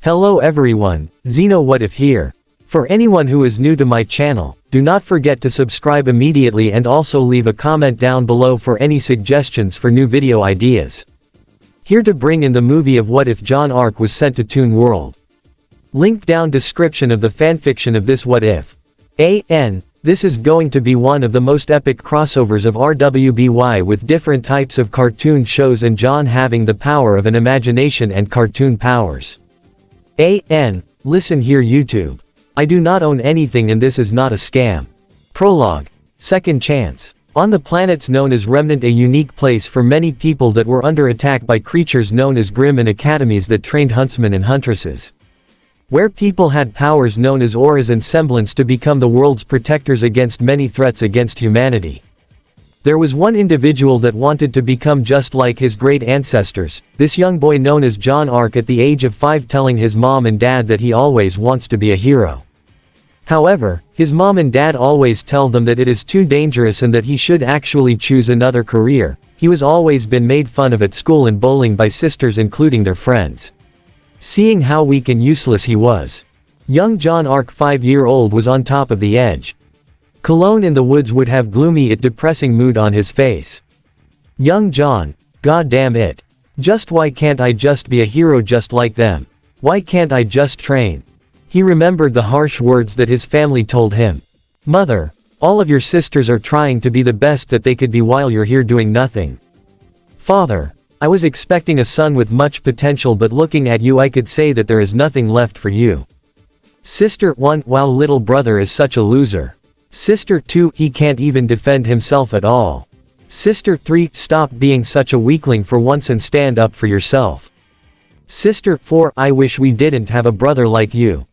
Hello everyone, Xeno What If here. For anyone who is new to my channel, do not forget to subscribe immediately and also leave a comment down below for any suggestions for new video ideas. Here to bring in the movie of What If Jaune Arc was sent to Toon World. Link down description of the fanfiction of this What If. This is going to be one of the most epic crossovers of RWBY with different types of cartoon shows and Jaune having the power of an imagination and cartoon powers. Listen here YouTube. I do not own anything and this is not a scam. Prologue. Second chance. On the planets known as Remnant, a unique place for many people that were under attack by creatures known as Grimm and academies that trained huntsmen and huntresses. Where people had powers known as auras and semblance to become the world's protectors against many threats against humanity. There was one individual that wanted to become just like his great ancestors, this young boy known as Jaune Arc at the age of 5 telling his mom and dad that he always wants to be a hero. However, his mom and dad always tell them that it is too dangerous and that he should actually choose another career. He was always been made fun of at school and bowling by sisters including their friends. Seeing how weak and useless he was, young Jaune Arc 5-year-old was on top of the edge. Alone in the woods would have gloomy yet depressing mood on his face. Young Jaune, god damn it. Just why can't I just be a hero just like them? Why can't I just train? He remembered the harsh words that his family told him. Mother, all of your sisters are trying to be the best that they could be while you're here doing nothing. Father, I was expecting a son with much potential but looking at you I could say that there is nothing left for you. Sister 1, wow, little brother is such a loser. Sister 2, he can't even defend himself at all. Sister 3, stop being such a weakling for once and stand up for yourself. Sister 4, I wish we didn't have a brother like you.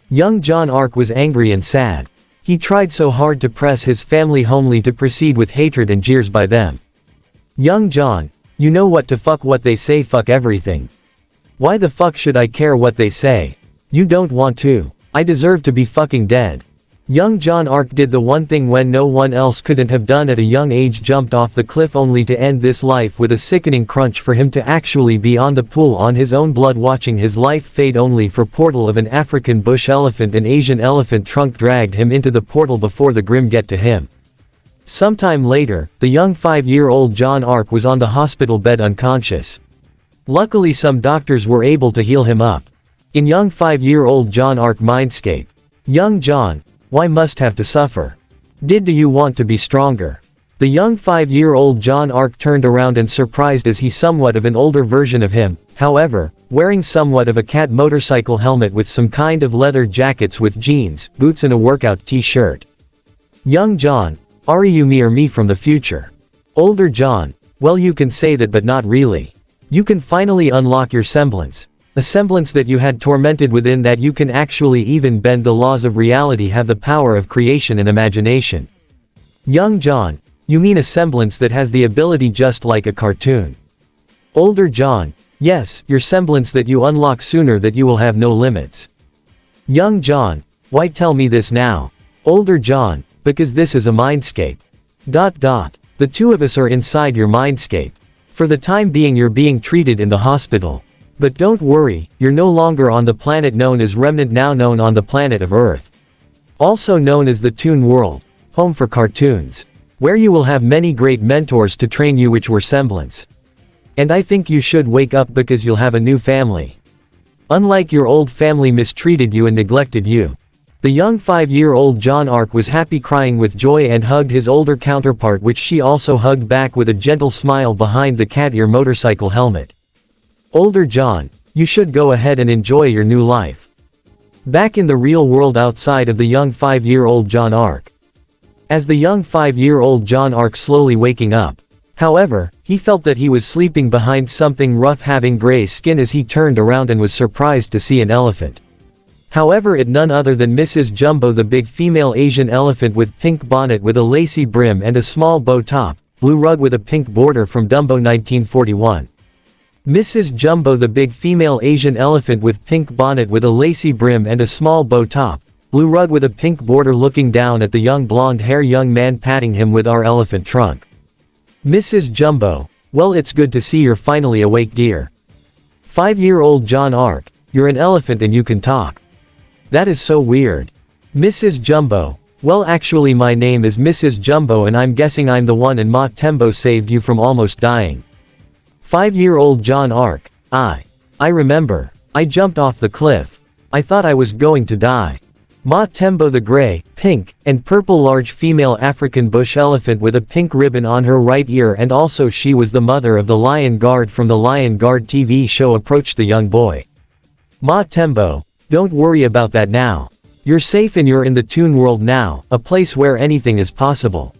Young Jaune Arc was angry and sad. He tried so hard to press his family homely to proceed with hatred and jeers by them. Young Jaune, you know what to fuck what they say, fuck everything. Why the fuck should I care what they say? You don't want to. I deserve to be fucking dead. Young Jaune Arc did the one thing when no one else couldn't have done at a young age, jumped off the cliff only to end this life with a sickening crunch for him to actually be on the pool on his own blood watching his life fade only for portal of an African bush elephant and Asian elephant trunk dragged him into the portal before the Grimm get to him. Sometime later, the young 5-year-old Jaune Arc was on the hospital bed unconscious. Luckily some doctors were able to heal him up. In young 5-year-old Jaune Arc mindscape. Young Jaune, why must have to suffer? Do you want to be stronger? The young 5-year-old Jaune Arc turned around and surprised as he somewhat of an older version of him, however, wearing somewhat of a cat motorcycle helmet with some kind of leather jackets with jeans, boots and a workout t-shirt. Young Jaune, are you me or me from the future? Older Jaune, well you can say that but not really. You can finally unlock your semblance. A semblance that you had tormented within, that you can actually even bend the laws of reality, have the power of creation and imagination. Young Jaune, you mean a semblance that has the ability just like a cartoon. Older Jaune, yes, your semblance that you unlock sooner that you will have no limits. Young Jaune, why tell me this now? Older Jaune, because this is a mindscape. The two of us are inside your mindscape. For the time being you're being treated in the hospital. But don't worry, you're no longer on the planet known as Remnant, now known on the planet of Earth. Also known as the Toon World, home for cartoons. Where you will have many great mentors to train you which were semblance. And I think you should wake up because you'll have a new family. Unlike your old family mistreated you and neglected you. The young 5-year-old Jaune Arc was happy, crying with joy, and hugged his older counterpart which she also hugged back with a gentle smile behind the cat ear motorcycle helmet. Older Jaune, you should go ahead and enjoy your new life. Back in the real world outside of the young 5-year-old Jaune Arc. As the young 5-year-old Jaune Arc slowly waking up. However, he felt that he was sleeping behind something rough having gray skin as he turned around and was surprised to see an elephant. However, it none other than Mrs. Jumbo, the big female Asian elephant with pink bonnet with a lacy brim and a small bow top, blue rug with a pink border from Dumbo 1941. Mrs. Jumbo, the big female Asian elephant with pink bonnet with a lacy brim and a small bow top, blue rug with a pink border, looking down at the young blonde hair young man patting him with our elephant trunk. Mrs. Jumbo, well, it's good to see you're finally awake, dear. 5-year-old Jaune Arc, you're an elephant and you can talk. That is so weird. Mrs. Jumbo. Well, actually my name is Mrs. Jumbo and I'm guessing I'm the one and Ma Tembo saved you from almost dying. 5-year-old Jaune Arc. I remember. I jumped off the cliff. I thought I was going to die. Ma Tembo the gray, pink, and purple large female African bush elephant with a pink ribbon on her right ear, and also she was the mother of the Lion Guard from the Lion Guard TV show, approached the young boy. Ma Tembo, don't worry about that now. You're safe and you're in the toon world now, a place where anything is possible.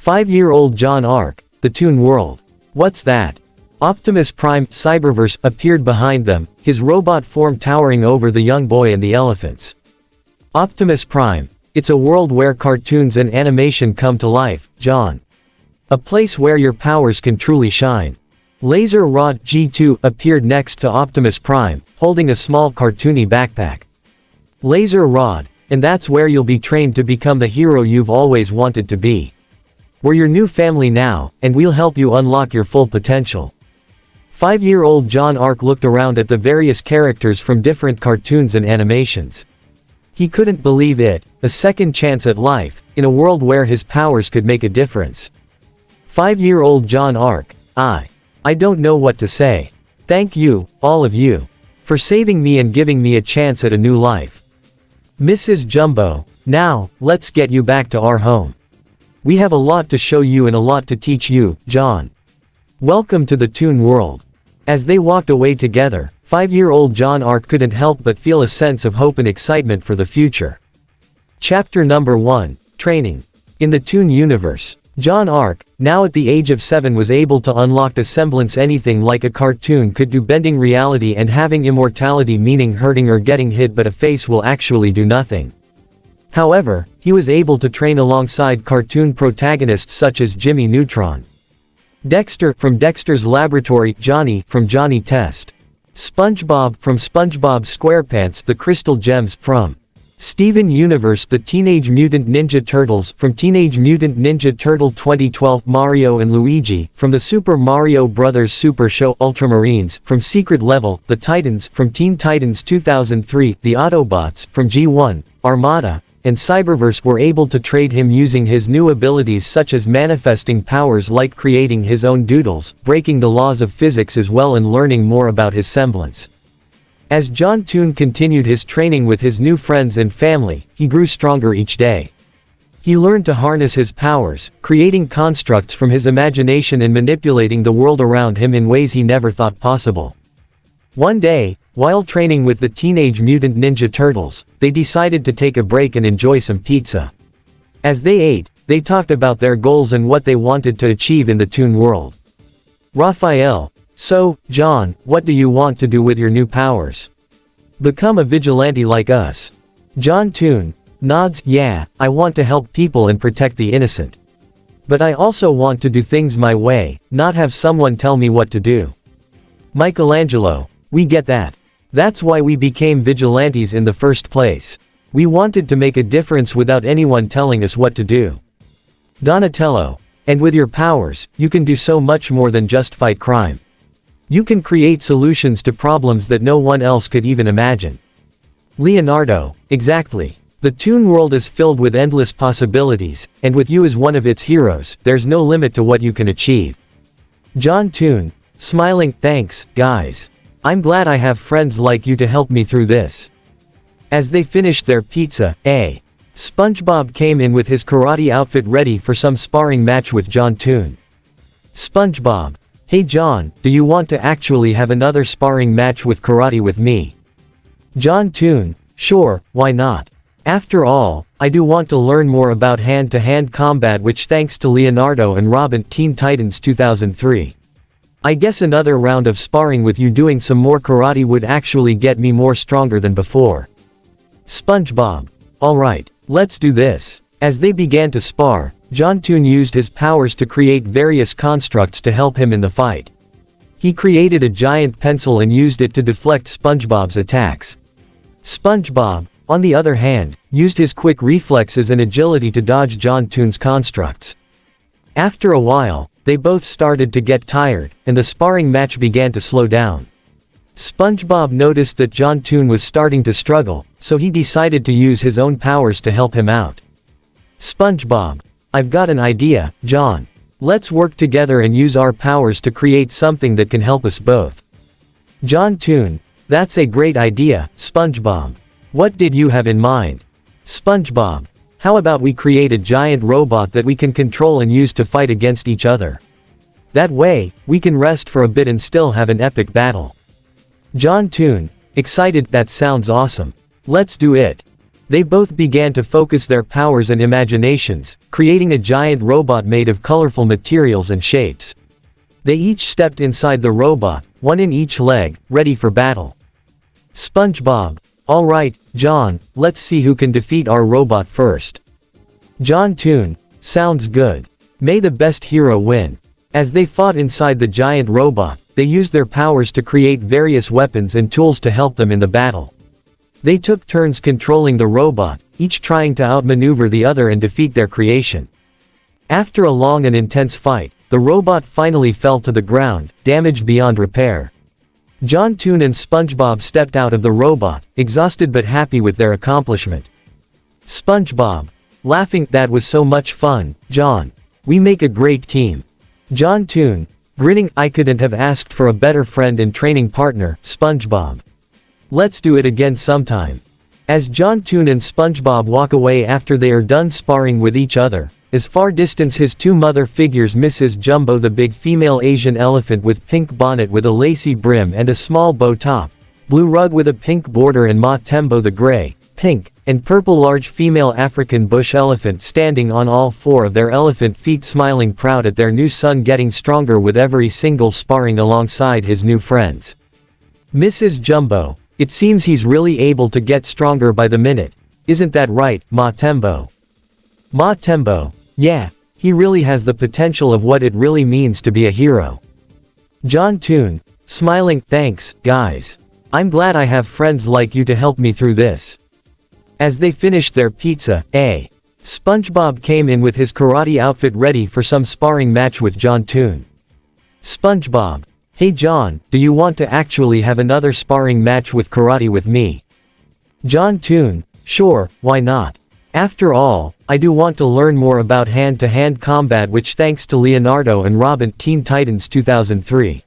5-year-old Jaune Arc, the toon world. What's that? Optimus Prime, Cyberverse, appeared behind them, his robot form towering over the young boy and the elephants. Optimus Prime. It's a world where cartoons and animation come to life, John. A place where your powers can truly shine. Laser Rod G2 appeared next to Optimus Prime, holding a small cartoony backpack. Laser Rod, and that's where you'll be trained to become the hero you've always wanted to be. We're your new family now, and we'll help you unlock your full potential. 5-year-old Jaune Arc looked around at the various characters from different cartoons and animations. He couldn't believe it, a second chance at life, in a world where his powers could make a difference. 5-year-old Jaune Arc. I don't know what to say. Thank you, all of you, for saving me and giving me a chance at a new life. Mrs. Jumbo, now, let's get you back to our home. We have a lot to show you and a lot to teach you, John. Welcome to the toon world. As they walked away together, 5-year-old Jaune Arc couldn't help but feel a sense of hope and excitement for the future. Chapter number 1, Training. In the toon universe, Jaune Arc, now at the age of 7, was able to unlock a semblance anything like a cartoon could do, bending reality and having immortality, meaning hurting or getting hit but a face will actually do nothing. However, he was able to train alongside cartoon protagonists such as Jimmy Neutron, Dexter from Dexter's Laboratory, Johnny from Johnny Test, SpongeBob from SpongeBob SquarePants, the Crystal Gems from Steven Universe, the Teenage Mutant Ninja Turtles from Teenage Mutant Ninja Turtle 2012, Mario and Luigi from the Super Mario Bros. Super Show, Ultramarines from Secret Level, the Titans from Teen Titans 2003, the Autobots from G1, Armada, and Cyberverse were able to trade him using his new abilities such as manifesting powers like creating his own doodles, breaking the laws of physics as well, and learning more about his semblance. As John Toon continued his training with his new friends and family, he grew stronger each day. He learned to harness his powers, creating constructs from his imagination and manipulating the world around him in ways he never thought possible. One day, while training with the Teenage Mutant Ninja Turtles, they decided to take a break and enjoy some pizza. As they ate, they talked about their goals and what they wanted to achieve in the toon world. Raphael. So, John, what do you want to do with your new powers? Become a vigilante like us. John Toon nods. Yeah, I want to help people and protect the innocent. But I also want to do things my way, not have someone tell me what to do. Michelangelo. We get that. That's why we became vigilantes in the first place. We wanted to make a difference without anyone telling us what to do. Donatello. And with your powers, you can do so much more than just fight crime. You can create solutions to problems that no one else could even imagine. Leonardo. Exactly. The toon world is filled with endless possibilities, and with you as one of its heroes, there's no limit to what you can achieve. John Toon. Smiling. Thanks, guys. I'm glad I have friends like you to help me through this. As they finished their pizza, SpongeBob came in with his karate outfit ready for some sparring match with John Toon. SpongeBob. Hey John, do you want to actually have another sparring match with karate with me? John Toon. Sure, why not? After all, I do want to learn more about hand-to-hand combat, which thanks to Leonardo and Robin, Teen Titans 2003. I guess another round of sparring with you doing some more karate would actually get me more stronger than before. SpongeBob. Alright, let's do this. As they began to spar, John Toon used his powers to create various constructs to help him in the fight. He created a giant pencil and used it to deflect SpongeBob's attacks. SpongeBob, on the other hand, used his quick reflexes and agility to dodge John Toon's constructs. After a while, they both started to get tired, and the sparring match began to slow down. SpongeBob noticed that John Toon was starting to struggle, so he decided to use his own powers to help him out. SpongeBob, I've got an idea, John. Let's work together and use our powers to create something that can help us both. John Toon, that's a great idea, SpongeBob. What did you have in mind? SpongeBob, how about we create a giant robot that we can control and use to fight against each other? That way, we can rest for a bit and still have an epic battle. John Toon, excited, that sounds awesome. Let's do it. They both began to focus their powers and imaginations, creating a giant robot made of colorful materials and shapes. They each stepped inside the robot, one in each leg, ready for battle. SpongeBob, alright, John, let's see who can defeat our robot first. John Toon, sounds good. May the best hero win. As they fought inside the giant robot, they used their powers to create various weapons and tools to help them in the battle. They took turns controlling the robot, each trying to outmaneuver the other and defeat their creation. After a long and intense fight, the robot finally fell to the ground, damaged beyond repair. John Toon and SpongeBob stepped out of the robot, exhausted but happy with their accomplishment. SpongeBob, laughing, that was so much fun, John. We make a great team. John Toon, grinning, I couldn't have asked for a better friend and training partner, SpongeBob. Let's do it again sometime. As John Toon and SpongeBob walk away after they are done sparring with each other, as far distance his two mother figures Mrs. Jumbo, the big female Asian elephant with pink bonnet with a lacy brim and a small bow top, blue rug with a pink border, and Ma Tembo, the gray, pink, and purple large female African bush elephant standing on all four of their elephant feet, smiling proud at their new son getting stronger with every single sparring alongside his new friends. Mrs. Jumbo, it seems he's really able to get stronger by the minute. Isn't that right, Ma Tembo? Ma Tembo, yeah, he really has the potential of what it really means to be a hero. John Toon, smiling, thanks, guys. I'm glad I have friends like you to help me through this. As they finished their pizza, SpongeBob came in with his karate outfit ready for some sparring match with John Toon. SpongeBob, hey John, do you want to actually have another sparring match with karate with me? John Toon, sure, why not? After all, I do want to learn more about hand-to-hand combat, which thanks to Leonardo and Robin, Teen Titans 2003.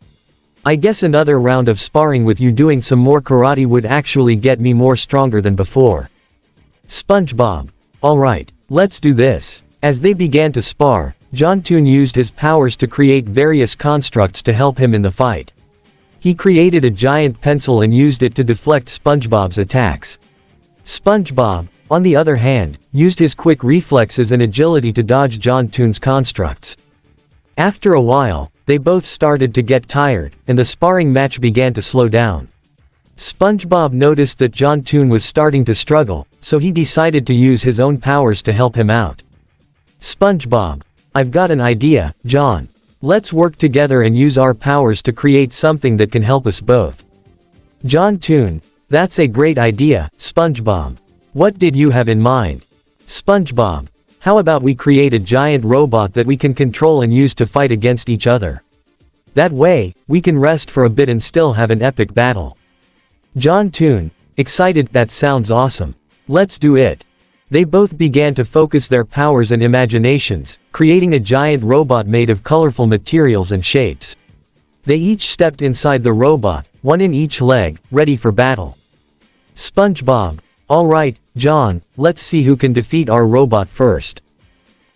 I guess another round of sparring with you doing some more karate would actually get me more stronger than before. SpongeBob, alright, let's do this. As they began to spar, John Toon used his powers to create various constructs to help him in the fight. He created a giant pencil and used it to deflect SpongeBob's attacks. SpongeBob, on the other hand, used his quick reflexes and agility to dodge John Toon's constructs. After a while, they both started to get tired, and the sparring match began to slow down. SpongeBob noticed that John Toon was starting to struggle, so he decided to use his own powers to help him out. SpongeBob, I've got an idea, John. Let's work together and use our powers to create something that can help us both. John Toon, that's a great idea, SpongeBob. What did you have in mind? SpongeBob, how about we create a giant robot that we can control and use to fight against each other? That way, we can rest for a bit and still have an epic battle. John Toon, excited, that sounds awesome. Let's do it. They both began to focus their powers and imaginations, creating a giant robot made of colorful materials and shapes. They each stepped inside the robot, one in each leg, ready for battle. SpongeBob, alright, John, let's see who can defeat our robot first.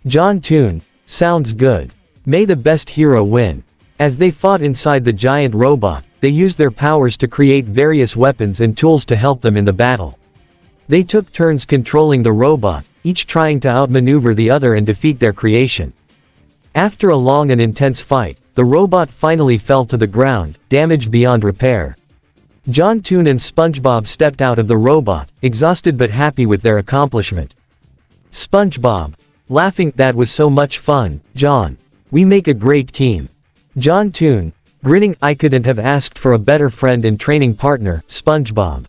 John Toon, sounds good. May the best hero win. As they fought inside the giant robot, they used their powers to create various weapons and tools to help them in the battle. They took turns controlling the robot, each trying to outmaneuver the other and defeat their creation. After a long and intense fight, the robot finally fell to the ground, damaged beyond repair. John Toon and SpongeBob stepped out of the robot, exhausted but happy with their accomplishment. SpongeBob, laughing, that was so much fun, John. We make a great team. John Toon, grinning, I couldn't have asked for a better friend and training partner, SpongeBob.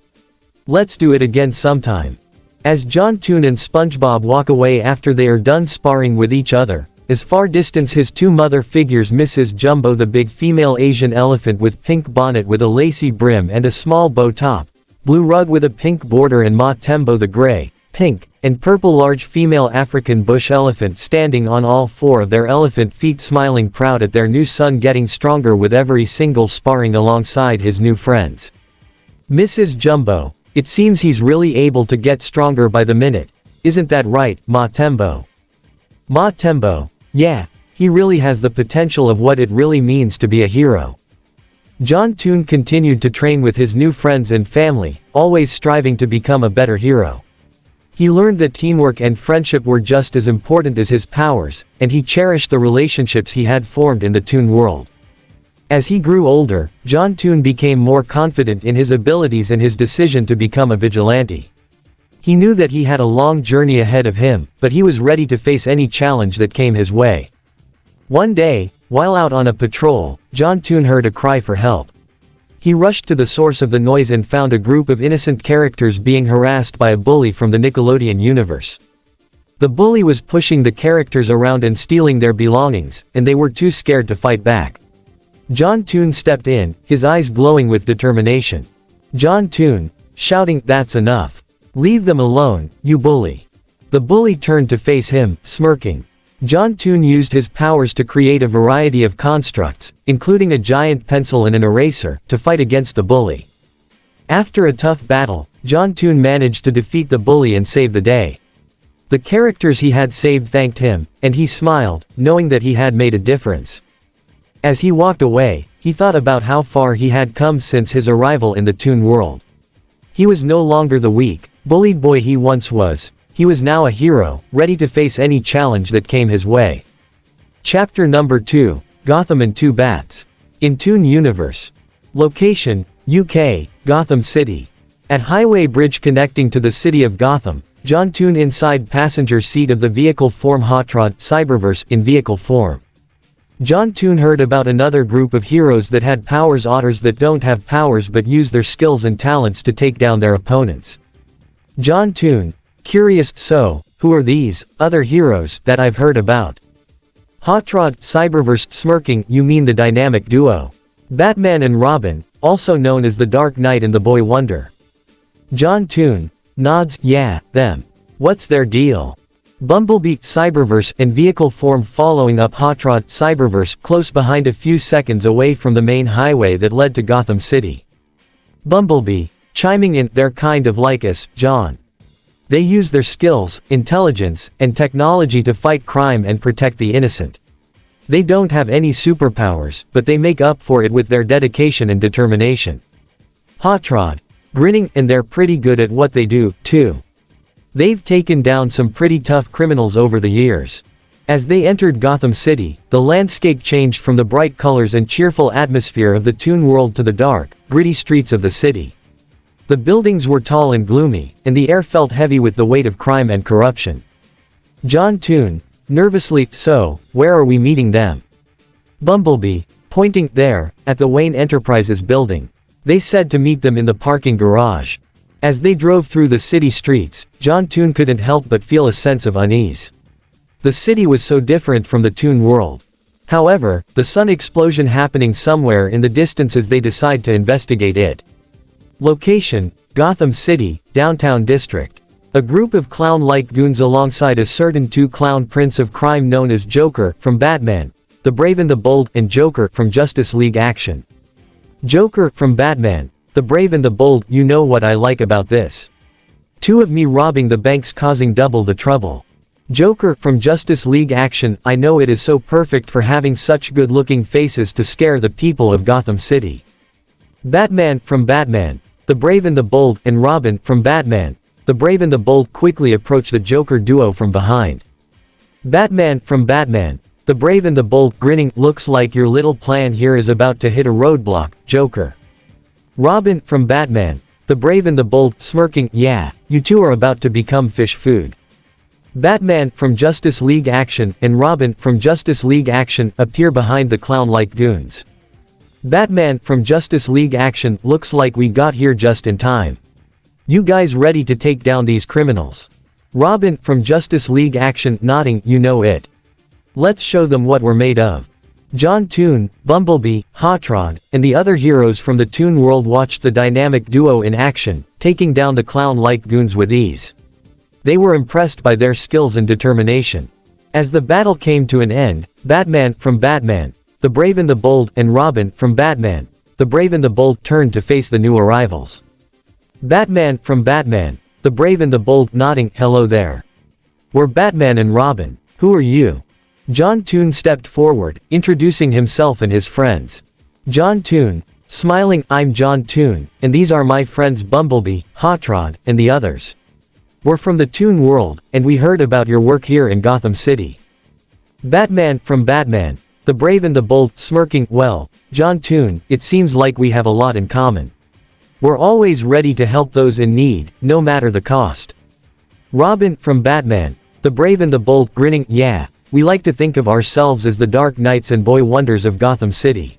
Let's do it again sometime. As John Toon and SpongeBob walk away after they are done sparring with each other, as far distance his two mother figures Mrs. Jumbo the big female Asian elephant with pink bonnet with a lacy brim and a small bow top, blue rug with a pink border and Ma Tembo the gray, pink, and purple large female African bush elephant standing on all four of their elephant feet smiling proud at their new son getting stronger with every single sparring alongside his new friends. Mrs. Jumbo, it seems he's really able to get stronger by the minute, isn't that right, Ma Tembo? Ma Tembo, yeah, he really has the potential of what it really means to be a hero. John Toon continued to train with his new friends and family, always striving to become a better hero. He learned that teamwork and friendship were just as important as his powers, and he cherished the relationships he had formed in the Toon world. As he grew older, John Toon became more confident in his abilities and his decision to become a vigilante. He knew that he had a long journey ahead of him, but he was ready to face any challenge that came his way. One day, while out on a patrol, John Toon heard a cry for help. He rushed to the source of the noise and found a group of innocent characters being harassed by a bully from the Nickelodeon universe. The bully was pushing the characters around and stealing their belongings, and they were too scared to fight back. John Toon stepped in, his eyes glowing with determination. John Toon, shouting, "That's enough. Leave them alone, you bully." The bully turned to face him, smirking. John Toon used his powers to create a variety of constructs, including a giant pencil and an eraser, to fight against the bully. After a tough battle, John Toon managed to defeat the bully and save the day. The characters he had saved thanked him, and he smiled, knowing that he had made a difference. As he walked away, he thought about how far he had come since his arrival in the Toon world. He was no longer the weak, bullied boy he once was. He was now a hero, ready to face any challenge that came his way. Chapter number 2, Gotham and Two Bats. In Toon Universe. Location, UK, Gotham City. At highway bridge connecting to the city of Gotham, John Toon inside passenger seat of the vehicle form Hotrod, Cyberverse, in vehicle form. John Toon heard about another group of heroes that had powers, otters that don't have powers but use their skills and talents to take down their opponents. John Toon, curious, so, who are these other heroes that I've heard about? Hotrod, Cyberverse, smirking, you mean the dynamic duo. Batman and Robin, also known as the Dark Knight and the Boy Wonder. John Toon, nods, yeah, them. What's their deal? Bumblebee, Cyberverse, and vehicle form following up Hotrod, Cyberverse, close behind a few seconds away from the main highway that led to Gotham City. Bumblebee, chiming in, they're kind of like us, John. They use their skills, intelligence, and technology to fight crime and protect the innocent. They don't have any superpowers, but they make up for it with their dedication and determination. Hotrod, grinning, and they're pretty good at what they do, too. They've taken down some pretty tough criminals over the years. As they entered Gotham City, the landscape changed from the bright colors and cheerful atmosphere of the Toon world to the dark, gritty streets of the city. The buildings were tall and gloomy, and the air felt heavy with the weight of crime and corruption. John Toon, nervously, so, where are we meeting them? Bumblebee, pointing, there, at the Wayne Enterprises building. They said to meet them in the parking garage. As they drove through the city streets, John Toon couldn't help but feel a sense of unease. The city was so different from the Toon world. However, the sun explosion happening somewhere in the distance as they decide to investigate it. Location, Gotham City, Downtown District. A group of clown-like goons alongside a certain two-clown prince of crime known as Joker, from Batman, the Brave and the Bold, and Joker, from Justice League Action. Joker, from Batman, the Brave and the Bold, you know what I like about this. Two of me robbing the banks causing double the trouble. Joker, from Justice League Action, I know it is so perfect for having such good-looking faces to scare the people of Gotham City. Batman, from Batman, the Brave and the Bold, and Robin, from Batman, the Brave and the Bold quickly approach the Joker duo from behind. Batman, from Batman, the Brave and the Bold, grinning, looks like your little plan here is about to hit a roadblock, Joker. Robin, from Batman, the Brave and the Bold, smirking, yeah, you two are about to become fish food. Batman, from Justice League Action, and Robin, from Justice League Action, appear behind the clown-like goons. Batman, from Justice League Action, looks like we got here just in time. You guys ready to take down these criminals? Robin, from Justice League Action, nodding, you know it. Let's show them what we're made of. John Toon, Bumblebee, Hot Rod, and the other heroes from the Toon world watched the dynamic duo in action, taking down the clown-like goons with ease. They were impressed by their skills and determination. As the battle came to an end, Batman from Batman, the Brave and the Bold, and Robin from Batman, the Brave and the Bold turned to face the new arrivals. Batman from Batman, the Brave and the Bold nodding, "Hello there. We're Batman and Robin. Who are you?" John Toon stepped forward, introducing himself and his friends. John Toon, smiling, "I'm John Toon, and these are my friends Bumblebee, Hot Rod, and the others. We're from the Toon world, and we heard about your work here in Gotham City." Batman from Batman, the Brave and the Bold, smirking, "Well, John Toon, it seems like we have a lot in common. We're always ready to help those in need, no matter the cost." Robin from Batman, the Brave and the Bold, grinning, "Yeah, we like to think of ourselves as the Dark Knights and Boy Wonders of Gotham City."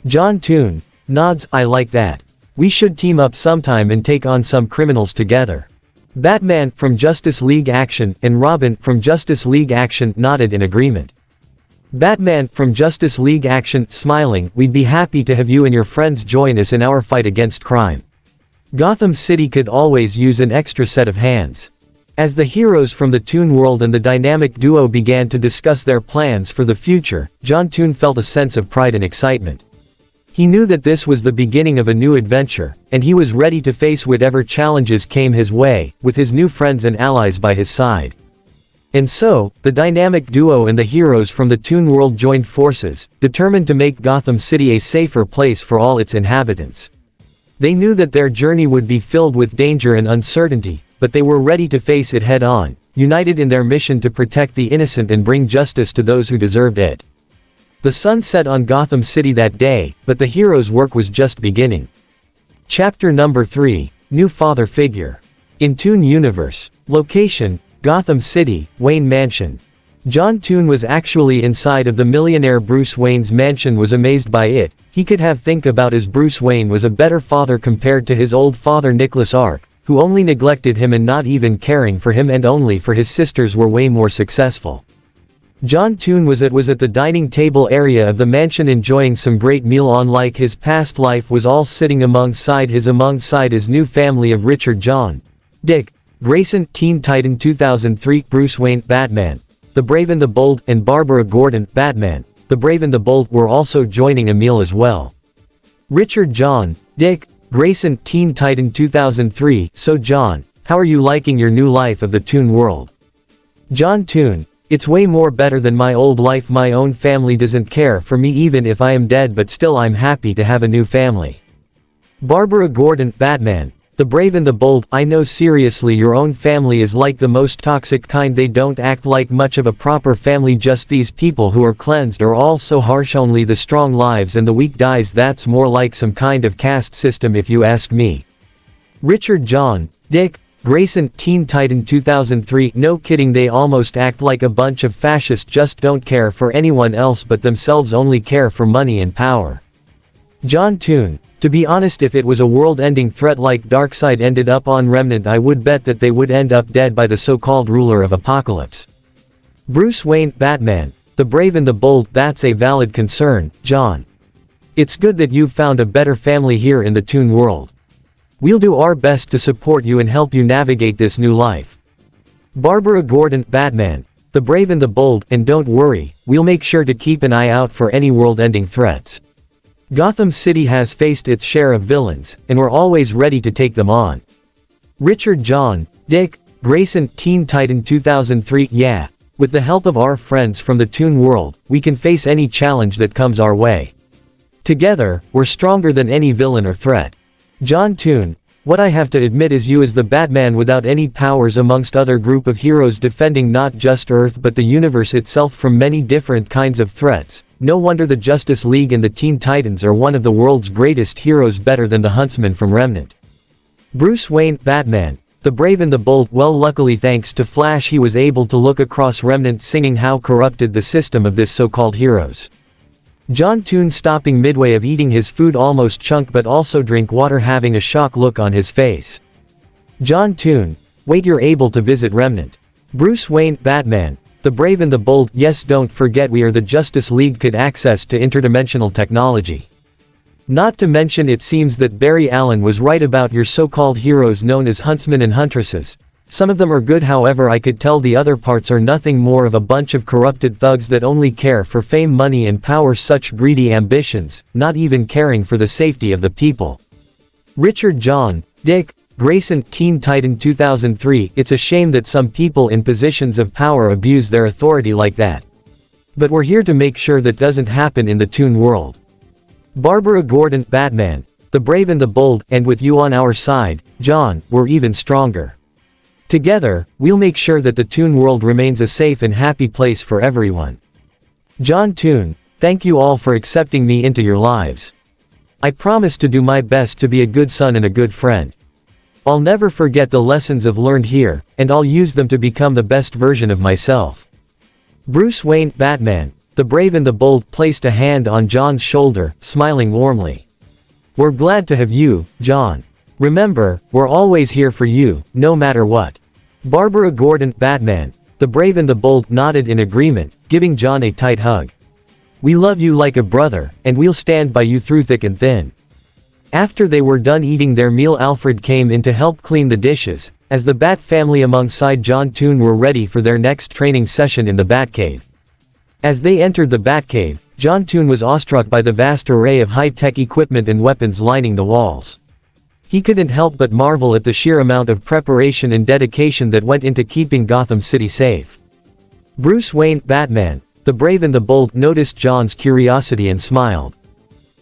John Toon nods, "I like that. We should team up sometime and take on some criminals together." Batman from Justice League Action and Robin from Justice League Action nodded in agreement. Batman from Justice League Action, smiling, "We'd be happy to have you and your friends join us in our fight against crime. Gotham City could always use an extra set of hands." As the heroes from the Toon world and the dynamic duo began to discuss their plans for the future, John Toon felt a sense of pride and excitement. He knew that this was the beginning of a new adventure, and he was ready to face whatever challenges came his way, with his new friends and allies by his side. And so, the dynamic duo and the heroes from the Toon world joined forces, determined to make Gotham City a safer place for all its inhabitants. They knew that their journey would be filled with danger and uncertainty, but they were ready to face it head-on, united in their mission to protect the innocent and bring justice to those who deserved it. The sun set on Gotham City that day, but the heroes' work was just beginning. Chapter number 3, New Father Figure. In Toon Universe. Location, Gotham City, Wayne Mansion. John Toon was actually inside of the millionaire Bruce Wayne's mansion, was amazed by it. He could have think about as Bruce Wayne was a better father compared to his old father Nicholas Arc, who only neglected him and not even caring for him, and only for his sisters were way more successful. John Toon was at the dining table area of the mansion enjoying some great meal. Unlike his past life, was all sitting alongside his new family of Richard, John, Dick Grayson, Teen Titan 2003, Bruce Wayne, Batman, the Brave and the Bold, and Barbara Gordon, Batman, the Brave and the Bold, were also joining a meal as well. Richard, John, Dick Grayson, Teen Titan 2003, "So John, how are you liking your new life of the Toon world?" John Toon, "It's way more better than my old life. My own family doesn't care for me even if I am dead, but still I'm happy to have a new family." Barbara Gordon, Batman, the Brave and the Bold, "I know, seriously, your own family is like the most toxic kind. They don't act like much of a proper family. Just these people who are cleansed are all so harsh. Only the strong lives and the weak dies. That's more like some kind of caste system if you ask me." Richard, John, Dick Grayson, Teen Titan 2003, "No kidding, they almost act like a bunch of fascists. Just don't care for anyone else but themselves, only care for money and power." John Toon, "To be honest, if it was a world-ending threat like Darkseid ended up on Remnant, I would bet that they would end up dead by the so-called ruler of Apocalypse." Bruce Wayne, Batman, the Brave and the Bold, "That's a valid concern, John. It's good that you've found a better family here in the Toon world. We'll do our best to support you and help you navigate this new life." Barbara Gordon, Batman, the Brave and the Bold, "And don't worry, we'll make sure to keep an eye out for any world-ending threats. Gotham City has faced its share of villains, and we're always ready to take them on." Richard, John, Dick Grayson, Teen Titan 2003, "Yeah, with the help of our friends from the Toon world, we can face any challenge that comes our way. Together, we're stronger than any villain or threat." John Toon, "What I have to admit is you as the Batman without any powers amongst other group of heroes defending not just Earth but the universe itself from many different kinds of threats. No wonder the Justice League and the Teen Titans are one of the world's greatest heroes, better than the Huntsman from Remnant." Bruce Wayne, Batman, the Brave and the Bold, "Well, luckily thanks to Flash he was able to look across Remnant, singing how corrupted the system of this so-called heroes." John Toon, stopping midway of eating his food, almost chunk but also drink water, having a shock look on his face. John Toon, "Wait, you're able to visit Remnant?" Bruce Wayne, Batman, The Brave and the Bold. Yes, don't forget we are the Justice League, could access to interdimensional technology. Not to mention, it seems that Barry Allen was right about your so-called heroes known as huntsmen and huntresses. Some of them are good, however I could tell the other parts are nothing more of a bunch of corrupted thugs that only care for fame, money and power, such greedy ambitions, not even caring for the safety of the people. Richard John, Dick Grayson, Teen Titan 2003. It's a shame that some people in positions of power abuse their authority like that. But we're here to make sure that doesn't happen in the Toon world. Barbara Gordon, Batman, The Brave and the Bold, and with you on our side, John, we're even stronger. Together, we'll make sure that the Toon world remains a safe and happy place for everyone. John Toon, thank you all for accepting me into your lives. I promise to do my best to be a good son and a good friend. I'll never forget the lessons I've learned here, and I'll use them to become the best version of myself. Bruce Wayne, Batman, The Brave and the Bold, placed a hand on John's shoulder, smiling warmly. We're glad to have you, John. Remember, we're always here for you, no matter what. Barbara Gordon, Batman, The Brave and the Bold, nodded in agreement, giving John a tight hug. We love you like a brother, and we'll stand by you through thick and thin. After they were done eating their meal, Alfred came in to help clean the dishes, as the Bat family alongside John Toon were ready for their next training session in the Batcave. As they entered the Batcave, John Toon was awestruck by the vast array of high-tech equipment and weapons lining the walls. He couldn't help but marvel at the sheer amount of preparation and dedication that went into keeping Gotham City safe. Bruce Wayne, Batman, The Brave and the Bold, noticed John's curiosity and smiled.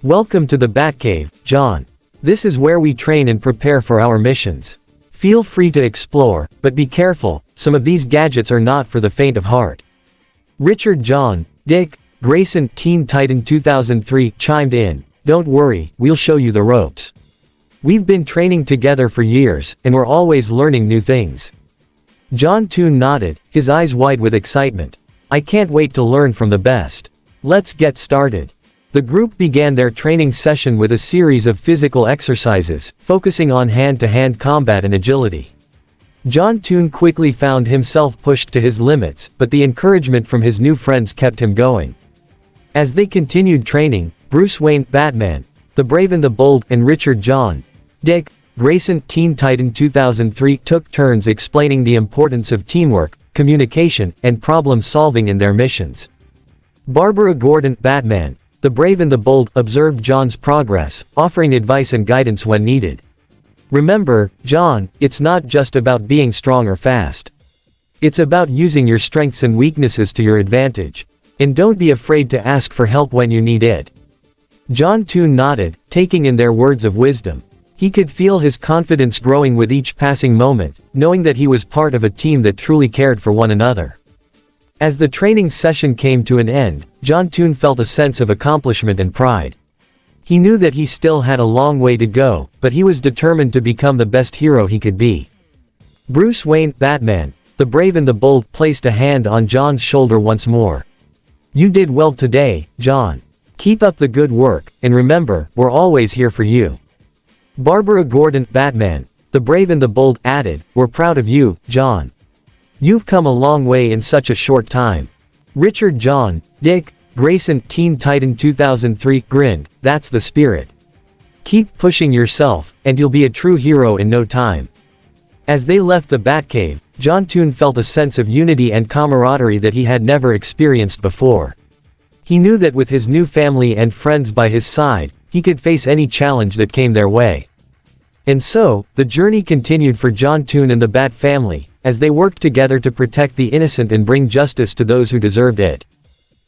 Welcome to the Batcave, John. This is where we train and prepare for our missions. Feel free to explore, but be careful, some of these gadgets are not for the faint of heart. Richard John, Dick Grayson, Teen Titan 2003, chimed in. Don't worry, we'll show you the ropes. We've been training together for years, and we're always learning new things. John Toon nodded, his eyes wide with excitement. I can't wait to learn from the best. Let's get started. The group began their training session with a series of physical exercises, focusing on hand-to-hand combat and agility. John Toon quickly found himself pushed to his limits, but the encouragement from his new friends kept him going. As they continued training, Bruce Wayne, Batman, The Brave and the Bold, and Richard John, Dick Grayson, Teen Titan 2003, took turns explaining the importance of teamwork, communication, and problem-solving in their missions. Barbara Gordon, Batman, The Brave and the Bold, observed John's progress, offering advice and guidance when needed. Remember, John, it's not just about being strong or fast. It's about using your strengths and weaknesses to your advantage. And don't be afraid to ask for help when you need it. John Toon nodded, taking in their words of wisdom. He could feel his confidence growing with each passing moment, knowing that he was part of a team that truly cared for one another. As the training session came to an end, John Toon felt a sense of accomplishment and pride. He knew that he still had a long way to go, but he was determined to become the best hero he could be. Bruce Wayne, Batman, The Brave and the Bold, placed a hand on John's shoulder once more. You did well today, John. Keep up the good work, and remember, we're always here for you. Barbara Gordon, Batman, The Brave and the Bold, added, we're proud of you, John. You've come a long way in such a short time. Richard John, Dick Grayson, Teen Titan 2003, grinned, that's the spirit. Keep pushing yourself, and you'll be a true hero in no time. As they left the Batcave, John Toon felt a sense of unity and camaraderie that he had never experienced before. He knew that with his new family and friends by his side, he could face any challenge that came their way. And so, the journey continued for John Toon and the Bat family, as they worked together to protect the innocent and bring justice to those who deserved it.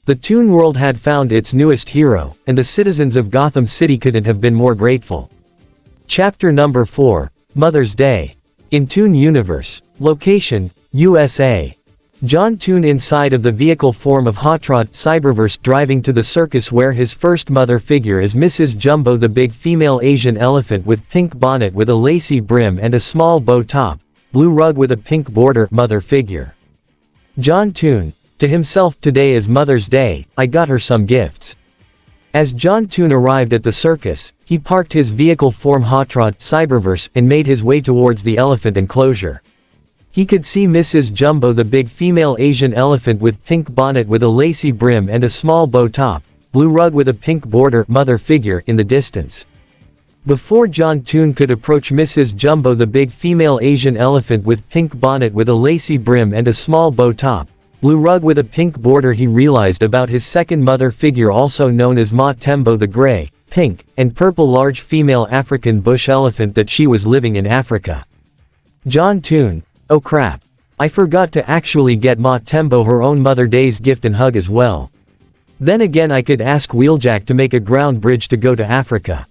The Toon world had found its newest hero, and the citizens of Gotham City couldn't have been more grateful. Chapter number 4, Mother's Day. In Toon Universe. Location, USA. John Toon inside of the vehicle form of Hotrod Cyberverse, driving to the circus where his first mother figure is Mrs. Jumbo, the big female Asian elephant with pink bonnet with a lacy brim and a small bow top, blue rug with a pink border, mother figure. John Toon, to himself, today is Mother's Day, I got her some gifts. As John Toon arrived at the circus, he parked his vehicle form Hotrod Cyberverse and made his way towards the elephant enclosure. He could see Mrs. Jumbo, the big female Asian elephant with pink bonnet with a lacy brim and a small bow top, blue rug with a pink border, mother figure, in the distance. Before John Toon could approach Mrs. Jumbo, the big female Asian elephant with pink bonnet with a lacy brim and a small bow top, blue rug with a pink border, he realized about his second mother figure, also known as Ma Tembo, the gray, pink, and purple large female African bush elephant, that she was living in Africa. John Toon, oh crap. I forgot to actually get Ma Tembo her own Mother Day's gift and hug as well. Then again, I could ask Wheeljack to make a ground bridge to go to Africa.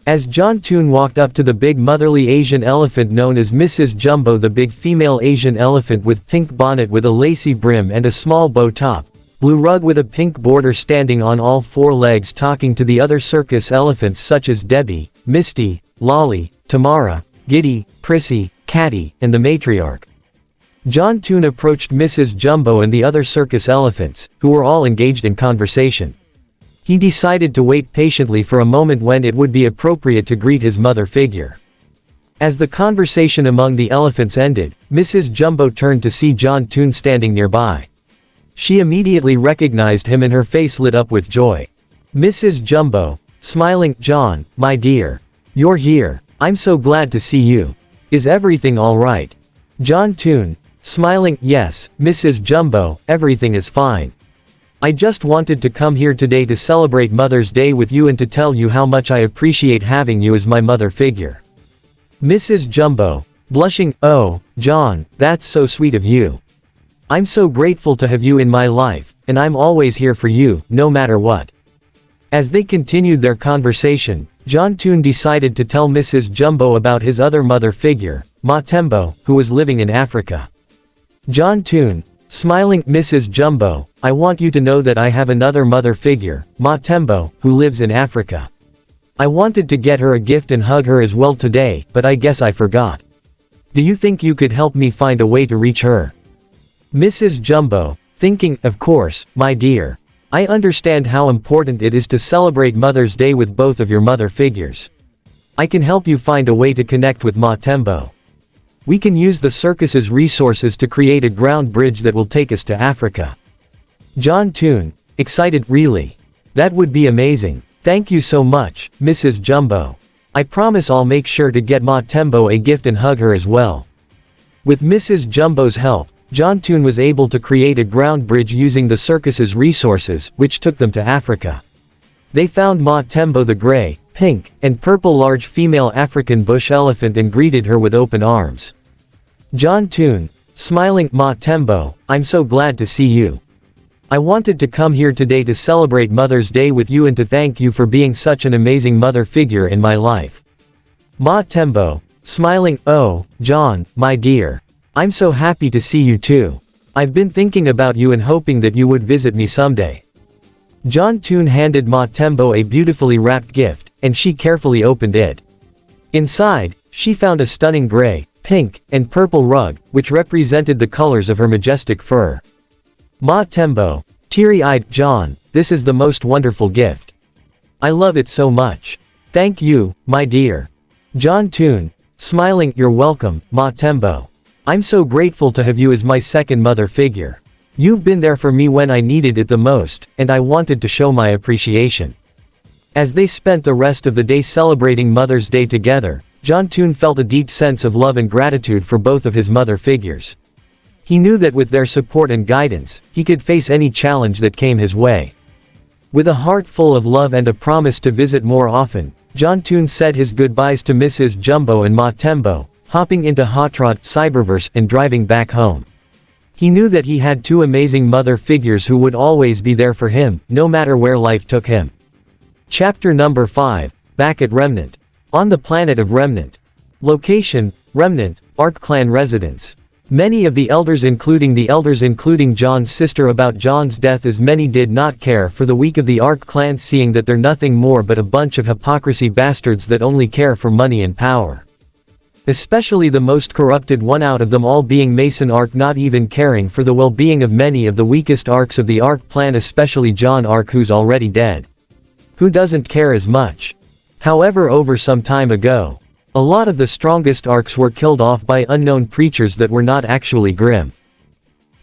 As John Toon walked up to the big motherly Asian elephant known as Mrs. Jumbo, the big female Asian elephant with pink bonnet with a lacy brim and a small bow top, blue rug with a pink border, standing on all four legs talking to the other circus elephants such as Debbie, Misty, Lolly, Tamara, Giddy, Prissy, Catty, and the matriarch. John Toon approached Mrs. Jumbo and the other circus elephants, who were all engaged in conversation. He decided to wait patiently for a moment when it would be appropriate to greet his mother figure. As the conversation among the elephants ended, Mrs. Jumbo turned to see John Toon standing nearby. She immediately recognized him and her face lit up with joy. Mrs. Jumbo, smiling, "John, my dear. You're here. I'm so glad to see you. Is everything all right?" John Toon, smiling, "Yes, Mrs. Jumbo, everything is fine. I just wanted to come here today to celebrate Mother's Day with you and to tell you how much I appreciate having you as my mother figure." Mrs. Jumbo, blushing, "Oh, John, that's so sweet of you. I'm so grateful to have you in my life, and I'm always here for you, no matter what." As they continued their conversation, John Toon decided to tell Mrs. Jumbo about his other mother figure, Ma Tembo, who was living in Africa. John Toon, smiling, "Mrs. Jumbo, I want you to know that I have another mother figure, Ma Tembo, who lives in Africa. I wanted to get her a gift and hug her as well today, but I guess I forgot. Do you think you could help me find a way to reach her?" Mrs. Jumbo, thinking, "Of course, my dear. I understand how important it is to celebrate Mother's Day with both of your mother figures. I can help you find a way to connect with Ma Tembo. We can use the circus's resources to create a ground bridge that will take us to Africa." John Toon, excited, "Really? That would be amazing. Thank you so much, Mrs. Jumbo. I promise I'll make sure to get Ma Tembo a gift and hug her as well." With Mrs. Jumbo's help, John Toon was able to create a ground bridge using the circus's resources, which took them to Africa. They found Ma Tembo, the gray, pink, and purple large female African bush elephant, and greeted her with open arms. John Toon, smiling, "Ma Tembo, I'm so glad to see you. I wanted to come here today to celebrate Mother's Day with you and to thank you for being such an amazing mother figure in my life." Ma Tembo, smiling, "Oh, John, my dear. I'm so happy to see you too. I've been thinking about you and hoping that you would visit me someday." John Toon handed Ma Tembo a beautifully wrapped gift, and she carefully opened it. Inside, she found a stunning gray, pink, and purple rug, which represented the colors of her majestic fur. Ma Tembo, teary-eyed, "John, this is the most wonderful gift. I love it so much. Thank you, my dear." John Toon, smiling, "You're welcome, Ma Tembo. I'm so grateful to have you as my second mother figure. You've been there for me when I needed it the most, and I wanted to show my appreciation." As they spent the rest of the day celebrating Mother's Day together, John Toon felt a deep sense of love and gratitude for both of his mother figures. He knew that with their support and guidance, he could face any challenge that came his way. With a heart full of love and a promise to visit more often, John Toon said his goodbyes to Mrs. Jumbo and Ma Tembo, hopping into Hot Rod Cyberverse and driving back home. He knew that he had two amazing mother figures who would always be there for him, no matter where life took him. Chapter number 5, Back at Remnant. On the planet of Remnant. Location, Remnant, Arc Clan residence. Many of the elders including John's sister about John's death, as many did not care for the weak of the Arc Clan, seeing that they're nothing more but a bunch of hypocrisy bastards that only care for money and power. Especially the most corrupted one out of them all being Mason Arc, not even caring for the well-being of many of the weakest Arcs of the Arc clan, especially Jaune Arc, who's already dead. Who doesn't care as much? However, over some time ago, A lot of the strongest arcs were killed off by unknown creatures that were not actually grim.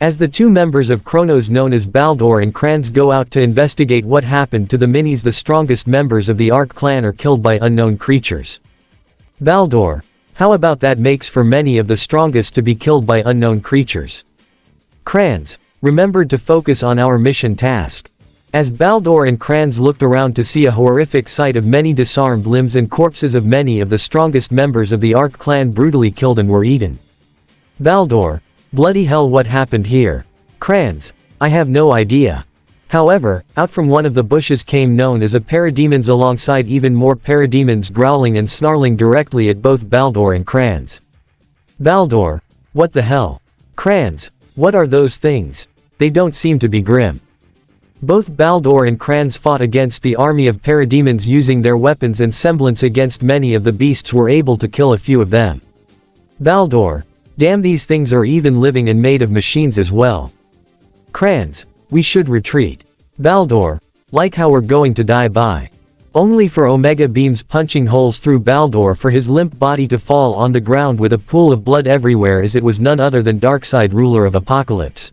As the two members of Kronos known as Baldur and Kranz go out to investigate what happened to the minis, the strongest members of the Arc clan are killed by unknown creatures. Baldur, how about that makes for many of the strongest to be killed by unknown creatures. Kranz, remembered to focus on our mission task. As Baldur and Kranz looked around to see a horrific sight of many disarmed limbs and corpses of many of the strongest members of the Arc clan brutally killed and were eaten. Baldur, bloody hell, what happened here? Kranz, I have no idea. However, out from one of the bushes came known as a parademons alongside even more parademons growling and snarling directly at both Baldur and Kranz. Baldur, what the hell? Kranz, what are those things? They don't seem to be grim. Both Baldur and Kranz fought against the army of parademons using their weapons and semblance against many of the beasts were able to kill a few of them. Baldur, damn, these things are even living and made of machines as well. Kranz, we should retreat. Baldur, like how we're going to die by. Only for Omega beams punching holes through Baldur for his limp body to fall on the ground with a pool of blood everywhere as it was none other than Darkseid, ruler of Apocalypse.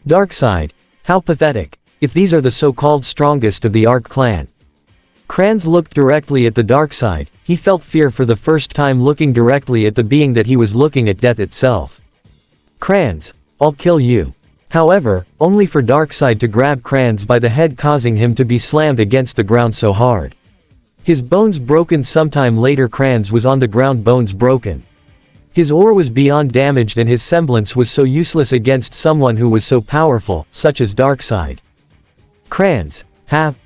Darkseid, how pathetic, if these are the so-called strongest of the Arc clan. Kranz looked directly at the Darkseid, he felt fear for the first time looking directly at the being that he was looking at, death itself. Kranz, I'll kill you. However, only for Darkseid to grab Kranz by the head, causing him to be slammed against the ground so hard. His bones broken. Sometime later Kranz was on the ground, bones broken. His ore was beyond damaged and his semblance was so useless against someone who was so powerful, such as Darkseid. Kranz, have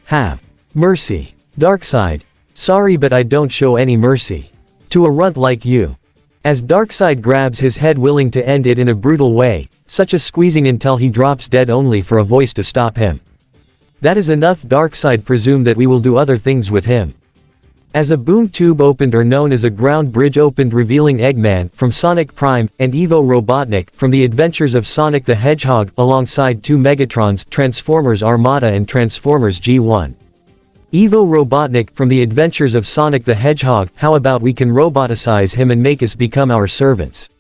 mercy. Darkseid, sorry but I don't show any mercy. To a runt like you. As Darkseid grabs his head, willing to end it in a brutal way, such a squeezing until he drops dead, only for a voice to stop him. That is enough. Darkseid presume that we will do other things with him. As a boom tube opened, or known as a ground bridge opened, revealing Eggman from Sonic Prime and Evo Robotnik from the Adventures of Sonic the Hedgehog alongside two Megatrons, Transformers Armada and Transformers G1. Evo Robotnik from the Adventures of Sonic the Hedgehog, how about we can roboticize him and make us become our servants?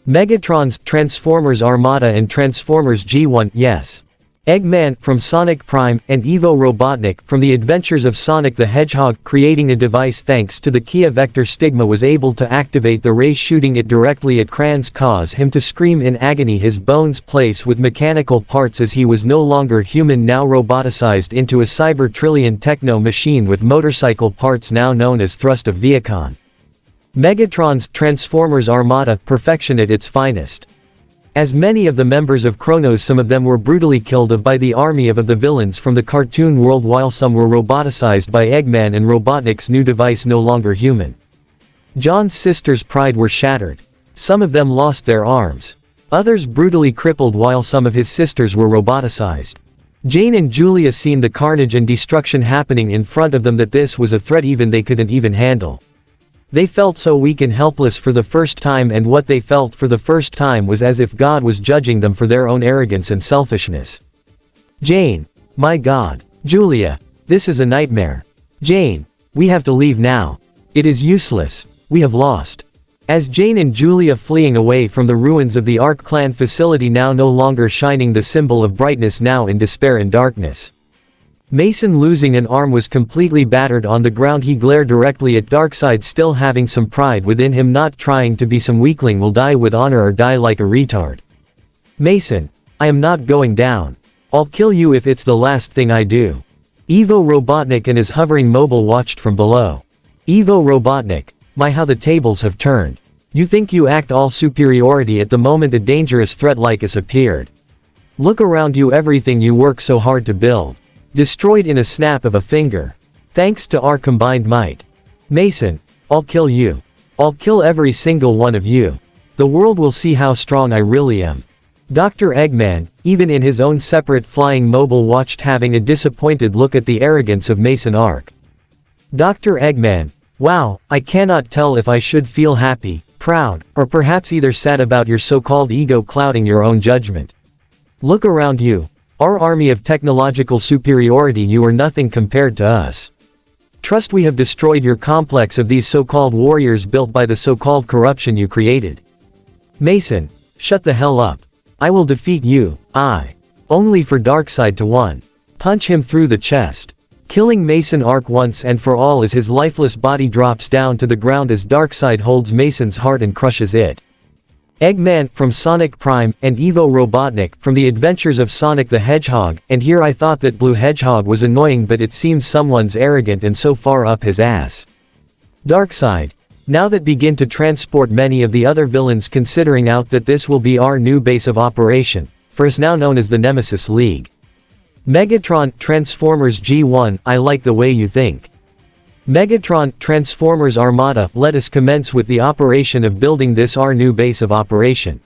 Megatrons, Transformers Armada and Transformers G1, yes. Eggman from Sonic Prime and Evo Robotnik from the Adventures of Sonic the Hedgehog, creating a device thanks to the Kia Vector Stigma, was able to activate the ray, shooting it directly at Kranz, cause him to scream in agony, his bones place with mechanical parts as he was no longer human, now roboticized into a cyber trillion techno machine with motorcycle parts, now known as Thrust of Viacon. Megatron's Transformers Armada, perfection at its finest. As many of the members of Kronos, some of them were brutally killed by the army of the villains from the cartoon world, while some were roboticized by Eggman and Robotnik's new device, no longer human. John's sisters' pride were shattered. Some of them lost their arms. Others brutally crippled, while some of his sisters were roboticized. Jane and Julia seen the carnage and destruction happening in front of them, that this was a threat even they couldn't even handle. They felt so weak and helpless for the first time, and what they felt for the first time was as if God was judging them for their own arrogance and selfishness. Jane, my God. Julia, this is a nightmare. Jane, we have to leave now. It is useless. We have lost. As Jane and Julia fleeing away from the ruins of the Arc clan facility, now no longer shining the symbol of brightness, now in despair and darkness. Mason, losing an arm, was completely battered on the ground. He glared directly at Darkseid, still having some pride within him, not trying to be some weakling. Will die with honor or die like a retard. Mason, I am not going down. I'll kill you if it's the last thing I do. Evo Robotnik and his hovering mobile watched from below. Evo Robotnik, my, how the tables have turned. You think you act all superiority at the moment a dangerous threat like us appeared. Look around you, everything you work so hard to build. Destroyed in a snap of a finger. Thanks to our combined might. Mason, I'll kill you. I'll kill every single one of you. The world will see how strong I really am. Dr. Eggman, even in his own separate flying mobile, watched, having a disappointed look at the arrogance of Mason Arc. Dr. Eggman, wow, I cannot tell if I should feel happy, proud, or perhaps either sad about your so-called ego clouding your own judgment. Look around you. Our army of technological superiority, you are nothing compared to us. Trust we have destroyed your complex of these so-called warriors built by the so-called corruption you created. Mason, shut the hell up. I will defeat you, only for Darkseid to 1. Punch him through the chest. Killing Mason Arc once and for all as his lifeless body drops down to the ground as Darkseid holds Mason's heart and crushes it. Eggman from Sonic Prime and Evo Robotnik from the Adventures of Sonic the Hedgehog, and here I thought that Blue Hedgehog was annoying, but it seems someone's arrogant and so far up his ass. Darkseid. Now that begin to transport many of the other villains, considering out that this will be our new base of operation, for is now known as the Nemesis League. Megatron Transformers G1, I like the way you think. Megatron Transformers Armada, let us commence with the operation of building this our new base of operation.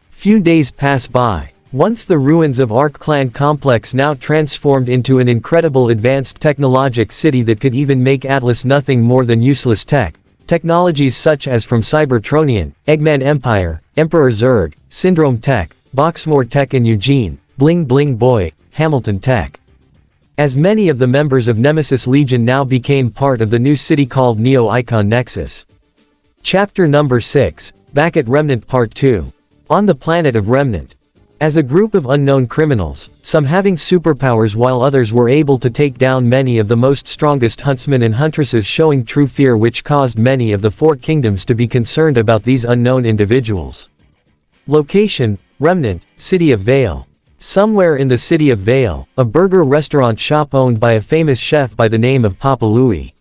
Few days pass by. Once the ruins of Arc Clan complex now transformed into an incredible advanced technologic city that could even make Atlas nothing more than useless technologies such as from Cybertronian, Eggman Empire, Emperor Zurg, Syndrome Tech, Boxmore Tech and Eugene, Bling Bling Boy, Hamilton Tech. As many of the members of Nemesis Legion now became part of the new city called Neo Icon Nexus. Chapter number 6, back at Remnant Part 2. On the planet of Remnant. As a group of unknown criminals, some having superpowers while others were able to take down many of the most strongest huntsmen and huntresses, showing true fear which caused many of the 4 kingdoms to be concerned about these unknown individuals. Location, Remnant, City of Vale. Somewhere in the city of Vale, a burger restaurant shop owned by a famous chef by the name of Papa Louie.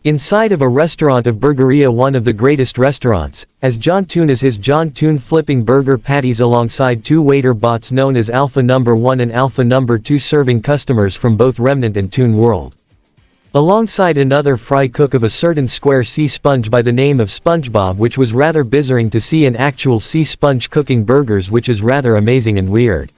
Inside of a restaurant of Burgeria, one of the greatest restaurants, as John Toon is his John Toon flipping burger patties alongside 2 waiter bots known as Alpha Number 1 and Alpha Number 2 serving customers from both Remnant and Toon World. Alongside another fry cook of a certain square sea sponge by the name of SpongeBob, which was rather bizarring to see an actual sea sponge cooking burgers, which is rather amazing and weird.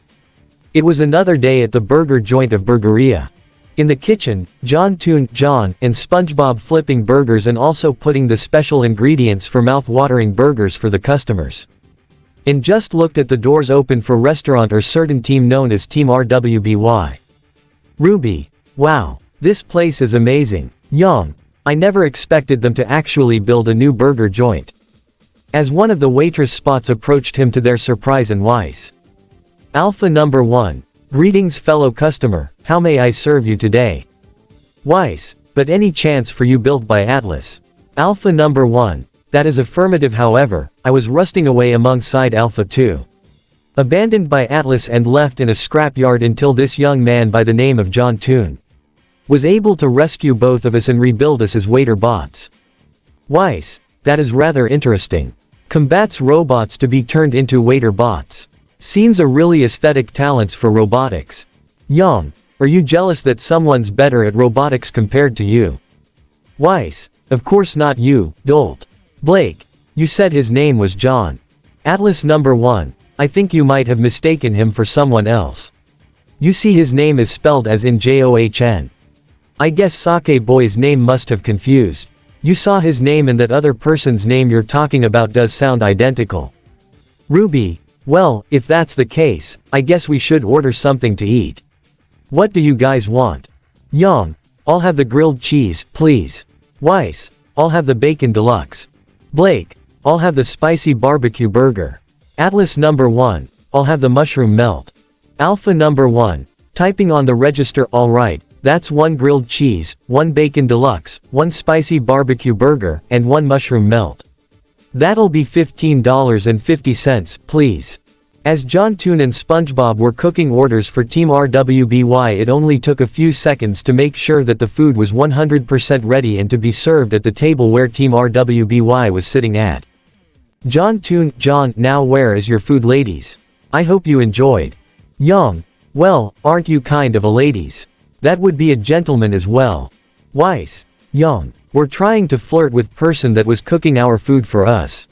It was another day at the burger joint of Burgeria. In the kitchen, John Toon, John, and SpongeBob flipping burgers and also putting the special ingredients for mouth-watering burgers for the customers. And just looked at the doors open for restaurant or certain team known as Team RWBY. Ruby. Wow. This place is amazing. Young. I never expected them to actually build a new burger joint. As one of the waitress spots approached him to their surprise and wise. Alpha Number 1. Greetings fellow customer, how may I serve you today? Weiss, but any chance for you built by Atlas? Alpha Number 1. That is affirmative, however, I was rusting away alongside Alpha 2. Abandoned by Atlas and left in a scrapyard until this young man by the name of John Toon was able to rescue both of us and rebuild us as waiter bots. Weiss, that is rather interesting. Combats robots to be turned into waiter bots. Seems a really aesthetic talents for robotics. Young, are you jealous that someone's better at robotics compared to you? Weiss, of course not you, dolt. Blake, you said his name was John. Atlas Number 1, I think you might have mistaken him for someone else. You see his name is spelled as in John. I guess Sake Boy's name must have confused. You saw his name and that other person's name you're talking about does sound identical. Ruby, well, if that's the case, I guess we should order something to eat. What do you guys want? Young, I'll have the grilled cheese, please. Weiss, I'll have the bacon deluxe. Blake, I'll have the spicy barbecue burger. Atlas Number 1, I'll have the mushroom melt. Alpha Number 1, typing on the register, alright, that's 1 grilled cheese, 1 bacon deluxe, 1 spicy barbecue burger, and 1 mushroom melt. That'll be $15.50, please. As John Toon and SpongeBob were cooking orders for Team RWBY, it only took a few seconds to make sure that the food was 100% ready and to be served at the table where Team RWBY was sitting at. John Toon, John, now where is your food, ladies? I hope you enjoyed. Young, well, aren't you kind of a ladies? That would be a gentleman as well. Weiss, Young, we're trying to flirt with person that was cooking our food for us.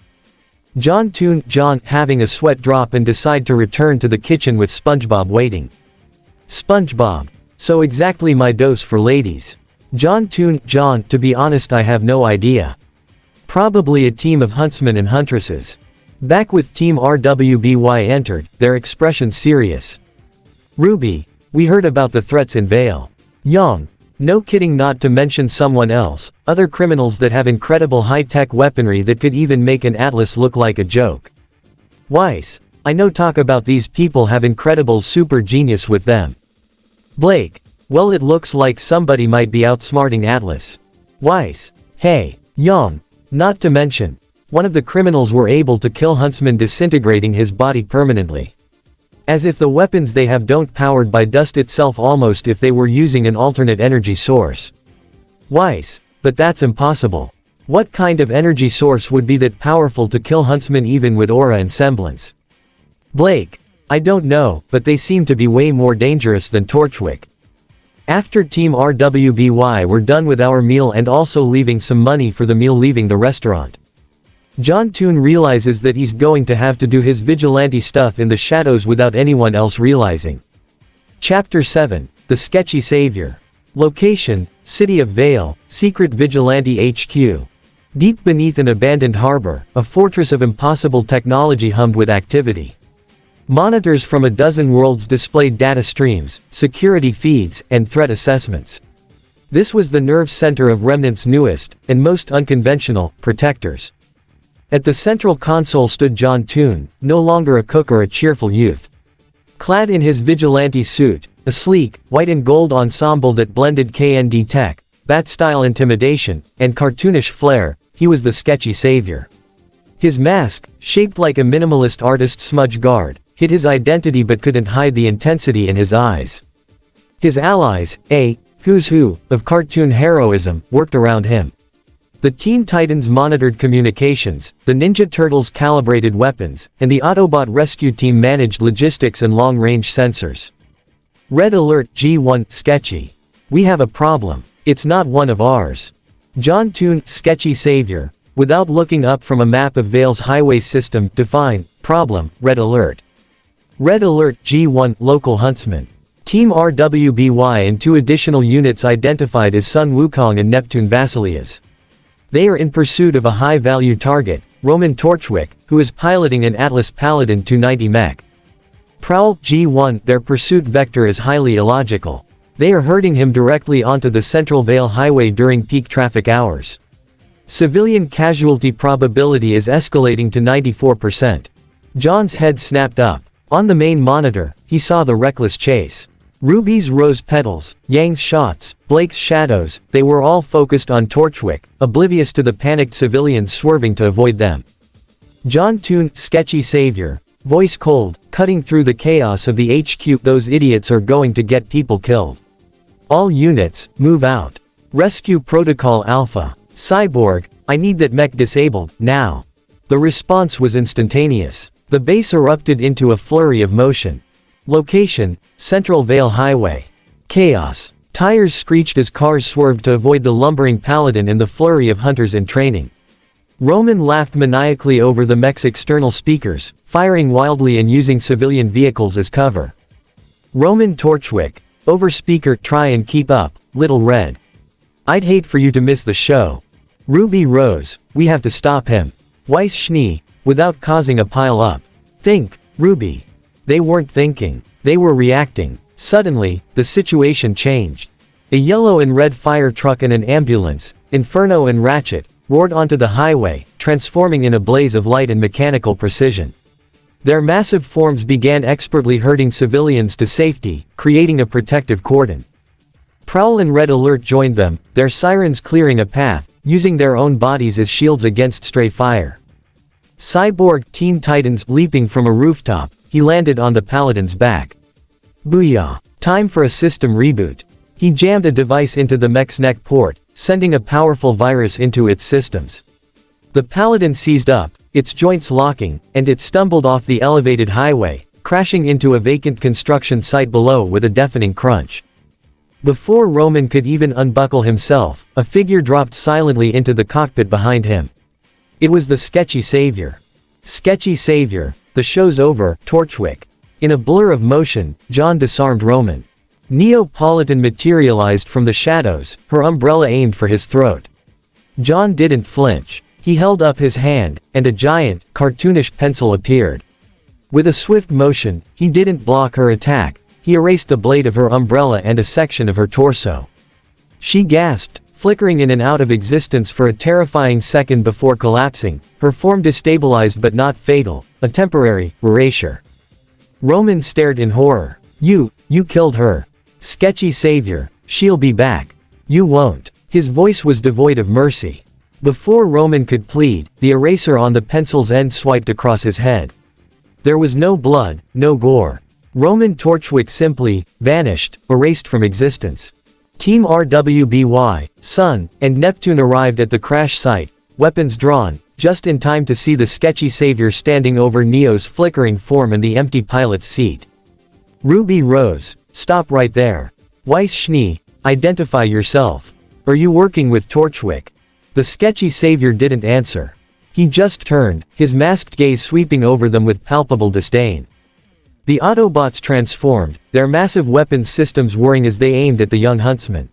John Toon, John, having a sweat drop and decide to return to the kitchen with SpongeBob waiting. SpongeBob, so exactly my dose for ladies. John Toon, John, to be honest I have no idea. Probably a team of huntsmen and huntresses. Back with Team RWBY entered, their expression serious. Ruby, we heard about the threats in Vale. Young, No kidding, not to mention someone else, other criminals that have incredible high-tech weaponry that could even make an atlas look like a joke. Weiss, I know talk about these people have incredible super genius with them. Blake, well it looks like somebody might be outsmarting Atlas. Weiss, hey, Young, not to mention, one of the criminals were able to kill Huntsman, disintegrating his body permanently. As if the weapons they have don't powered by dust itself, almost if they were using an alternate energy source. Weiss, but that's impossible. What kind of energy source would be that powerful to kill Huntsman even with aura and semblance? Blake, I don't know, but they seem to be way more dangerous than Torchwick. After Team RWBY were done with our meal and also leaving some money for the meal leaving the restaurant, John Toon realizes that he's going to have to do his vigilante stuff in the shadows without anyone else realizing. Chapter 7, The Sketchy Savior. Location, City of Vale, Secret Vigilante HQ. Deep beneath an abandoned harbor, a fortress of impossible technology hummed with activity. Monitors from a dozen worlds displayed data streams, security feeds, and threat assessments. This was the nerve center of Remnant's newest, and most unconventional, protectors. At the central console stood John Toon, no longer a cook or a cheerful youth. Clad in his vigilante suit, a sleek, white and gold ensemble that blended KND tech, Bat-style intimidation, and cartoonish flair, he was the sketchy savior. His mask, shaped like a minimalist artist's smudge guard, hid his identity but couldn't hide the intensity in his eyes. His allies, a who's who of cartoon heroism, worked around him. The Teen Titans monitored communications, the Ninja Turtles calibrated weapons, and the Autobot rescue team managed logistics and long-range sensors. Red alert G1, sketchy. We have a problem. It's not one of ours. John Toon, sketchy savior, without looking up from a map of Vale's highway system, define, problem, red alert. Red alert G1, local huntsman. Team RWBY and 2 additional units identified as Sun Wukong and Neptune Vasilias. They are in pursuit of a high-value target, Roman Torchwick, who is piloting an Atlas Paladin 290 mech. Prowl G1, their pursuit vector is highly illogical. They are herding him directly onto the Central Vale Highway during peak traffic hours. Civilian casualty probability is escalating to 94%. John's head snapped up. On the main monitor, he saw the reckless chase. Ruby's rose petals, Yang's shots, Blake's shadows, they were all focused on Torchwick, oblivious to the panicked civilians swerving to avoid them. John Toon, sketchy savior, voice cold, cutting through the chaos of the HQ. Those idiots are going to get people killed. All units, move out. Rescue Protocol Alpha. Cyborg, I need that mech disabled, now. The response was instantaneous. The base erupted into a flurry of motion. Location, Central Vale Highway. Chaos. Tires screeched as cars swerved to avoid the lumbering paladin and the flurry of hunters in training. Roman laughed maniacally over the mech's external speakers, firing wildly and using civilian vehicles as cover. Roman Torchwick. Over speaker, try and keep up, Little Red. I'd hate for you to miss the show. Ruby Rose, we have to stop him. Weiss Schnee, without causing a pile-up. Think, Ruby. They weren't thinking. They were reacting. Suddenly, the situation changed. A yellow and red fire truck and an ambulance, Inferno and Ratchet, roared onto the highway, transforming in a blaze of light and mechanical precision. Their massive forms began expertly herding civilians to safety, creating a protective cordon. Prowl and Red Alert joined them, their sirens clearing a path, using their own bodies as shields against stray fire. Cyborg, Teen Titans, leaping from a rooftop, he landed on the Paladin's back. Booyah! Time for a system reboot. He jammed a device into the mech's neck port, sending a powerful virus into its systems. The Paladin seized up, its joints locking, and it stumbled off the elevated highway, crashing into a vacant construction site below with a deafening crunch. Before Roman could even unbuckle himself, a figure dropped silently into the cockpit behind him. It was the sketchy savior. Sketchy savior, the show's over, Torchwick. In a blur of motion, John disarmed Roman. Neapolitan materialized from the shadows, her umbrella aimed for his throat. John didn't flinch. He held up his hand, and a giant, cartoonish pencil appeared. With a swift motion, he didn't block her attack, he erased the blade of her umbrella and a section of her torso. She gasped, flickering in and out of existence for a terrifying second before collapsing, her form destabilized but not fatal, a temporary erasure. Roman stared in horror. You killed her. Sketchy savior, she'll be back. You won't. His voice was devoid of mercy. Before Roman could plead, the eraser on the pencil's end swiped across his head. There was no blood, no gore. Roman Torchwick simply vanished, erased from existence. Team RWBY, Sun, and Neptune arrived at the crash site, weapons drawn, just in time to see the sketchy savior standing over Neo's flickering form and the empty pilot's seat. Ruby rose. Stop right there. Weiss Schnee, identify yourself. Are you working with Torchwick? The sketchy savior didn't answer. He just turned, his masked gaze sweeping over them with palpable disdain. The Autobots transformed, their massive weapons systems whirring as they aimed at the young huntsman.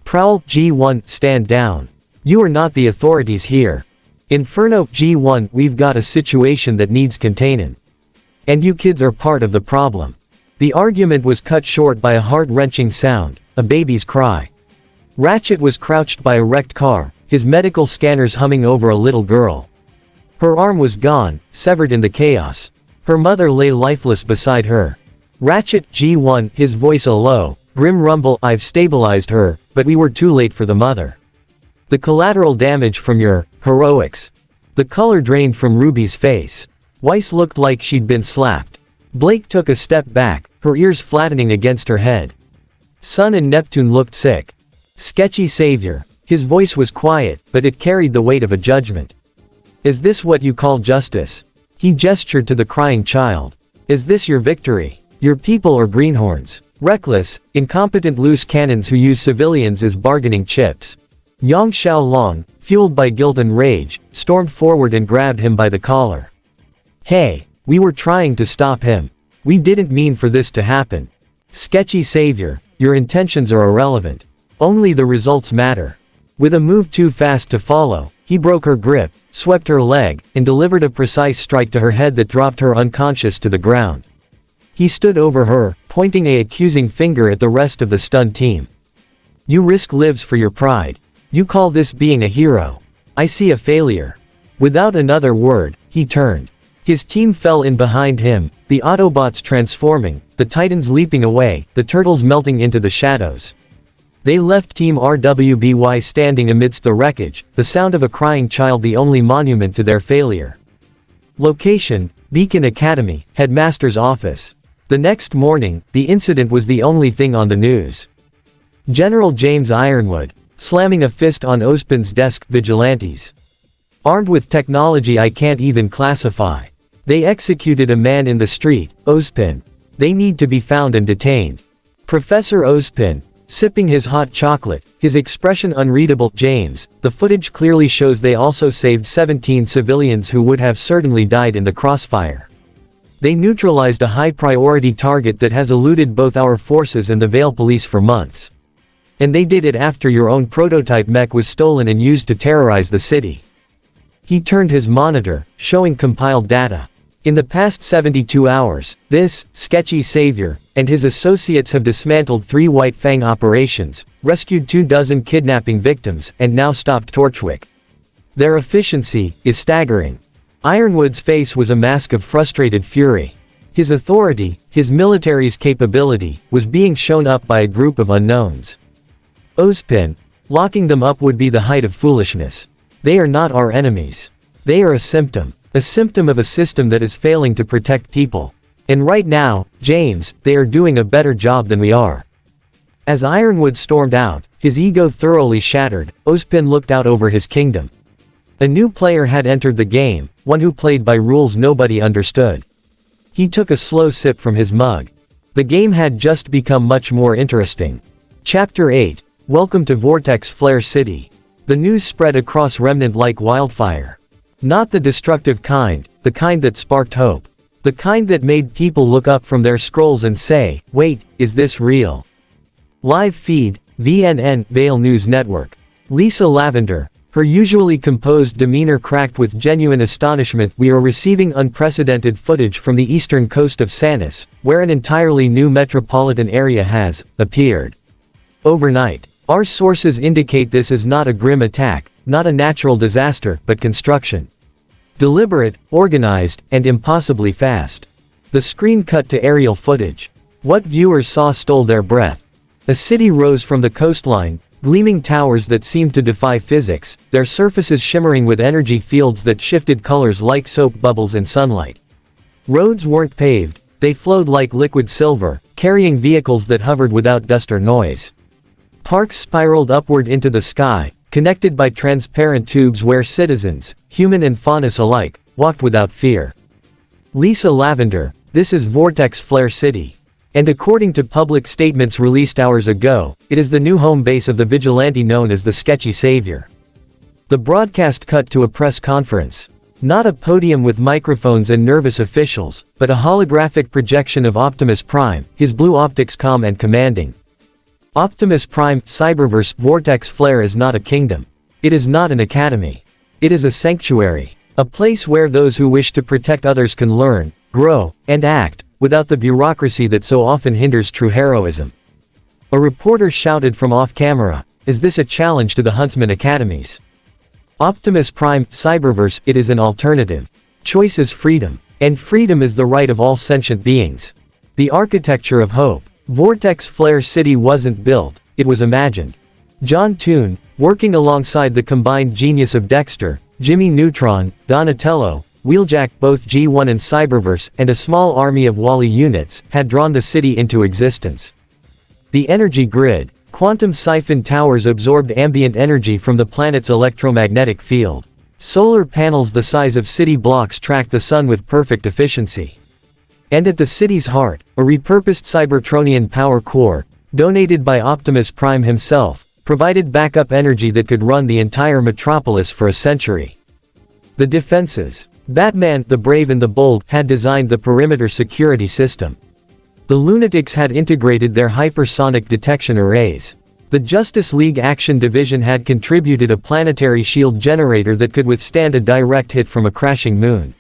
Prowl, G1, stand down. You are not the authorities here. Inferno, G1, we've got a situation that needs containin'. And you kids are part of the problem. The argument was cut short by a heart-wrenching sound, a baby's cry. Ratchet was crouched by a wrecked car, his medical scanners humming over a little girl. Her arm was gone, severed in the chaos. Her mother lay lifeless beside her. Ratchet, G1, his voice a low, grim rumble, I've stabilized her, but we were too late for the mother. The collateral damage from your heroics. The color drained from Ruby's face. Weiss looked like she'd been slapped. Blake took a step back, her ears flattening against her head. Sun and Neptune looked sick. Sketchy savior. His voice was quiet, but it carried the weight of a judgment. Is this what you call justice? He gestured to the crying child. Is this your victory? Your people are greenhorns. Reckless, incompetent loose cannons who use civilians as bargaining chips. Yang Xiaolong, fueled by guilt and rage, stormed forward and grabbed him by the collar. Hey, we were trying to stop him. We didn't mean for this to happen. Sketchy savior, your intentions are irrelevant. Only the results matter. With a move too fast to follow, he broke her grip, swept her leg, and delivered a precise strike to her head that dropped her unconscious to the ground. He stood over her, pointing an accusing finger at the rest of the stunned team. You risk lives for your pride. You call this being a hero. I see a failure. Without another word, he turned. His team fell in behind him, the Autobots transforming, the Titans leaping away, the Turtles melting into the shadows. They left Team RWBY standing amidst the wreckage, the sound of a crying child the only monument to their failure. Location, Beacon Academy, Headmaster's office. The next morning, the incident was the only thing on the news. General James Ironwood, slamming a fist on Ozpin's desk, vigilantes. Armed with technology I can't even classify. They executed a man in the street, Ozpin. They need to be found and detained. Professor Ozpin, sipping his hot chocolate, his expression unreadable. James, the footage clearly shows they also saved 17 civilians who would have certainly died in the crossfire. They neutralized a high-priority target that has eluded both our forces and the Vale Police for months. And they did it after your own prototype mech was stolen and used to terrorize the city. He turned his monitor, showing compiled data. In the past 72 hours, this sketchy savior and his associates have dismantled 3 White Fang operations, rescued 24 kidnapping victims, and now stopped Torchwick. Their efficiency is staggering. Ironwood's face was a mask of frustrated fury. His authority, his military's capability, was being shown up by a group of unknowns. Ozpin, locking them up would be the height of foolishness. They are not our enemies. They are a symptom of a system that is failing to protect people. And right now, James, they are doing a better job than we are. As Ironwood stormed out, his ego thoroughly shattered, Ozpin looked out over his kingdom. A new player had entered the game, one who played by rules nobody understood. He took a slow sip from his mug. The game had just become much more interesting. Chapter 8. Welcome to Vortex Flare City. The news spread across Remnant like wildfire. Not the destructive kind, the kind that sparked hope. The kind that made people look up from their scrolls and say, wait, is this real? Live feed, VNN, Vale News Network. Lisa Lavender, her usually composed demeanor cracked with genuine astonishment. We are receiving unprecedented footage from the eastern coast of Sanis, where an entirely new metropolitan area has appeared. Overnight. Our sources indicate this is not a grim attack, not a natural disaster, but construction. Deliberate, organized, and impossibly fast. The screen cut to aerial footage. What viewers saw stole their breath. A city rose from the coastline, gleaming towers that seemed to defy physics, their surfaces shimmering with energy fields that shifted colors like soap bubbles in sunlight. Roads weren't paved, they flowed like liquid silver, carrying vehicles that hovered without dust or noise. Parks spiraled upward into the sky, connected by transparent tubes where citizens, human and faunus alike, walked without fear. Lisa Lavender, this is Vortex Flare City. And according to public statements released hours ago, it is the new home base of the vigilante known as the Sketchy Savior. The broadcast cut to a press conference. Not a podium with microphones and nervous officials, but a holographic projection of Optimus Prime, his blue optics calm and commanding. Optimus Prime, Cyberverse, Vortex Flare is not a kingdom. It is not an academy. It is a sanctuary. A place where those who wish to protect others can learn, grow, and act, without the bureaucracy that so often hinders true heroism. A reporter shouted from off-camera, "Is this a challenge to the Huntsman Academies?" Optimus Prime, Cyberverse, it is an alternative. Choice is freedom. And freedom is the right of all sentient beings. The architecture of hope. Vortex Flare City wasn't built, it was imagined. John Toon, working alongside the combined genius of Dexter, Jimmy Neutron, Donatello, Wheeljack, both G1 and Cyberverse, and a small army of Wally units, had drawn the city into existence. The energy grid. Quantum siphon towers absorbed ambient energy from the planet's electromagnetic field. Solar panels the size of city blocks tracked the sun with perfect efficiency. And at the city's heart, a repurposed Cybertronian power core, donated by Optimus Prime himself, provided backup energy that could run the entire metropolis for a century. The defenses. Batman, the Brave and the Bold, had designed the perimeter security system. The Lunatics had integrated their hypersonic detection arrays. The Justice League Action Division had contributed a planetary shield generator that could withstand a direct hit from a crashing moon.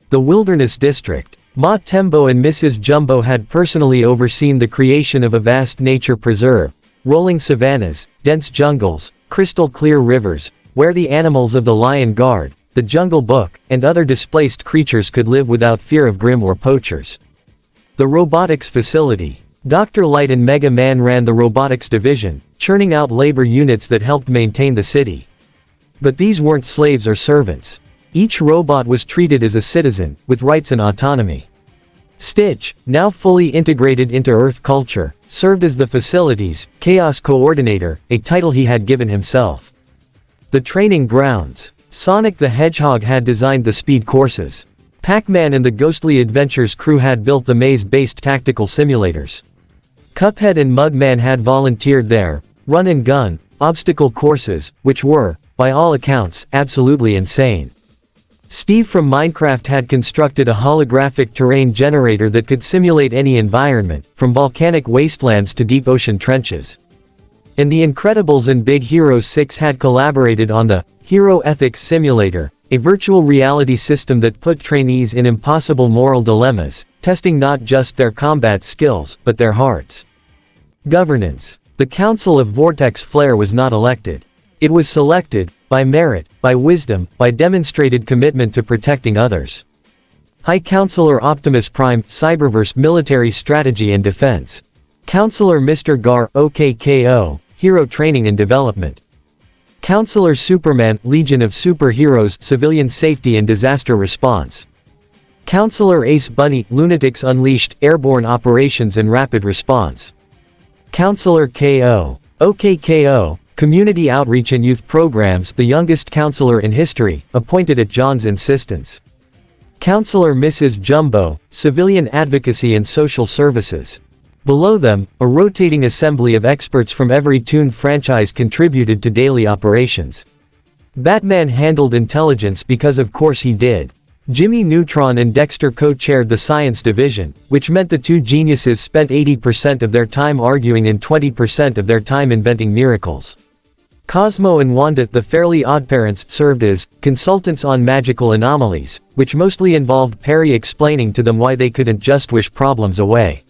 The Wilderness District. Ma Tembo and Mrs. Jumbo had personally overseen the creation of a vast nature preserve, rolling savannas, dense jungles, crystal-clear rivers, where the animals of the Lion Guard, the Jungle Book, and other displaced creatures could live without fear of Grimm or poachers. The Robotics Facility. Dr. Light and Mega Man ran the Robotics Division, churning out labor units that helped maintain the city. But these weren't slaves or servants. Each robot was treated as a citizen, with rights and autonomy. Stitch, now fully integrated into Earth culture, served as the facility's Chaos Coordinator, a title he had given himself. The Training Grounds. Sonic the Hedgehog had designed the speed courses. Pac-Man and the Ghostly Adventures crew had built the maze-based tactical simulators. Cuphead and Mugman had volunteered there, run and gun, obstacle courses, which were, by all accounts, absolutely insane. Steve from Minecraft had constructed a holographic terrain generator that could simulate any environment, from volcanic wastelands to deep ocean trenches. And the Incredibles and Big Hero 6 had collaborated on the Hero Ethics Simulator, a virtual reality system that put trainees in impossible moral dilemmas, testing not just their combat skills, but their hearts. Governance. The Council of Vortex Flare was not elected. It was selected, by merit, by wisdom, by demonstrated commitment to protecting others. High Counselor Optimus Prime, Cyberverse Military Strategy and Defense. Counselor Mr. Gar, OKKO, Hero Training and Development. Counselor Superman, Legion of Superheroes, Civilian Safety and Disaster Response. Counselor Ace Bunny, Lunatics Unleashed, Airborne Operations and Rapid Response. Counselor KO, OKKO, Community Outreach and Youth Programs, the youngest counselor in history, appointed at John's insistence. Counselor Mrs. Jumbo, Civilian Advocacy and Social Services. Below them, a rotating assembly of experts from every Toon franchise contributed to daily operations. Batman handled intelligence because of course he did. Jimmy Neutron and Dexter co-chaired the Science Division, which meant the two geniuses spent 80% of their time arguing and 20% of their time inventing miracles. Cosmo and Wanda, the Fairly Oddparents, served as consultants on magical anomalies, which mostly involved Perry explaining to them why they couldn't just wish problems away.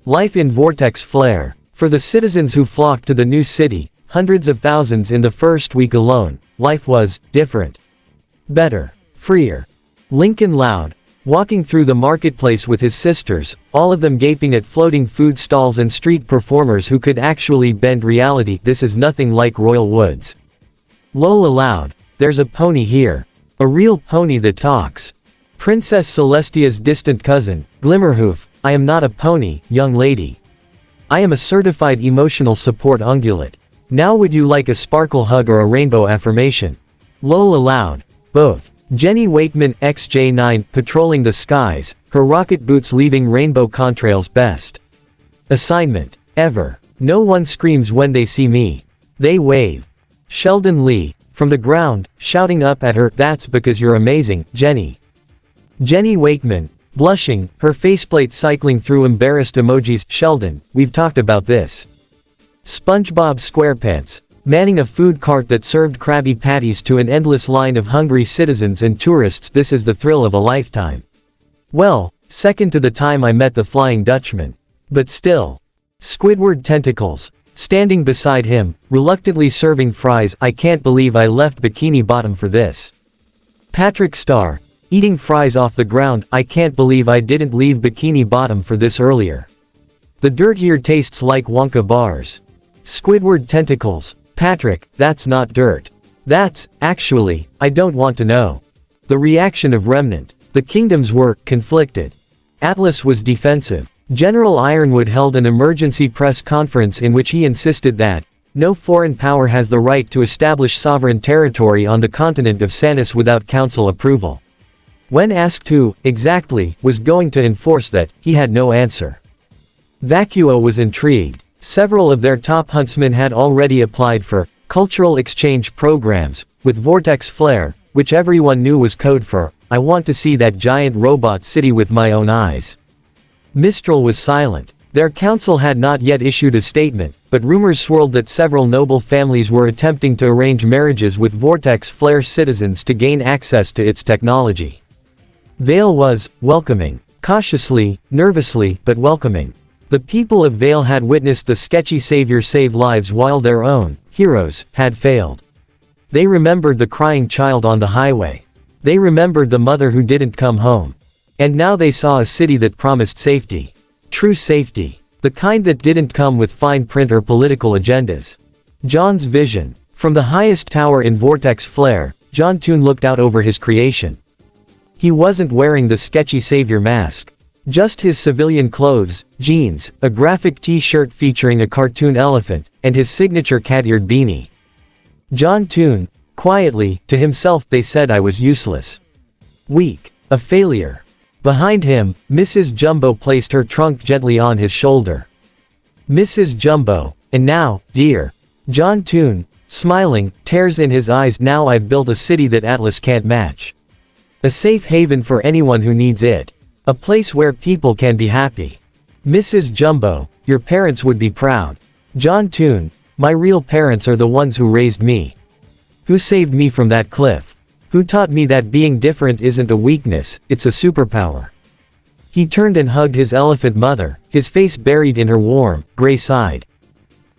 Life in Vortex Flare. For the citizens who flocked to the new city, hundreds of thousands in the first week alone, life was different. Better. Freer. Lincoln loud. Walking through the marketplace with his sisters, all of them gaping at floating food stalls and street performers who could actually bend reality. This is nothing like Royal Woods. Lola loud. There's a pony here. A real pony that talks. Princess Celestia's distant cousin, Glimmerhoof. I am not a pony, young lady. I am a certified emotional support ungulate. Now would you like a sparkle hug or a rainbow affirmation? Lola loud. Both. Jenny Wakeman XJ9 patrolling the skies, her rocket boots leaving rainbow contrails best. Assignment. Ever. No one screams when they see me. They wave. Sheldon Lee, from the ground, shouting up at her, that's because you're amazing, Jenny. Jenny Wakeman, blushing, her faceplate cycling through embarrassed emojis. Sheldon, we've talked about this. SpongeBob SquarePants, manning a food cart that served Krabby Patties to an endless line of hungry citizens and tourists. This is the thrill of a lifetime. Well, second to the time I met the Flying Dutchman. But still. Squidward Tentacles, standing beside him, reluctantly serving fries. I can't believe I left Bikini Bottom for this. Patrick Starr, eating fries off the ground. I can't believe I didn't leave Bikini Bottom for this earlier. The dirt here tastes like Wonka bars. Squidward Tentacles, Patrick, that's not dirt. That's, actually, I don't want to know. The reaction of Remnant. The kingdoms were conflicted. Atlas was defensive. General Ironwood held an emergency press conference in which he insisted that no foreign power has the right to establish sovereign territory on the continent of Sanus without council approval. When asked who, exactly, was going to enforce that, he had no answer. Vacuo was intrigued. Several of their top huntsmen had already applied for cultural exchange programs with Vortex Flare, which everyone knew was code for, I want to see that giant robot city with my own eyes. Mistral was silent. Their council had not yet issued a statement, but rumors swirled that several noble families were attempting to arrange marriages with Vortex Flare citizens to gain access to its technology. Vale was welcoming. Cautiously, nervously, but welcoming. The people of Vale had witnessed the sketchy savior save lives while their own heroes had failed. They remembered the crying child on the highway. They remembered the mother who didn't come home. And now they saw a city that promised safety. True safety. The kind that didn't come with fine print or political agendas. John's vision. From the highest tower in Vortex Flare, John Toon looked out over his creation. He wasn't wearing the sketchy savior mask. Just his civilian clothes, jeans, a graphic t-shirt featuring a cartoon elephant, and his signature cat-eared beanie. John Toon, quietly, to himself. They said I was useless. Weak. A failure. Behind him, Mrs. Jumbo placed her trunk gently on his shoulder. Mrs. Jumbo, and now, dear. John Toon, smiling, tears in his eyes. Now I've built a city that Atlas can't match. A safe haven for anyone who needs it. A place where people can be happy. Mrs. Jumbo, your parents would be proud. John Toon, my real parents are the ones who raised me. Who saved me from that cliff. Who taught me that being different isn't a weakness, it's a superpower. He turned and hugged his elephant mother, his face buried in her warm, gray side.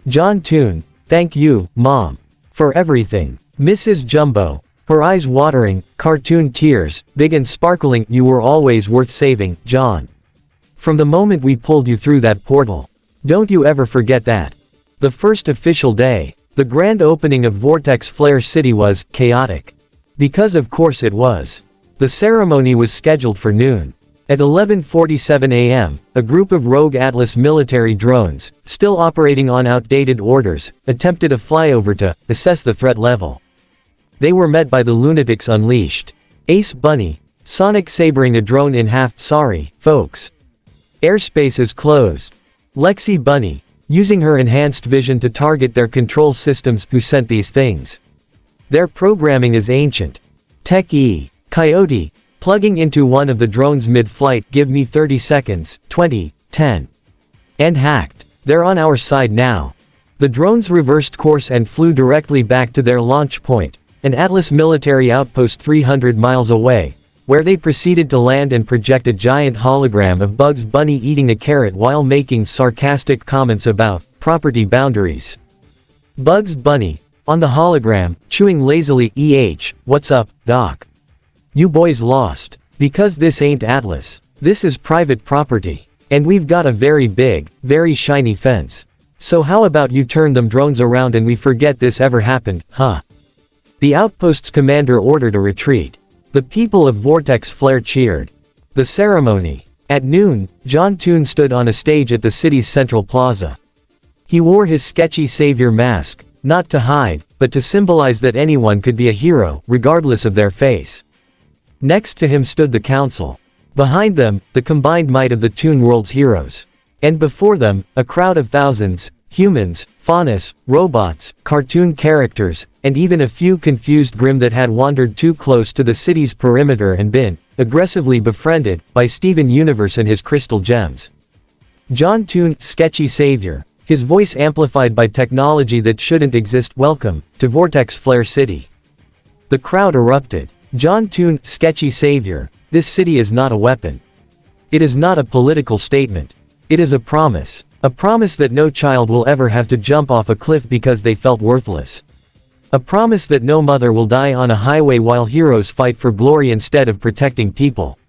John Toon, thank you, Mom. For everything. Mrs. Jumbo, her eyes watering, cartoon tears, big and sparkling. You were always worth saving, John. From the moment we pulled you through that portal. Don't you ever forget that. The first official day, the grand opening of Vortex Flare City was chaotic. Because of course it was. The ceremony was scheduled for noon. At 11:47 a.m., a group of rogue Atlas military drones, still operating on outdated orders, attempted a flyover to assess the threat level. They were met by the lunatics unleashed. Ace Bunny, Sonic sabering a drone in half. Sorry, folks. Airspace is closed. Lexi Bunny, using her enhanced vision to target their control systems. Who sent these things? Their programming is ancient. Tech E. Coyote, plugging into one of the drones mid-flight. Give me 30 seconds, 20, 10. And hacked. They're on our side now. The drones reversed course and flew directly back to their launch point, an Atlas military outpost 300 miles away, where they proceeded to land and project a giant hologram of Bugs Bunny eating a carrot while making sarcastic comments about property boundaries. Bugs Bunny, on the hologram, chewing lazily. What's up, Doc? You boys lost. Because this ain't Atlas. This is private property. And we've got a very big, very shiny fence. So how about you turn them drones around and we forget this ever happened, huh? The outpost's commander ordered a retreat. The people of Vortex Flare cheered. The ceremony. At noon, John Toon stood on a stage at the city's central plaza. He wore his sketchy savior mask, not to hide, but to symbolize that anyone could be a hero, regardless of their face. Next to him stood the council. Behind them, the combined might of the Toon World's heroes. And before them, a crowd of thousands, humans, faunus, robots, cartoon characters, and even a few confused Grimm that had wandered too close to the city's perimeter and been aggressively befriended by Steven Universe and his crystal gems. John Toon, sketchy savior, his voice amplified by technology that shouldn't exist. Welcome to Vortex Flare City. The crowd erupted. John Toon, sketchy savior, this city is not a weapon. It is not a political statement. It is a promise. A promise that no child will ever have to jump off a cliff because they felt worthless. A promise that no mother will die on a highway while heroes fight for glory instead of protecting people.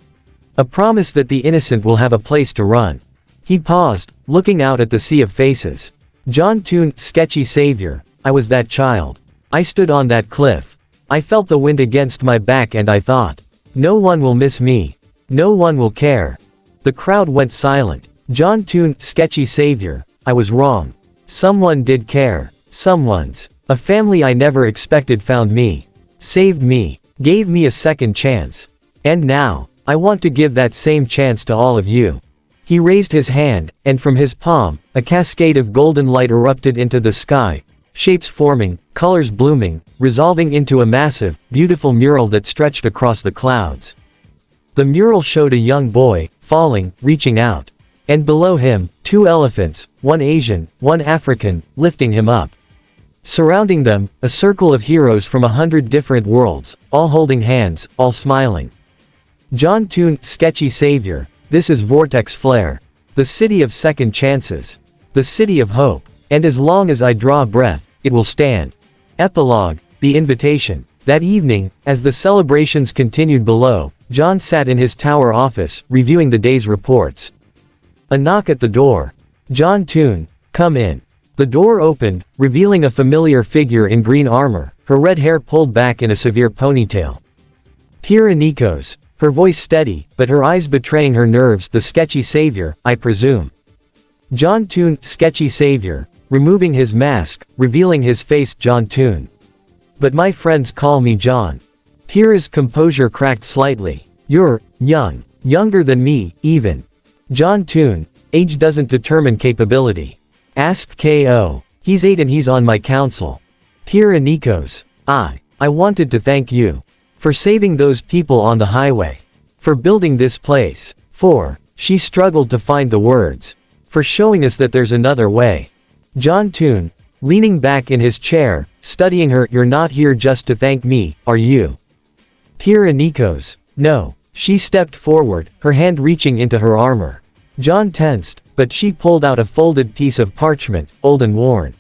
A promise that the innocent will have a place to run. He paused, looking out at the sea of faces. John Toon, sketchy savior, I was that child. I stood on that cliff. I felt the wind against my back and I thought, no one will miss me. No one will care. The crowd went silent. John Toon, sketchy savior, I was wrong. Someone did care. Someone's. A family I never expected found me. Saved me. Gave me a second chance. And now, I want to give that same chance to all of you. He raised his hand, and from his palm, a cascade of golden light erupted into the sky, shapes forming, colors blooming, resolving into a massive, beautiful mural that stretched across the clouds. The mural showed a young boy, falling, reaching out. And below him, two elephants, one Asian, one African, lifting him up. Surrounding them, a circle of heroes from 100 different worlds, all holding hands, all smiling. John Toon, sketchy savior, this is Vortex Flare. The city of second chances. The city of hope. And as long as I draw a breath, it will stand. Epilogue, the invitation. That evening, as the celebrations continued below, John sat in his tower office, reviewing the day's reports. A knock at the door. John Toon, come in. The door opened, revealing a familiar figure in green armor, her red hair pulled back in a severe ponytail. Kira Nikos, her voice steady, but her eyes betraying her nerves. The sketchy savior, I presume. John Toon, sketchy savior, removing his mask, revealing his face. John Toon. But my friends call me John. Kira's composure cracked slightly. You're young. Younger than me, even. John Toon, age doesn't determine capability. Ask K.O. He's 8 and he's on my council. Kira Nikos, I wanted to thank you. For saving those people on the highway. For building this place. She struggled to find the words. For showing us that there's another way. John Toon, leaning back in his chair, studying her, you're not here just to thank me, are you? Kira Nikos, no. She stepped forward, her hand reaching into her armor. John tensed, but she pulled out a folded piece of parchment, old and worn.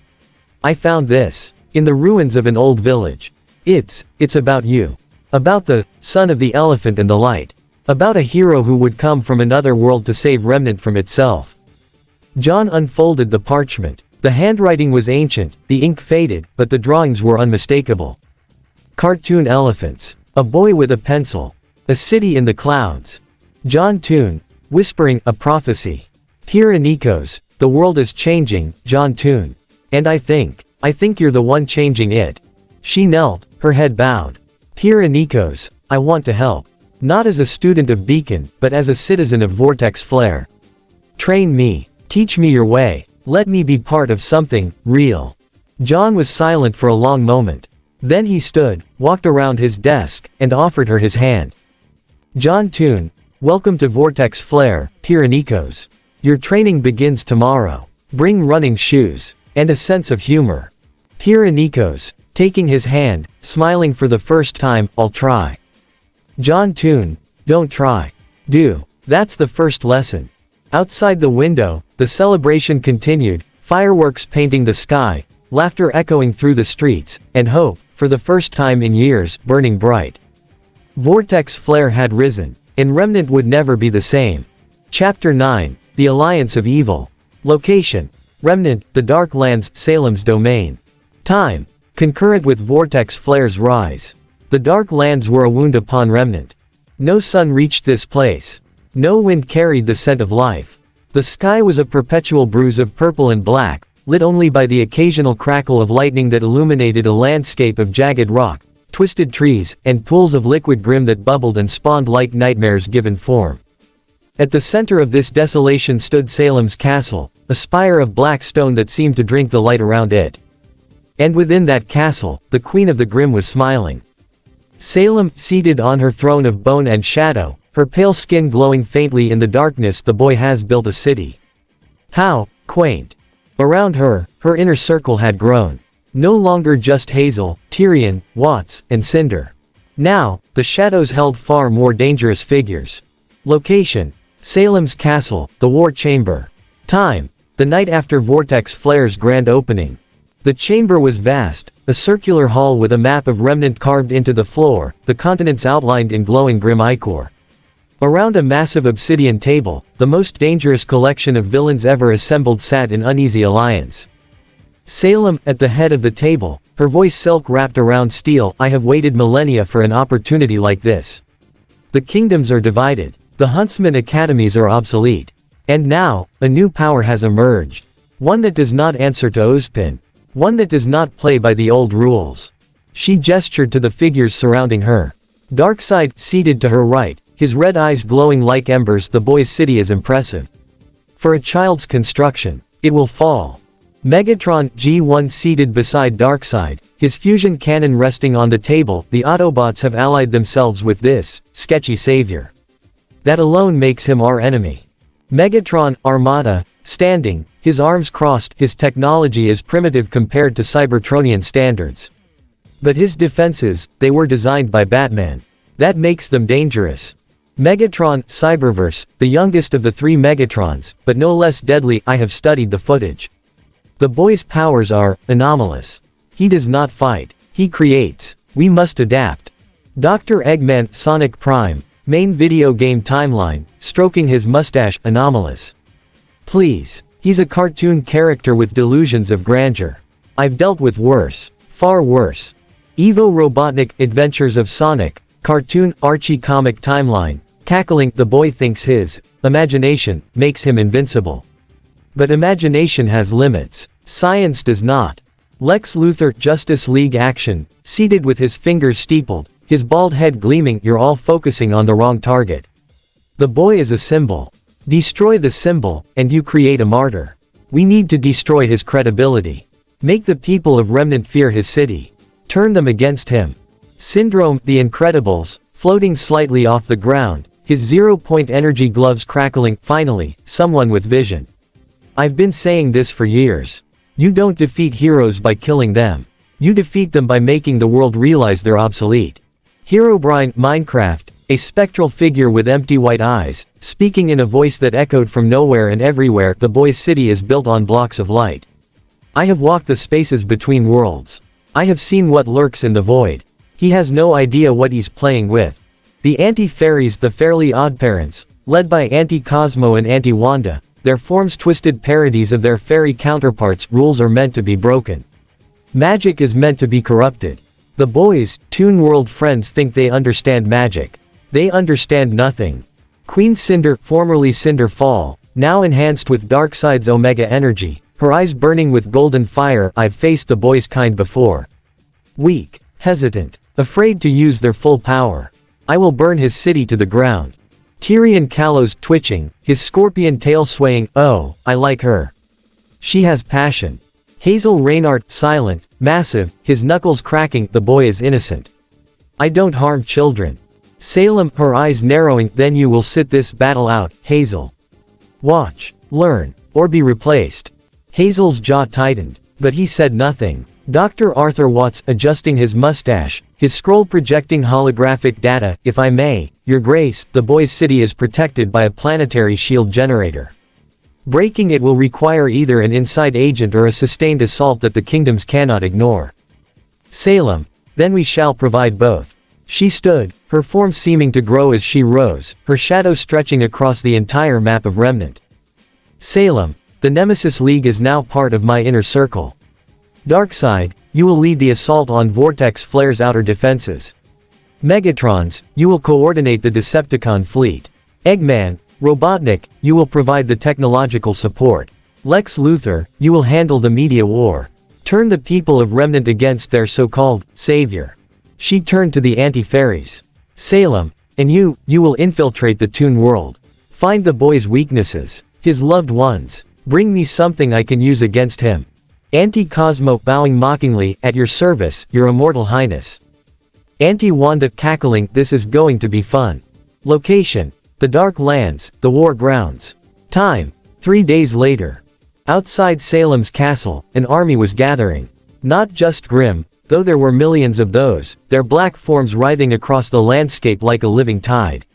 I found this. In the ruins of an old village. It's about you. About the son of the elephant and the light. About a hero who would come from another world to save Remnant from itself. John unfolded the parchment. The handwriting was ancient, the ink faded, but the drawings were unmistakable. Cartoon elephants. A boy with a pencil. A city in the clouds. John Toon, whispering, a prophecy. Kira Nikos, the world is changing, John Toon. And I think you're the one changing it. She knelt, her head bowed. Kira Nikos, I want to help. Not as a student of Beacon, but as a citizen of Vortex Flare. Train me. Teach me your way. Let me be part of something real. John was silent for a long moment. Then he stood, walked around his desk, and offered her his hand. John Toon, welcome to Vortex Flare, Kira Nikos. Your training begins tomorrow. Bring running shoes. And a sense of humor. Kira Nikos, taking his hand, smiling for the first time, I'll try. John Toon, don't try. Do. That's the first lesson. Outside the window, the celebration continued, Fireworks painting the sky, laughter echoing through the streets, and hope, for the first time in years, burning bright. Vortex flare had risen, and Remnant would never be the same. Chapter 9, The Alliance of Evil. Location: Remnant, the Dark Lands, Salem's domain. Time: concurrent with Vortex flare's rise. The Dark Lands were a wound upon Remnant. No sun reached this place. No wind carried the scent of life. The sky was a perpetual bruise of purple and black, lit only by the occasional crackle of lightning that illuminated a landscape of jagged rock, twisted trees, and pools of liquid grim that bubbled and spawned like nightmares given form. At the center of this desolation stood Salem's castle, a spire of black stone that seemed to drink the light around it. And within that castle, the Queen of the Grim was smiling. Salem, seated on her throne of bone and shadow, her pale skin glowing faintly in the darkness. The boy has built a city. How quaint. Around her, her inner circle had grown. No longer just Hazel, Tyrion, Watts, and Cinder. Now, the shadows held far more dangerous figures. Location: Salem's castle, the War Chamber. Time: the night after Vortex Flare's grand opening. The chamber was vast, a circular hall with a map of Remnant carved into the floor, the continents outlined in glowing grim ichor. Around a massive obsidian table, the most dangerous collection of villains ever assembled sat in uneasy alliance. Salem, at the head of the table, her voice silk wrapped around steel. I have waited millennia for an opportunity like this. The kingdoms are divided. The huntsman academies are obsolete. And now, a new power has emerged. One that does not answer to Ozpin. One that does not play by the old rules. She gestured to the figures surrounding her. Darkseid, seated to her right, his red eyes glowing like embers. The boy's city is impressive. For a child's construction, it will fall. Megatron, G1, seated beside Darkseid, his fusion cannon resting on the table. The Autobots have allied themselves with this sketchy savior. That alone makes him our enemy. Megatron, Armada, standing, his arms crossed. His technology is primitive compared to Cybertronian standards. But his defenses, they were designed by Batman. That makes them dangerous. Megatron, Cyberverse, the youngest of the three Megatrons, but no less deadly. I have studied the footage. The boy's powers are anomalous. He does not fight. He creates. We must adapt. Dr. Eggman, Sonic Prime, main video game timeline, stroking his mustache. Anomalous. Please. He's a cartoon character with delusions of grandeur. I've dealt with worse. Far worse. Evo Robotnik, Adventures of Sonic, cartoon, Archie comic timeline, cackling. The boy thinks his imagination makes him invincible. But imagination has limits. Science does not. Lex Luthor, Justice League action, seated with his fingers steepled, his bald head gleaming. You're all focusing on the wrong target. The boy is a symbol. Destroy the symbol, and you create a martyr. We need to destroy his credibility. Make the people of Remnant fear his city. Turn them against him. Syndrome, the Incredibles, floating slightly off the ground, his zero-point energy gloves crackling. Finally, someone with vision. I've been saying this for years. You don't defeat heroes by killing them. You defeat them by making the world realize they're obsolete. Herobrine, Minecraft, a spectral figure with empty white eyes, speaking in a voice that echoed from nowhere and everywhere. The boy's city is built on blocks of light. I have walked the spaces between worlds. I have seen what lurks in the void. He has no idea what he's playing with. The Anti-Fairies, the Fairly Oddparents, led by Auntie Cosmo and Auntie Wanda, their forms twisted parodies of their fairy counterparts. Rules are meant to be broken. Magic is meant to be corrupted. The boys, Toon World friends, think they understand magic. They understand nothing. Queen Cinder, formerly Cinder Fall, now enhanced with Darkseid's Omega energy, her eyes burning with golden fire. I've faced the boys' kind before. Weak, hesitant, afraid to use their full power. I will burn his city to the ground. Tyrion Kalos, twitching, his scorpion tail swaying. Oh, I like her. She has passion. Hazel Reinhardt, silent, massive, his knuckles cracking. The boy is innocent. I don't harm children. Salem, her eyes narrowing. Then you will sit this battle out, Hazel. Watch, learn, or be replaced. Hazel's jaw tightened, but he said nothing. Dr. Arthur Watts, adjusting his mustache, his scroll projecting holographic data. If I may, Your Grace, the boy's city is protected by a planetary shield generator. Breaking it will require either an inside agent or a sustained assault that the kingdoms cannot ignore. Salem, then we shall provide both. She stood, her form seeming to grow as she rose, her shadow stretching across the entire map of Remnant. Salem, the Nemesis League is now part of my inner circle. Darkseid, you will lead the assault on Vortex Flare's outer defenses. Megatrons, you will coordinate the Decepticon fleet. Eggman, Robotnik, you will provide the technological support. Lex Luthor, you will handle the media war. Turn the people of Remnant against their so-called savior. She turned to the anti-fairies. Salem, and you will infiltrate the Toon world. Find the boy's weaknesses, his loved ones. Bring me something I can use against him. Anti-Cosmo bowing mockingly, at your service, your immortal highness. Anti-Wanda cackling, this is going to be fun. Location, the Dark Lands, the War Grounds. Time, 3 days later. Outside Salem's castle, an army was gathering. Not just Grimm, though there were millions of those, their black forms writhing across the landscape like a living tide.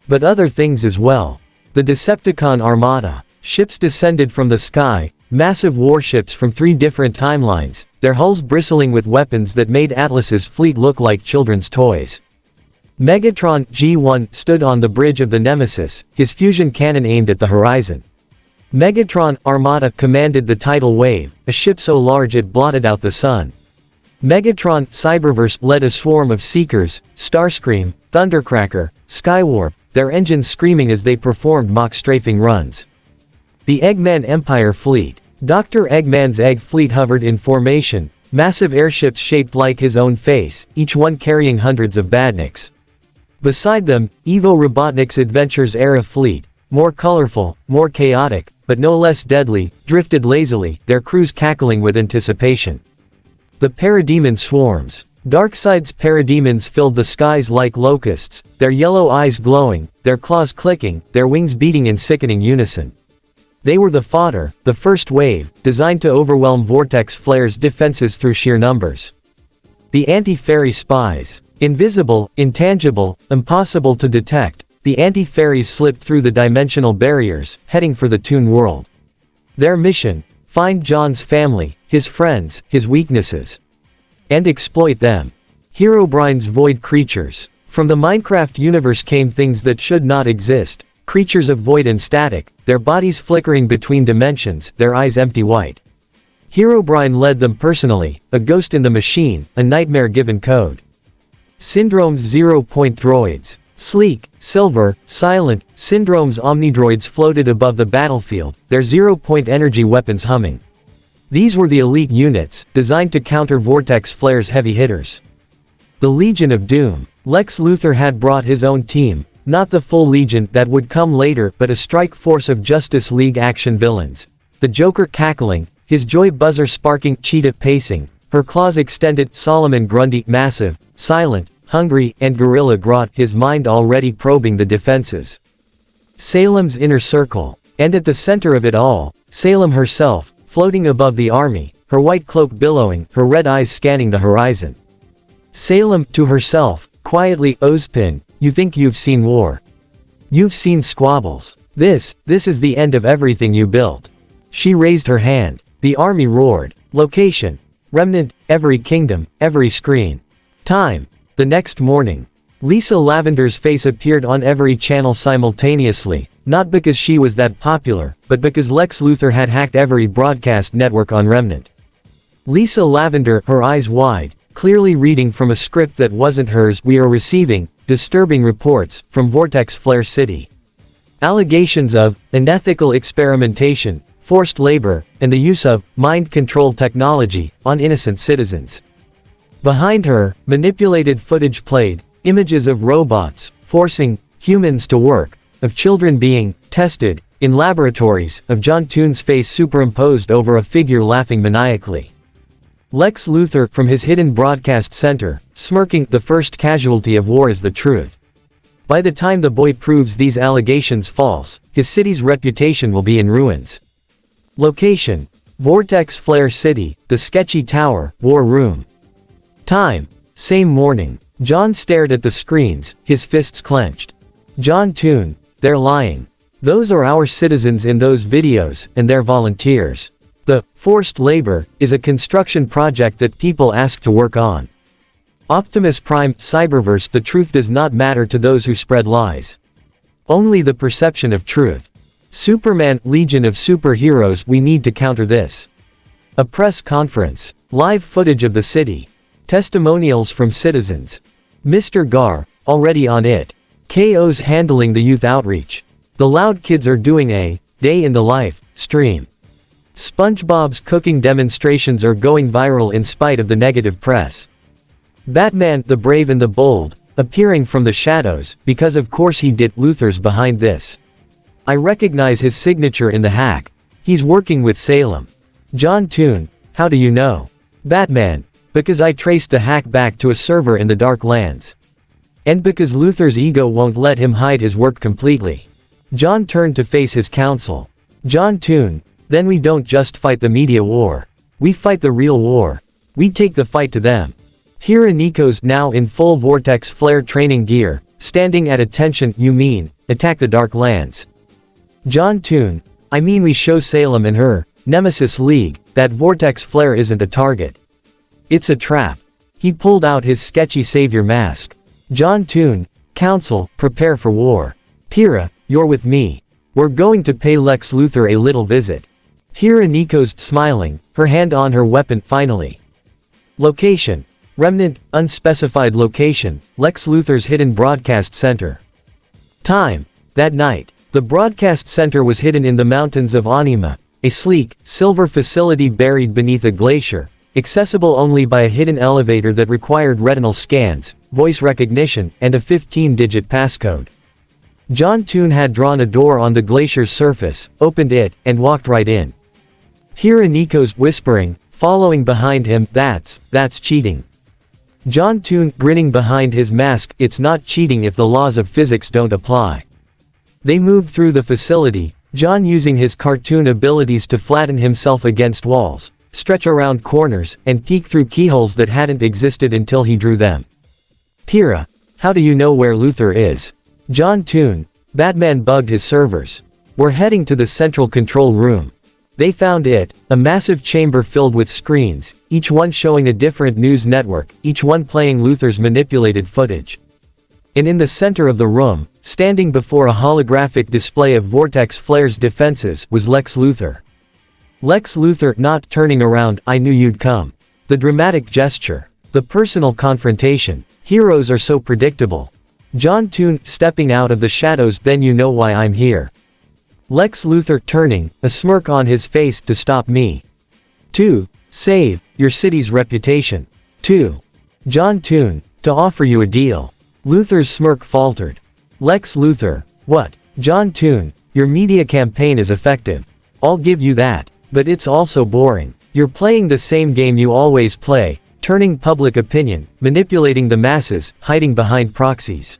But other things as well. The Decepticon Armada. Ships descended from the sky, massive warships from 3 different timelines, their hulls bristling with weapons that made Atlas's fleet look like children's toys. Megatron G1 stood on the bridge of the Nemesis, his fusion cannon aimed at the horizon. Megatron Armada commanded the tidal wave, a ship so large it blotted out the sun. Megatron Cyberverse led a swarm of Seekers, Starscream, Thundercracker, Skywarp, their engines screaming as they performed mock strafing runs. The Eggman Empire Fleet. Dr. Eggman's Egg Fleet hovered in formation, massive airships shaped like his own face, each one carrying hundreds of badniks. Beside them, Evo Robotnik's Adventures Era Fleet, more colorful, more chaotic, but no less deadly, drifted lazily, their crews cackling with anticipation. The Parademon Swarms. Darkseid's parademons filled the skies like locusts, their yellow eyes glowing, their claws clicking, their wings beating in sickening unison. They were the fodder, the first wave, designed to overwhelm Vortex Flare's defenses through sheer numbers. The anti-fairy spies. Invisible, intangible, impossible to detect, the anti-fairies slipped through the dimensional barriers, heading for the Toon world. Their mission: find John's family, his friends, his weaknesses. And exploit them. Herobrine's void creatures. From the Minecraft universe came things that should not exist, creatures of void and static, their bodies flickering between dimensions, their eyes empty white. Herobrine led them personally, a ghost in the machine, a nightmare given code. Syndrome's zero-point droids. Sleek, silver, silent, Syndrome's omnidroids floated above the battlefield, their zero-point energy weapons humming. These were the elite units, designed to counter Vortex Flare's heavy hitters. The Legion of Doom. Lex Luthor had brought his own team, not the full Legion that would come later, but a strike force of Justice League action villains. The Joker cackling, his joy buzzer sparking, Cheetah pacing, her claws extended, Solomon Grundy massive, silent, hungry, and Gorilla Grodd, his mind already probing the defenses. Salem's inner circle. And at the center of it all, Salem herself, floating above the army, her white cloak billowing, her red eyes scanning the horizon. Salem, to herself, quietly, Ozpin, you think you've seen war. You've seen squabbles. This is the end of everything you built. She raised her hand. The army roared. Location: Remnant, every kingdom, every screen. Time: the next morning. Lisa Lavender's face appeared on every channel simultaneously, not because she was that popular, but because Lex Luthor had hacked every broadcast network on Remnant. Lisa Lavender, her eyes wide, clearly reading from a script that wasn't hers. We are receiving disturbing reports from Vortex Flare City. Allegations of unethical experimentation, forced labor, and the use of mind control technology on innocent citizens. Behind her, manipulated footage played, images of robots forcing humans to work, of children being tested in laboratories, of John Toon's face superimposed over a figure laughing maniacally. Lex Luthor, from his hidden broadcast center, smirking, the first casualty of war is the truth. By the time the boy proves these allegations false, his city's reputation will be in ruins. Location: Vortex Flare City, the sketchy tower, war room. Time: same morning. John stared at the screens, his fists clenched. John Toon, they're lying. Those are our citizens in those videos, and they're volunteers. The forced labor is a construction project that people ask to work on. Optimus Prime, Cyberverse. The truth does not matter to those who spread lies. Only the perception of truth. Superman, Legion of Superheroes. We need to counter this. A press conference. Live footage of the city. Testimonials from citizens. Mr. Gar, already on it. KO's handling the youth outreach. The loud kids are doing a day in the life stream. SpongeBob's cooking demonstrations are going viral in spite of the negative press. Batman, the Brave and the Bold, appearing from the shadows, because of course he did. Luthor's behind this. I recognize his signature in the hack. He's working with Salem. John Toon, how do you know? Batman, because I traced the hack back to a server in the Dark Lands. And because Luthor's ego won't let him hide his work completely. John turned to face his counsel. John Toon, then we don't just fight the media war. We fight the real war. We take the fight to them. Here Nico's now in full Vortex Flare training gear, standing at attention. You mean, attack the Dark Lands. John Toon, I mean we show Salem and her Nemesis League that Vortex Flare isn't a target. It's a trap. He pulled out his sketchy savior mask. John Toon, Council, prepare for war. Pyrrha, you're with me. We're going to pay Lex Luthor a little visit. Here Nico's smiling, her hand on her weapon. Finally. Location. Remnant, unspecified location, Lex Luthor's hidden broadcast center. Time. That night. The broadcast center was hidden in the mountains of Anima, a sleek, silver facility buried beneath a glacier, accessible only by a hidden elevator that required retinal scans, voice recognition, and a 15-digit passcode. John Toon had drawn a door on the glacier's surface, opened it, and walked right in. Here Nico's whispering, following behind him. That's cheating. John Toon, grinning behind his mask. It's not cheating if the laws of physics don't apply. They moved through the facility, John using his cartoon abilities to flatten himself against walls, stretch around corners, and peek through keyholes that hadn't existed until he drew them. Pyrrha, how do you know where Luthor is? John Toon, Batman bugged his servers. We're heading to the central control room. They found it, a massive chamber filled with screens, each one showing a different news network, each one playing Luthor's manipulated footage. And in the center of the room, standing before a holographic display of Vortex Flare's defenses, was Lex Luthor. Lex Luthor, not turning around. I knew you'd come. The dramatic gesture. The personal confrontation. Heroes are so predictable. John Toon, stepping out of the shadows. Then you know why I'm here. Lex Luthor, turning, a smirk on his face. To stop me. 2. Save your city's reputation. 2. John Toon, to offer you a deal. Luthor's smirk faltered. Lex Luthor, what? John Toon, your media campaign is effective. I'll give you that. But it's also boring. You're playing the same game you always play, turning public opinion, manipulating the masses, hiding behind proxies.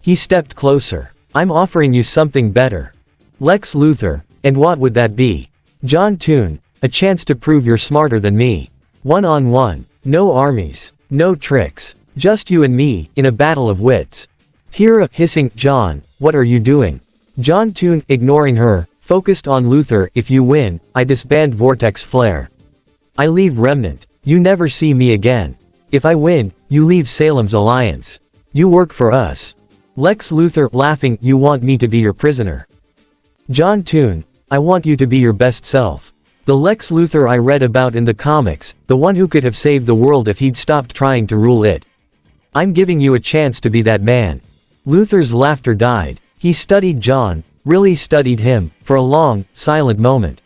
He stepped closer. I'm offering you something better. Lex Luthor, and what would that be? John Toon, a chance to prove you're smarter than me. One-on-one, no armies, no tricks, just you and me, in a battle of wits. Pyrrha, hissing. John, what are you doing? John Toon, ignoring her, focused on Luthor. If you win, I disband Vortex Flare. I leave Remnant. You never see me again. If I win, you leave Salem's alliance. You work for us. Lex Luthor, laughing. You want me to be your prisoner. John Toon, I want you to be your best self. The Lex Luthor I read about in the comics, the one who could have saved the world if he'd stopped trying to rule it. I'm giving you a chance to be that man. Luthor's laughter died. He studied John, really studied him, for a long, silent moment.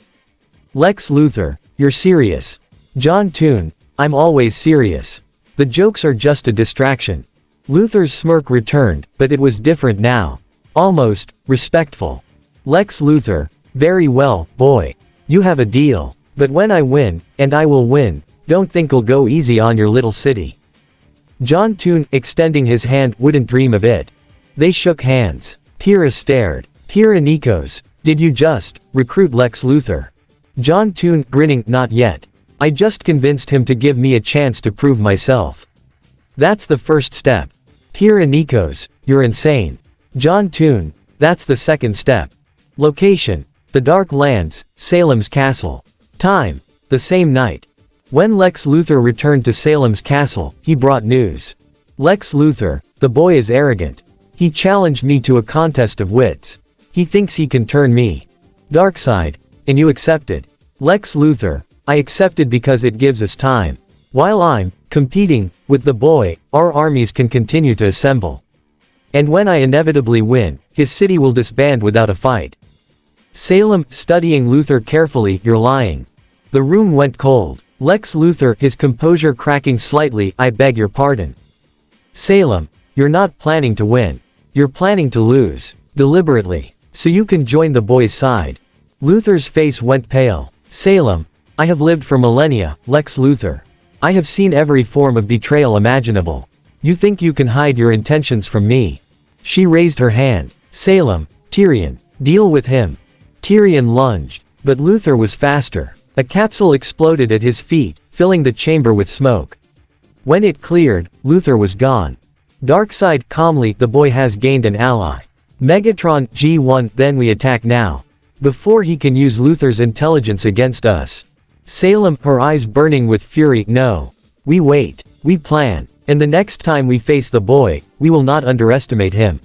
Lex Luthor, you're serious. John Toon, I'm always serious. The jokes are just a distraction. Luthor's smirk returned, but it was different now. Almost respectful. Lex Luthor, very well, boy. You have a deal. But when I win, and I will win, don't think I'll go easy on your little city. John Toon, extending his hand, wouldn't dream of it. They shook hands. Pyrrha stared. Pyrrha Nikos, did you just recruit Lex Luthor? John Toon, grinning, not yet. I just convinced him to give me a chance to prove myself. That's the first step. Pyrrha Nikos, you're insane. John Toon, that's the second step. Location: the Dark Lands, Salem's castle. Time: the same night. When Lex Luthor returned to Salem's castle, he brought news. Lex Luthor, the boy is arrogant. He challenged me to a contest of wits. He thinks he can turn me. Darkseid, and you accepted. Lex Luthor: I accepted because it gives us time. While I'm competing with the boy, our armies can continue to assemble. And when I inevitably win, his city will disband without a fight. Salem, studying Luthor carefully: you're lying. The room went cold. Lex Luthor, his composure cracking slightly: I beg your pardon. Salem: you're not planning to win. You're planning to lose. Deliberately. So you can join the boy's side. Luthor's face went pale. Salem: I have lived for millennia, Lex Luthor. I have seen every form of betrayal imaginable. You think you can hide your intentions from me? She raised her hand. Salem: Tyrion, deal with him. Tyrion lunged. But Luthor was faster. A capsule exploded at his feet, filling the chamber with smoke. When it cleared, Luthor was gone. Darkseid calmly: the boy has gained an ally. Megatron: G1, then we attack now. Before he can use Luthor's intelligence against us. Salem, her eyes burning with fury: no. We wait. We plan. And the next time we face the boy, we will not underestimate him.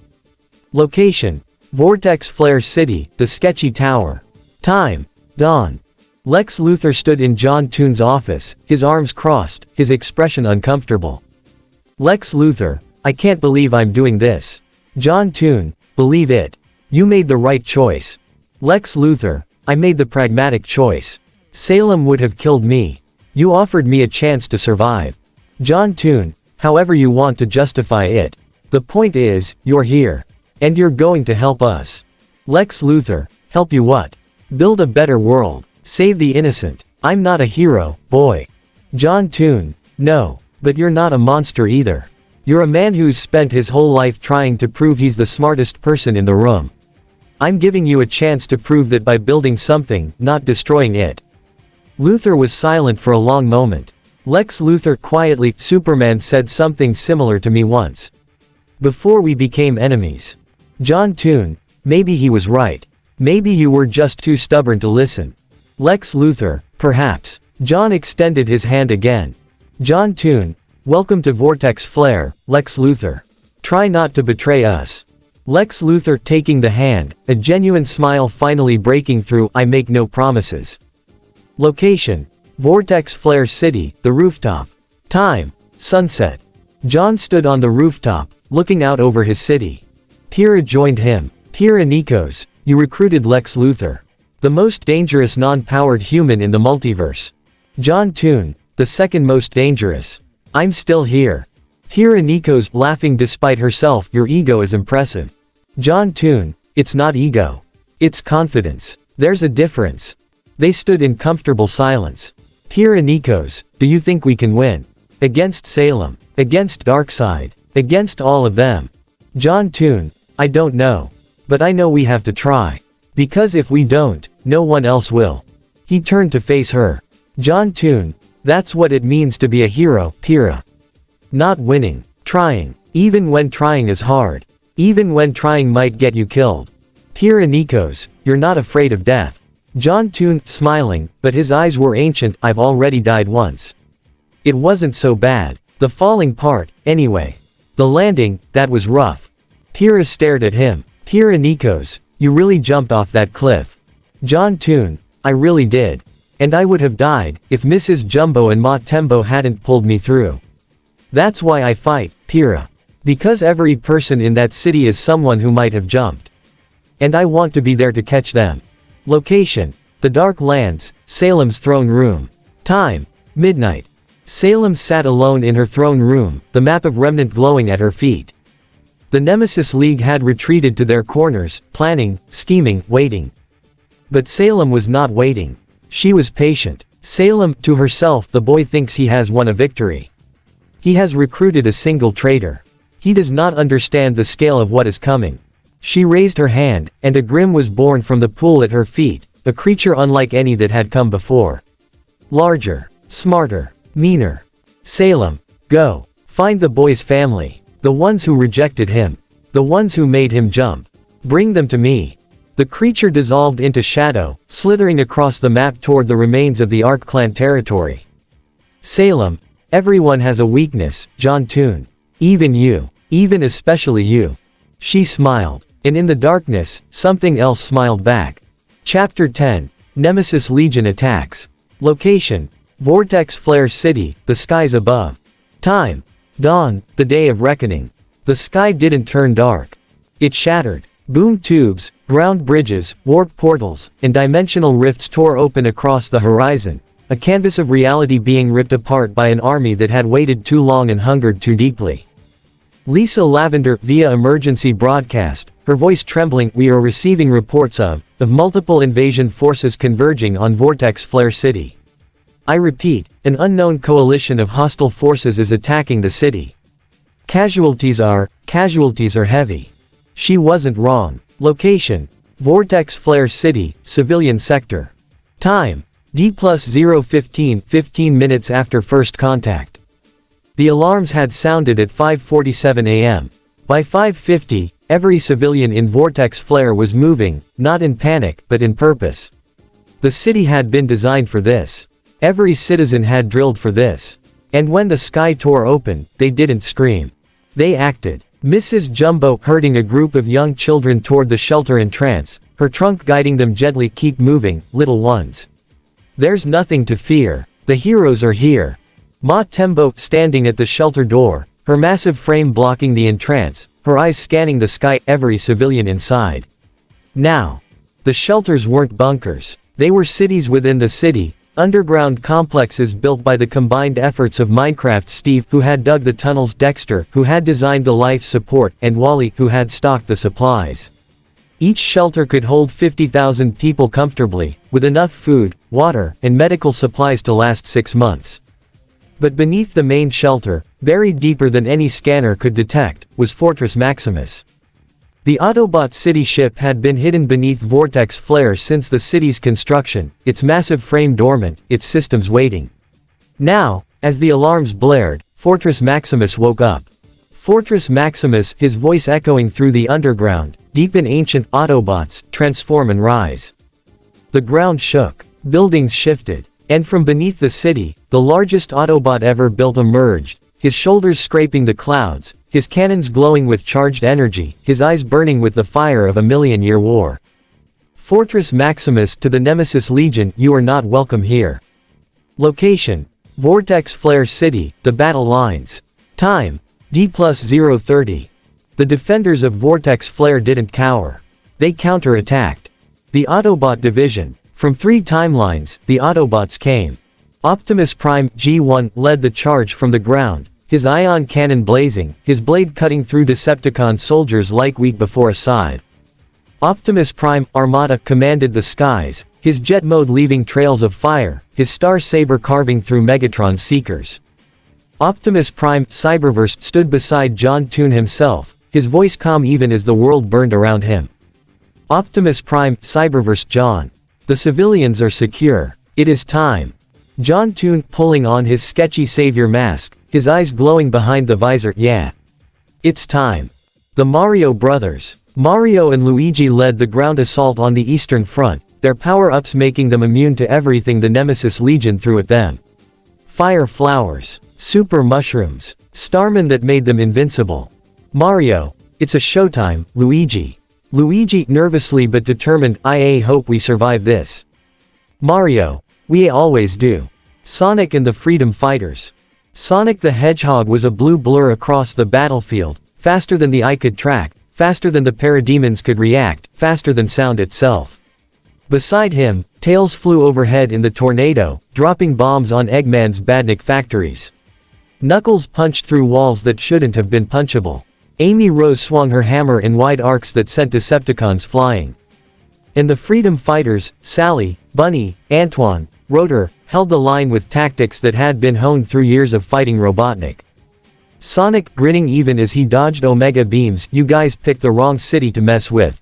Location: Vortex Flare City, the sketchy tower. Time: dawn. Lex Luthor stood in John Toon's office, his arms crossed, his expression uncomfortable. Lex Luthor: I can't believe I'm doing this. John Toon: believe it. You made the right choice. Lex Luthor: I made the pragmatic choice. Salem would have killed me. You offered me a chance to survive. John Toon: however you want to justify it. The point is, you're here. And you're going to help us. Lex Luthor: help you what? Build a better world. Save the innocent. I'm not a hero, boy. John Toon: no. But you're not a monster either. You're a man who's spent his whole life trying to prove he's the smartest person in the room. I'm giving you a chance to prove that by building something, not destroying it. Luthor was silent for a long moment. Lex Luthor quietly: Superman said something similar to me once. Before we became enemies. John Toon: maybe he was right. Maybe you were just too stubborn to listen. Lex Luthor: perhaps. John extended his hand again. John Toon: welcome to Vortex Flare, Lex Luthor. Try not to betray us. Lex Luthor taking the hand, a genuine smile finally breaking through: I make no promises. Location: Vortex Flare City, the rooftop. Time: sunset. John stood on the rooftop, looking out over his city. Pyrrha joined him. Pyrrha: Nikos, you recruited Lex Luthor. The most dangerous non-powered human in the multiverse. John Toon: the second most dangerous. I'm still here. Pyrrha: Nikos laughing despite herself: your ego is impressive. John Toon: it's not ego. It's confidence. There's a difference. They stood in comfortable silence. Pyrrha: Nikos, do you think we can win? Against Salem? Against Darkseid? Against all of them? John Toon: I don't know. But I know we have to try. Because if we don't, no one else will. He turned to face her. John Toon: that's what it means to be a hero, Pyrrha. Not winning. Trying. Even when trying is hard. Even when trying might get you killed. Pyrrha: Nikos, you're not afraid of death. John Toon, smiling, but his eyes were ancient: I've already died once. It wasn't so bad. The falling part, anyway. The landing, that was rough. Pyrrha stared at him. Pyrrha: Nikos, you really jumped off that cliff. John Toon: I really did. And I would have died, if Mrs. Jumbo and Ma Tembo hadn't pulled me through. That's why I fight, Pyrrha. Because every person in that city is someone who might have jumped. And I want to be there to catch them. Location: the Dark Lands, Salem's throne room. Time: midnight. Salem sat alone in her throne room, the map of Remnant glowing at her feet. The Nemesis League had retreated to their corners, planning, scheming, waiting. But Salem was not waiting. She was patient. Salem, to herself: the boy thinks he has won a victory. He has recruited a single traitor. He does not understand the scale of what is coming. She raised her hand, and a Grim was born from the pool at her feet, a creature unlike any that had come before. Larger, smarter, meaner. Salem, go. Find the boy's family. The ones who rejected him. The ones who made him jump. Bring them to me. The creature dissolved into shadow, slithering across the map toward the remains of the Arc clan territory. Salem, everyone has a weakness, John Toon. Even you. Even especially you. She smiled. And in the darkness, something else smiled back. Chapter 10. Nemesis Legion Attacks. Location: Vortex Flare City, the skies above. Time: dawn, the day of reckoning. The sky didn't turn dark. It shattered. Boom tubes, ground bridges, warp portals, and dimensional rifts tore open across the horizon, a canvas of reality being ripped apart by an army that had waited too long and hungered too deeply. Lisa Lavender, via emergency broadcast, her voice trembling, we are receiving reports of multiple invasion forces converging on Vortex Flare City. I repeat, an unknown coalition of hostile forces is attacking the city. Casualties are heavy. She wasn't wrong. Location: Vortex Flare City, civilian sector. Time: D+015, 15 minutes after first contact. The alarms had sounded at 5:47 a.m. By 5:50, every civilian in Vortex Flare was moving, not in panic, but in purpose. The city had been designed for this. Every citizen had drilled for this. And when the sky tore open, they didn't scream. They acted. Mrs. Jumbo, herding a group of young children toward the shelter in trance, her trunk guiding them gently, keep moving, little ones. There's nothing to fear. The heroes are here. Ma Tembo, standing at the shelter door, her massive frame blocking the entrance, her eyes scanning the sky, every civilian inside. Now. The shelters weren't bunkers. They were cities within the city, underground complexes built by the combined efforts of Minecraft Steve, who had dug the tunnels, Dexter, who had designed the life support, and Wally, who had stocked the supplies. Each shelter could hold 50,000 people comfortably, with enough food, water, and medical supplies to last 6 months. But beneath the main shelter, buried deeper than any scanner could detect, was Fortress Maximus. The Autobot city ship had been hidden beneath Vortex Flare since the city's construction, its massive frame dormant, its systems waiting. Now, as the alarms blared, Fortress Maximus woke up. Fortress Maximus, his voice echoing through the underground, deep in ancient Autobots, transform and rise. The ground shook. Buildings shifted. And from beneath the city, the largest Autobot ever built emerged, his shoulders scraping the clouds, his cannons glowing with charged energy, his eyes burning with the fire of a million-year war. Fortress Maximus, to the Nemesis Legion, you are not welcome here. Location: Vortex Flare City, the battle lines. Time: D+030. The defenders of Vortex Flare didn't cower. They counterattacked. The Autobot division. From 3 timelines, the Autobots came. Optimus Prime, G1, led the charge from the ground, his ion cannon blazing, his blade cutting through Decepticon soldiers like wheat before a scythe. Optimus Prime, Armada, commanded the skies, his jet mode leaving trails of fire, his star saber carving through Megatron seekers. Optimus Prime, Cyberverse, stood beside John Toon himself, his voice calm even as the world burned around him. Optimus Prime, Cyberverse, John. The civilians are secure. It is time. John Toon, pulling on his sketchy savior mask, his eyes glowing behind the visor, yeah. It's time. The Mario brothers. Mario and Luigi led the ground assault on the Eastern Front, their power-ups making them immune to everything the Nemesis Legion threw at them. Fire flowers. Super mushrooms. Starmen that made them invincible. Mario. It's a showtime, Luigi. Luigi, nervously but determined, I hope we survive this. Mario. We always do. Sonic and the Freedom Fighters. Sonic the Hedgehog was a blue blur across the battlefield, faster than the eye could track, faster than the parademons could react, faster than sound itself. Beside him, Tails flew overhead in the tornado, dropping bombs on Eggman's Badnik factories. Knuckles punched through walls that shouldn't have been punchable. Amy Rose swung her hammer in wide arcs that sent Decepticons flying. And the Freedom Fighters, Sally, Bunny, Antoine, Rotor, held the line with tactics that had been honed through years of fighting Robotnik. Sonic, grinning even as he dodged Omega beams, you guys picked the wrong city to mess with.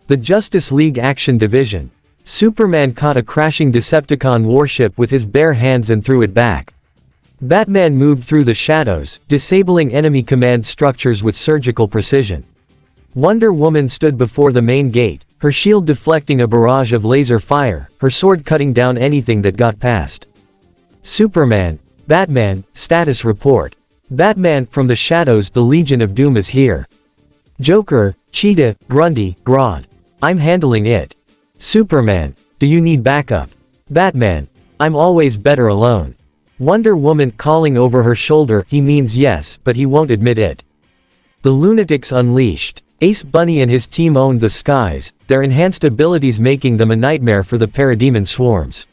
The Justice League Action Division. Superman caught a crashing Decepticon warship with his bare hands and threw it back. Batman moved through the shadows, disabling enemy command structures with surgical precision. Wonder Woman stood before the main gate, her shield deflecting a barrage of laser fire, her sword cutting down anything that got past. Superman, Batman, status report. Batman, from the shadows, the Legion of Doom is here. Joker, Cheetah, Grundy, Grodd. I'm handling it. Superman, do you need backup? Batman, I'm always better alone. Wonder Woman, calling over her shoulder, he means yes, but he won't admit it. The Lunatics Unleashed. Ace Bunny and his team owned the skies, their enhanced abilities making them a nightmare for the parademon swarms.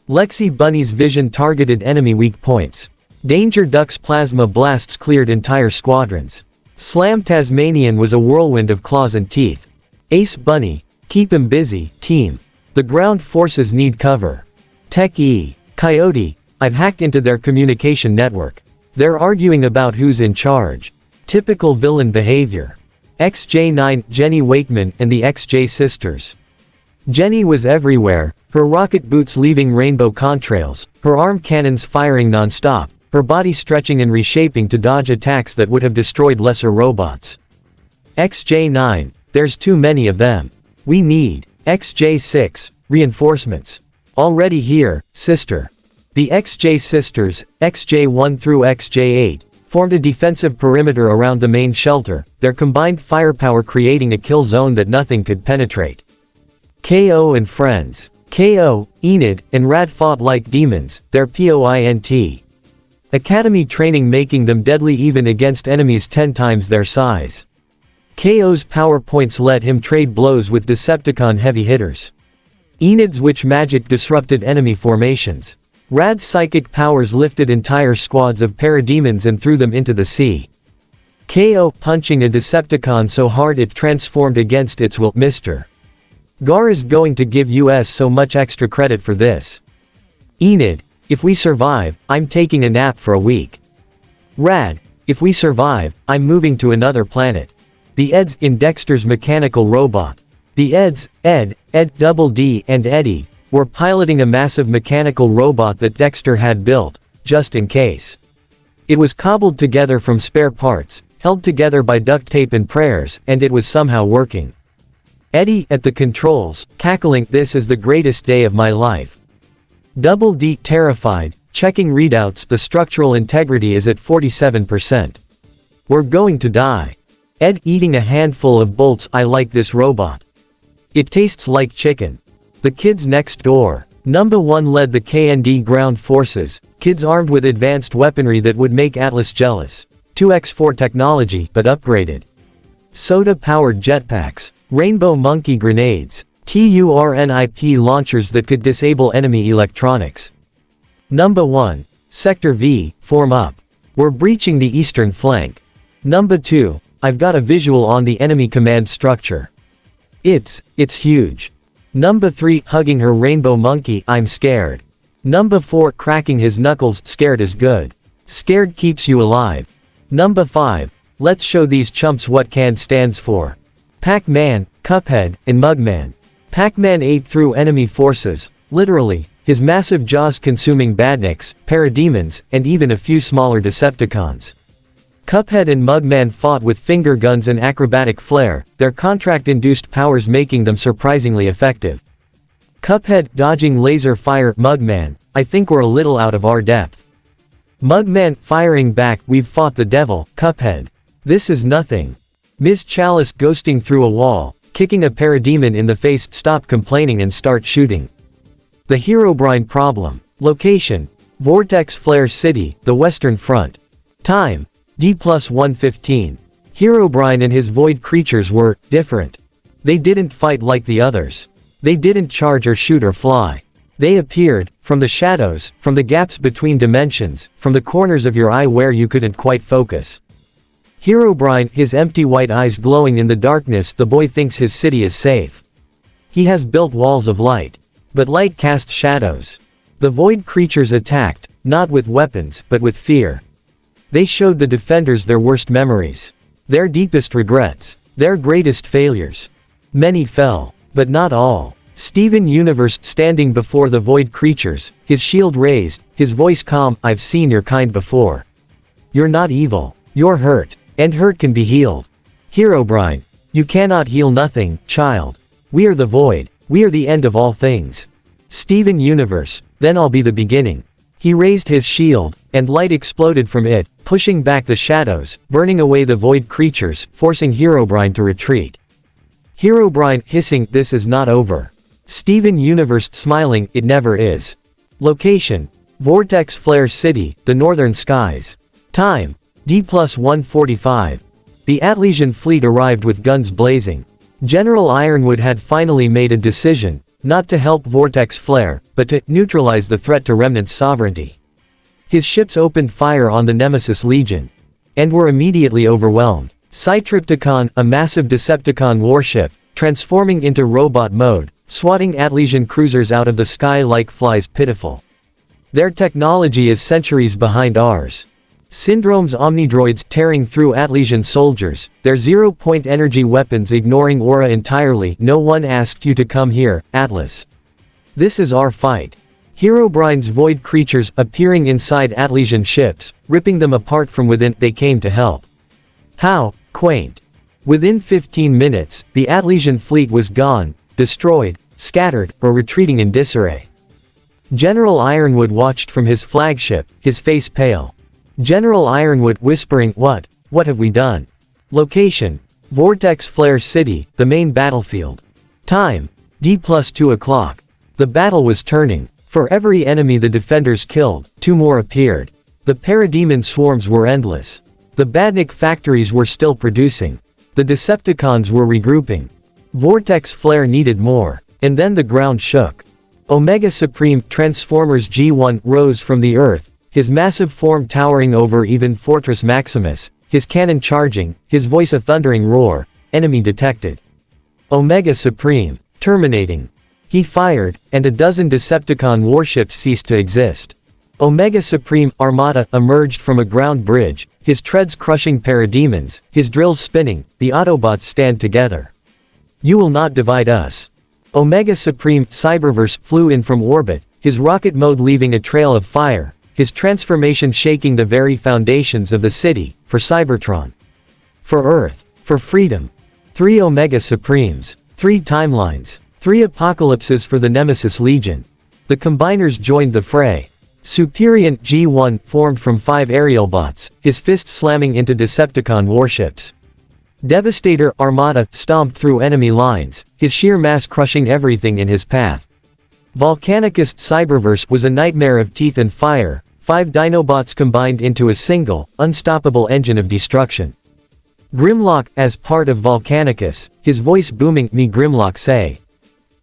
Lexi Bunny's vision targeted enemy weak points. Danger Duck's plasma blasts cleared entire squadrons. Slam Tasmanian was a whirlwind of claws and teeth. Ace Bunny, keep him busy, team. The ground forces need cover. Tech E. Coyote, I've hacked into their communication network. They're arguing about who's in charge. Typical villain behavior. XJ9, Jenny Wakeman and the XJ sisters. Jenny was everywhere, her rocket boots leaving rainbow contrails, her arm cannons firing non-stop, her body stretching and reshaping to dodge attacks that would have destroyed lesser robots. XJ9, there's too many of them. We need XJ6, reinforcements. Already here, sister. The XJ sisters, XJ1 through XJ8, formed a defensive perimeter around the main shelter, their combined firepower creating a kill zone that nothing could penetrate. KO and friends. KO, Enid, and Rad fought like demons, their POINT. Academy training making them deadly even against enemies 10 times their size. KO's power points let him trade blows with Decepticon heavy hitters. Enid's witch magic disrupted enemy formations. Rad's psychic powers lifted entire squads of parademons and threw them into the sea. KO punching a Decepticon so hard it transformed against its will. Mr. Gar is going to give us so much extra credit for this. Enid, if we survive, I'm taking a nap for a week. Rad, if we survive, I'm moving to another planet. The Eds in Dexter's mechanical robot. The Eds, Ed, Double D and Eddie, were piloting a massive mechanical robot that Dexter had built, just in case. It was cobbled together from spare parts, held together by duct tape and prayers, and it was somehow working. Eddie, at the controls, cackling, "This is the greatest day of my life." Double D, terrified, checking readouts, the structural integrity is at 47%. We're going to die. Ed, eating a handful of bolts, I like this robot. It tastes like chicken. The kids next door. Number 1 led the KND ground forces, kids armed with advanced weaponry that would make Atlas jealous. 2x4 technology, but upgraded. Soda-powered jetpacks. Rainbow monkey grenades. TURNIP launchers that could disable enemy electronics. Number 1. Sector V, form up. We're breaching the eastern flank. Number 2. I've got a visual on the enemy command structure. It's huge. Number 3, hugging her rainbow monkey, I'm scared. Number 4, cracking his knuckles, scared is good. Scared keeps you alive. Number 5, let's show these chumps what CAN stands for. Pac-Man, Cuphead, and Mugman. Pac-Man ate through enemy forces, literally, his massive jaws consuming badniks, parademons, and even a few smaller Decepticons. Cuphead and Mugman fought with finger guns and acrobatic flair, their contract-induced powers making them surprisingly effective. Cuphead dodging laser fire, Mugman, I think we're a little out of our depth. Mugman firing back, we've fought the devil, Cuphead. This is nothing. Ms. Chalice ghosting through a wall, kicking a parademon in the face, stop complaining and start shooting. The Herobrine problem. Location. Vortex Flare City, the Western Front. Time. D+115. Herobrine and his void creatures were different. They didn't fight like the others. They didn't charge or shoot or fly. They appeared, from the shadows, from the gaps between dimensions, from the corners of your eye where you couldn't quite focus. Herobrine, his empty white eyes glowing in the darkness, the boy thinks his city is safe. He has built walls of light. But light cast shadows. The void creatures attacked, not with weapons, but with fear. They showed the defenders their worst memories. Their deepest regrets. Their greatest failures. Many fell. But not all. Steven Universe standing before the void creatures, his shield raised, his voice calm, I've seen your kind before. You're not evil. You're hurt. And hurt can be healed. Herobrine. You cannot heal nothing, child. We are the void. We are the end of all things. Steven Universe, then I'll be the beginning. He raised his shield, and light exploded from it, pushing back the shadows, burning away the void creatures, forcing Herobrine to retreat. Herobrine hissing, this is not over. Steven Universe smiling, it never is. Location: Vortex Flare City, the northern skies. Time: D+145. The Atlesian fleet arrived with guns blazing. General Ironwood had finally made a decision, not to help Vortex Flare, but to neutralize the threat to Remnant's sovereignty. His ships opened fire on the Nemesis Legion, and were immediately overwhelmed. Cytripticon, a massive Decepticon warship, transforming into robot mode, swatting Atlesian cruisers out of the sky like flies pitiful. Their technology is centuries behind ours. Syndrome's Omnidroids tearing through Atlesian soldiers, their zero-point energy weapons ignoring aura entirely. No one asked you to come here, Atlas. This is our fight. Herobrine's void creatures appearing inside Atlesian ships, ripping them apart from within. They came to help. How quaint. Within 15 minutes, the Atlesian fleet was gone, destroyed, scattered, or retreating in disarray. General Ironwood watched from his flagship, his face pale. General Ironwood whispering, what have we done? Location: Vortex Flare City, the main battlefield. Time: D+2 o'clock. The battle was turning. For every enemy the defenders killed, 2 more appeared. The parademon swarms were endless. The Badnik factories were still producing. The Decepticons were regrouping. Vortex Flare needed more. And then the ground shook. Omega Supreme Transformers G1 rose from the earth, his massive form towering over even Fortress Maximus, his cannon charging, his voice a thundering roar. Enemy detected. Omega Supreme, terminating. He fired, and a dozen Decepticon warships ceased to exist. Omega Supreme Armada emerged from a ground bridge, his treads crushing parademons, his drills spinning. The Autobots stand together. You will not divide us. Omega Supreme Cyberverse flew in from orbit, his rocket mode leaving a trail of fire, his transformation shaking the very foundations of the city. For Cybertron. For Earth. For freedom. 3 Omega Supremes. 3 timelines. 3 apocalypses for the Nemesis Legion. The Combiners joined the fray. Superiant G1 formed from 5 aerial bots, his fists slamming into Decepticon warships. Devastator Armada stomped through enemy lines, his sheer mass crushing everything in his path. Volcanicus Cyberverse was a nightmare of teeth and fire, 5 Dinobots combined into a single, unstoppable engine of destruction. Grimlock as part of Volcanicus, his voice booming, me Grimlock say.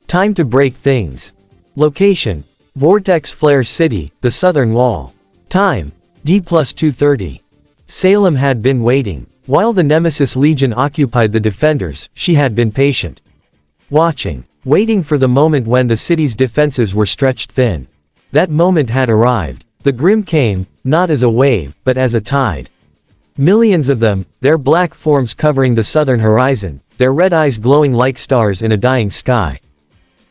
Time to break things. Location: Vortex Flare City, the southern wall. Time: D+230. Salem had been waiting. While the Nemesis Legion occupied the defenders, she had been patient. Watching. Waiting for the moment when the city's defenses were stretched thin. That moment had arrived. The Grim came, not as a wave, but as a tide. Millions of them, their black forms covering the southern horizon, their red eyes glowing like stars in a dying sky.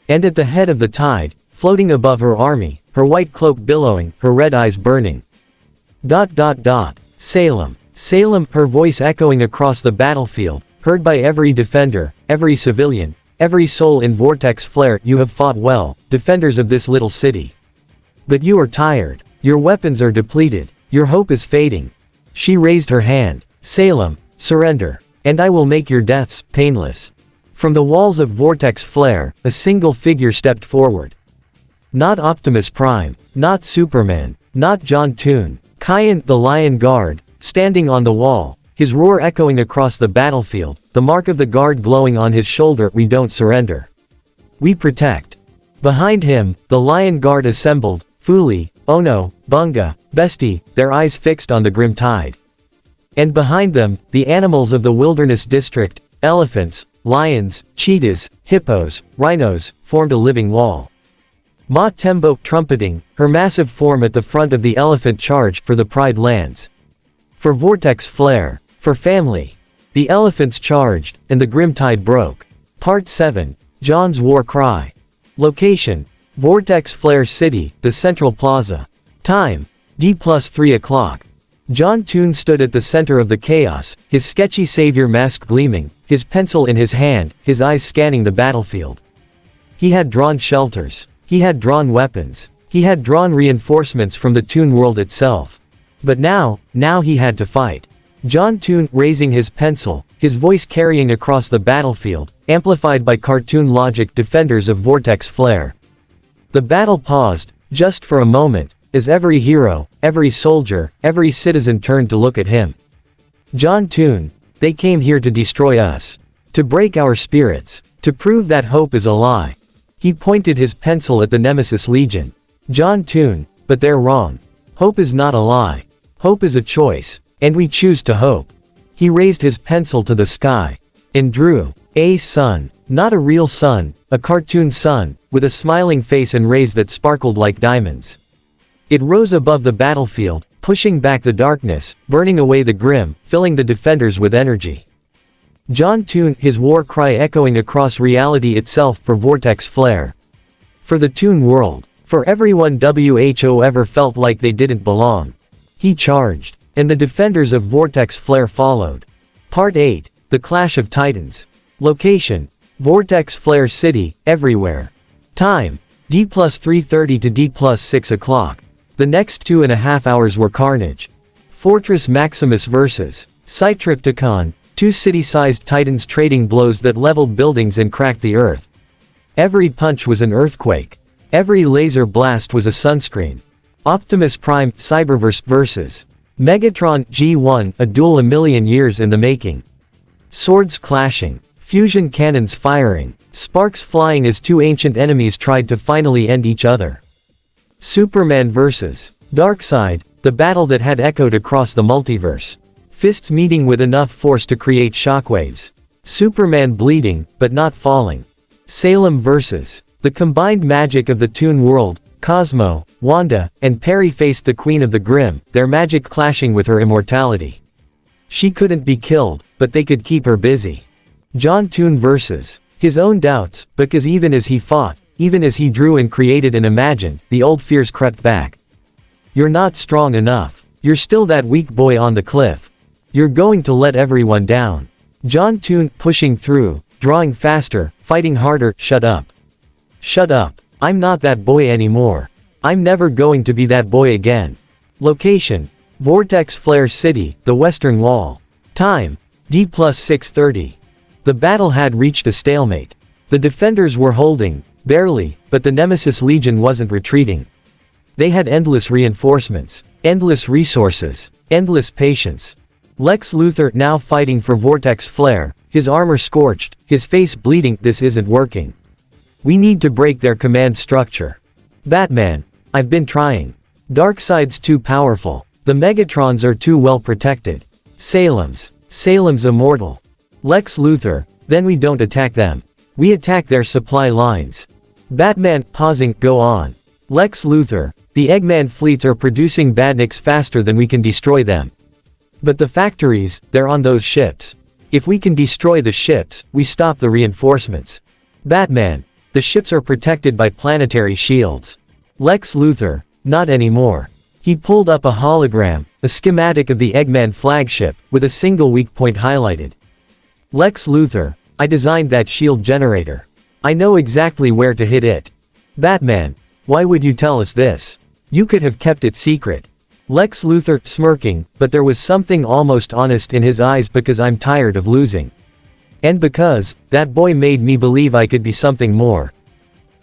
And at the head of the tide, floating above her army, her white cloak billowing, her red eyes burning. Salem. Salem, her voice echoing across the battlefield, heard by every defender, every civilian, every soul in Vortex Flare. You have fought well, defenders of this little city. But you are tired. Your weapons are depleted. Your hope is fading. She raised her hand. Salem, surrender. And I will make your deaths painless. From the walls of Vortex Flare, a single figure stepped forward. Not Optimus Prime, not Superman, not John Toon. Kyan, the Lion Guard, standing on the wall, his roar echoing across the battlefield, the mark of the guard glowing on his shoulder. We don't surrender. We protect. Behind him, the Lion Guard assembled, Fuli, Ono, Bunga, Bestie, their eyes fixed on the grim tide. And behind them, the animals of the Wilderness District, elephants, lions, cheetahs, hippos, rhinos, formed a living wall. Ma Tembo trumpeting, her massive form at the front of the elephant charge for the Pride lands. For Vortex Flare. For family. The elephants charged, and the grim tide broke. Part 7. John's War Cry. Location: Vortex Flare City, the Central Plaza. Time: D+3 o'clock. John Toon stood at the center of the chaos, his sketchy savior mask gleaming, his pencil in his hand, his eyes scanning the battlefield. He had drawn shelters. He had drawn weapons. He had drawn reinforcements from the Toon world itself. But now he had to fight. John Toon, raising his pencil, his voice carrying across the battlefield, amplified by cartoon logic, defenders of Vortex Flare. The battle paused, just for a moment, as every hero, every soldier, every citizen turned to look at him. John Toon, they came here to destroy us. To break our spirits. To prove that hope is a lie. He pointed his pencil at the Nemesis Legion. John Toon, but they're wrong. Hope is not a lie. Hope is a choice. And we choose to hope. He raised his pencil to the sky. And drew a sun. Not a real sun, a cartoon sun, with a smiling face and rays that sparkled like diamonds. It rose above the battlefield, pushing back the darkness, burning away the grim, filling the defenders with energy. John Toon, his war cry echoing across reality itself for Vortex Flare. For the Toon world. For everyone who ever felt like they didn't belong. He charged. And the defenders of Vortex Flare followed. Part 8. The Clash of Titans. Location. Vortex Flare City, everywhere. Time. D+3:30 to D+6 o'clock. The next 2.5 hours were carnage. Fortress Maximus vs. Cytripticon, two city-sized titans trading blows that leveled buildings and cracked the earth. Every punch was an earthquake. Every laser blast was a sunscreen. Optimus Prime, Cyberverse vs. Megatron, G1, a duel a million years in the making. Swords clashing. Fusion cannons firing. Sparks flying as two ancient enemies tried to finally end each other. Superman vs. Darkseid, the battle that had echoed across the multiverse. Fists meeting with enough force to create shockwaves. Superman bleeding, but not falling. Salem vs. The combined magic of the Toon world. Cosmo, Wanda, and Perry faced the Queen of the Grim, their magic clashing with her immortality. She couldn't be killed, but they could keep her busy. John Toon vs. his own doubts, because even as he fought, even as he drew and created and imagined, the old fears crept back. You're not strong enough. You're still that weak boy on the cliff. You're going to let everyone down. John Toon, pushing through, drawing faster, fighting harder. Shut up. Shut up. I'm not that boy anymore. I'm never going to be that boy again. Location. Vortex Flare City, the Western Wall. Time. D+6:30. The battle had reached a stalemate. The defenders were holding, barely, but the Nemesis Legion wasn't retreating. They had endless reinforcements, endless resources, endless patience. Lex Luthor now fighting for Vortex Flare, his armor scorched, his face bleeding. This isn't working. We need to break their command structure. Batman, I've been trying. Darkseid's too powerful. The Megatrons are too well protected. Salem's immortal. Lex Luthor, then we don't attack them. We attack their supply lines. Batman, pausing, go on. Lex Luthor, the Eggman fleets are producing badniks faster than we can destroy them. But the factories, they're on those ships. If we can destroy the ships, we stop the reinforcements. Batman, the ships are protected by planetary shields. Lex Luthor, not anymore. He pulled up a hologram, a schematic of the Eggman flagship, with a single weak point highlighted. Lex Luthor, I designed that shield generator. I know exactly where to hit it. Batman, why would you tell us this? You could have kept it secret. Lex Luthor, smirking, but there was something almost honest in his eyes. Because I'm tired of losing. And because, that boy made me believe I could be something more.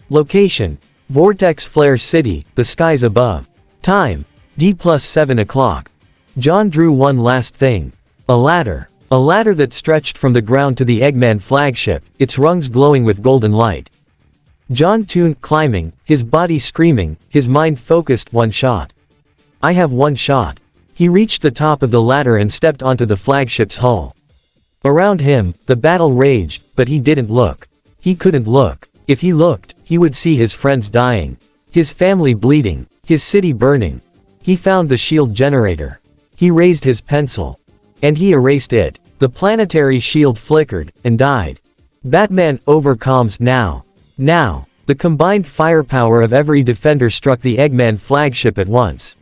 Location. Vortex Flare City, the skies above. Time. D+7 o'clock. John drew one last thing. A ladder. A ladder that stretched from the ground to the Eggman flagship, its rungs glowing with golden light. John Toon, climbing, his body screaming, his mind focused. One shot. I have one shot. He reached the top of the ladder and stepped onto the flagship's hull. Around him, the battle raged, but he didn't look. He couldn't look. If he looked, he would see his friends dying. His family bleeding. His city burning. He found the shield generator. He raised his pencil. And he erased it. The planetary shield flickered, and died. Batman overcomes now. Now. The combined firepower of every defender struck the Eggman flagship at once.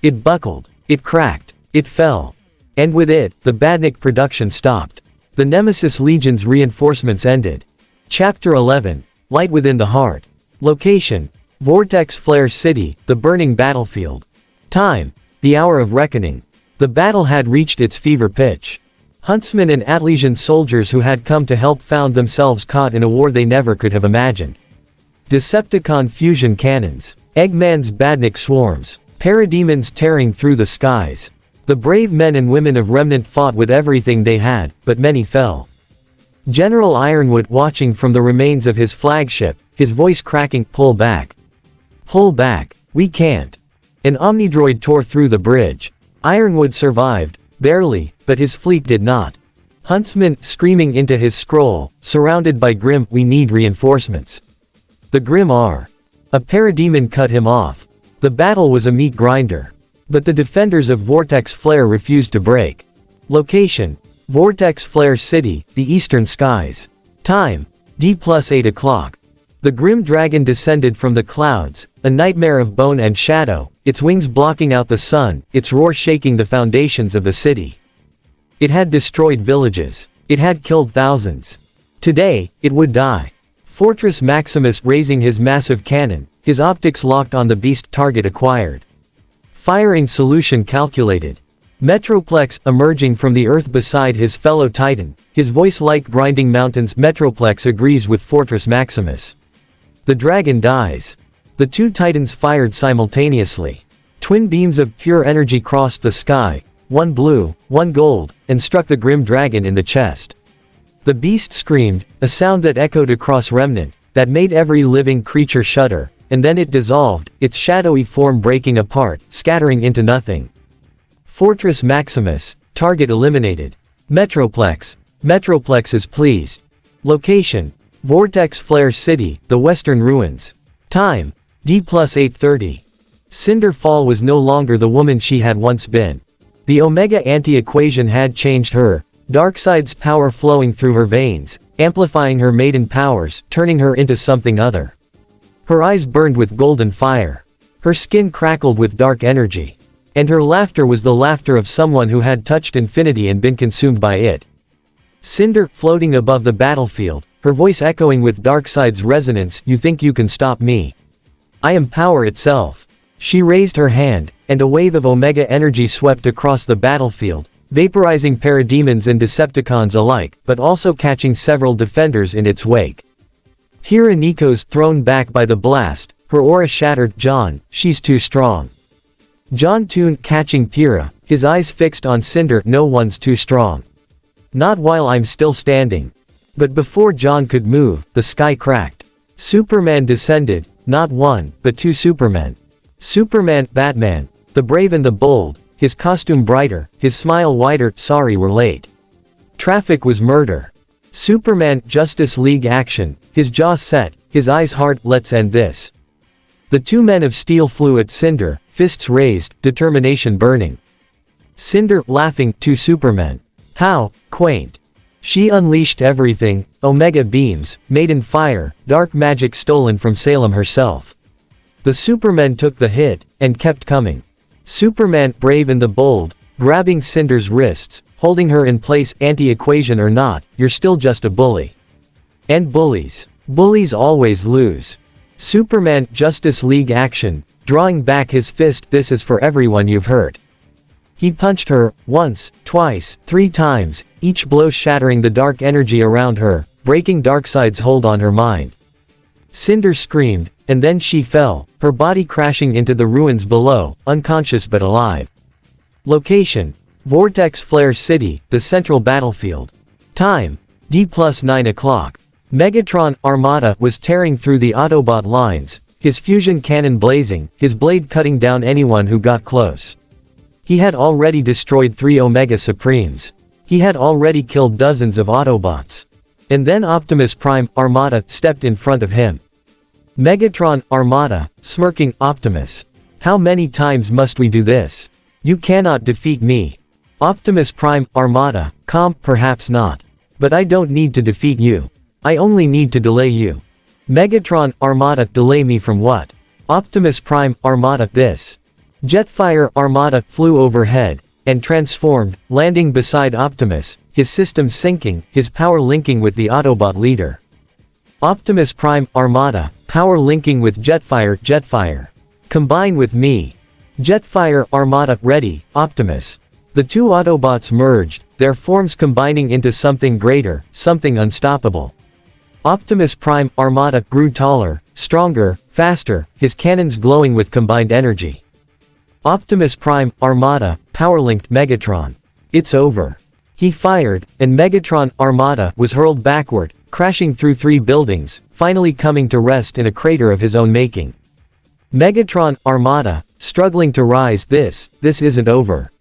It buckled. It cracked. It fell. And with it, the badnik production stopped. The Nemesis Legion's reinforcements ended. Chapter 11. Light Within the Heart. Location: Vortex Flare City, the burning battlefield. Time: the hour of reckoning. The battle had reached its fever pitch. Huntsmen and Atlesian soldiers who had come to help found themselves caught in a war they never could have imagined. Decepticon fusion cannons. Eggman's badnik swarms. Parademons tearing through the skies. The brave men and women of Remnant fought with everything they had, but many fell. General Ironwood watching from the remains of his flagship, his voice cracking, "Pull back. Pull back. We can't." An Omnidroid tore through the bridge. Ironwood survived, barely, but his fleet did not. Huntsman, screaming into his scroll, surrounded by Grim, "We need reinforcements." The Grim are. A parademon cut him off. The battle was a meat grinder. But the defenders of Vortex Flare refused to break. Location: Vortex Flare City, the eastern skies. Time: D+8 o'clock. The grim dragon descended from the clouds, a nightmare of bone and shadow, its wings blocking out the sun, its roar shaking the foundations of the city. It had destroyed villages. It had killed thousands. Today, it would die. Fortress Maximus raising his massive cannon, his optics locked on the beast target acquired. Firing solution calculated. Metroplex, emerging from the earth beside his fellow Titan, his voice like grinding mountains. Metroplex agrees with Fortress Maximus. The dragon dies. The two Titans fired simultaneously. Twin beams of pure energy crossed the sky, one blue, one gold, and struck the grim dragon in the chest. The beast screamed, a sound that echoed across Remnant, that made every living creature shudder, and then it dissolved, its shadowy form breaking apart, scattering into nothing. Fortress Maximus, target eliminated. Metroplex. Metroplex is pleased. Location: Vortex Flare City, the western ruins. Time: D+8:30. Cinder Fall was no longer the woman she had once been. The Omega anti-equation had changed her, Darkseid's power flowing through her veins, amplifying her maiden powers, turning her into something other. Her eyes burned with golden fire. Her skin crackled with dark energy. And her laughter was the laughter of someone who had touched infinity and been consumed by it. Cinder, floating above the battlefield, her voice echoing with Darkseid's resonance, "You think you can stop me? I am power itself." She raised her hand, and a wave of Omega energy swept across the battlefield, vaporizing parademons and Decepticons alike, but also catching several defenders in its wake. Hera Nico's thrown back by the blast, her aura shattered. "John, she's too strong." John Toon catching Pyrrha, his eyes fixed on Cinder. "No one's too strong. Not while I'm still standing." But before John could move, the sky cracked. Superman descended, not one, but two Supermen. Superman, Batman, the brave and the bold, his costume brighter, his smile wider. "Sorry we're late. Traffic was murder." Superman, Justice League action, his jaw set, his eyes hard. "Let's end this." The two men of steel flew at Cinder, fists raised, determination burning. Cinder, laughing, two Supermen. How quaint. She unleashed everything, Omega beams, maiden fire, dark magic stolen from Salem herself. The Supermen took the hit, and kept coming. Superman, brave and the bold, grabbing Cinder's wrists, holding her in place. "Anti-equation or not, you're still just a bully. And bullies always lose." Superman, Justice League action, drawing back his fist. "This is for everyone you've hurt." He punched her, once, twice, 3 times, each blow shattering the dark energy around her, breaking Darkseid's hold on her mind. Cinder screamed, and then she fell, her body crashing into the ruins below, unconscious but alive. Location: Vortex Flare City, the central battlefield. Time: D+9 o'clock. Megatron, Armada, was tearing through the Autobot lines, his fusion cannon blazing, his blade cutting down anyone who got close. He had already destroyed 3 Omega Supremes. He had already killed dozens of Autobots. And then Optimus Prime, Armada, stepped in front of him. Megatron, Armada, smirking. "Optimus. How many times must we do this? You cannot defeat me." Optimus Prime, Armada, calm. "Perhaps not. But I don't need to defeat you. I only need to delay you." Megatron, Armada, "Delay me from what?" Optimus Prime, Armada, "This." Jetfire, Armada, flew overhead, and transformed, landing beside Optimus, his system syncing, his power linking with the Autobot leader. Optimus Prime, Armada, power linking with Jetfire. Combine with me. Jetfire, Armada, ready, Optimus. The two Autobots merged, their forms combining into something greater, something unstoppable. Optimus Prime, Armada, grew taller, stronger, faster, his cannons glowing with combined energy. Optimus Prime, Armada, power-linked Megatron. It's over. He fired, and Megatron, Armada, was hurled backward, crashing through 3 buildings, finally coming to rest in a crater of his own making. Megatron, Armada, struggling to rise. This isn't over.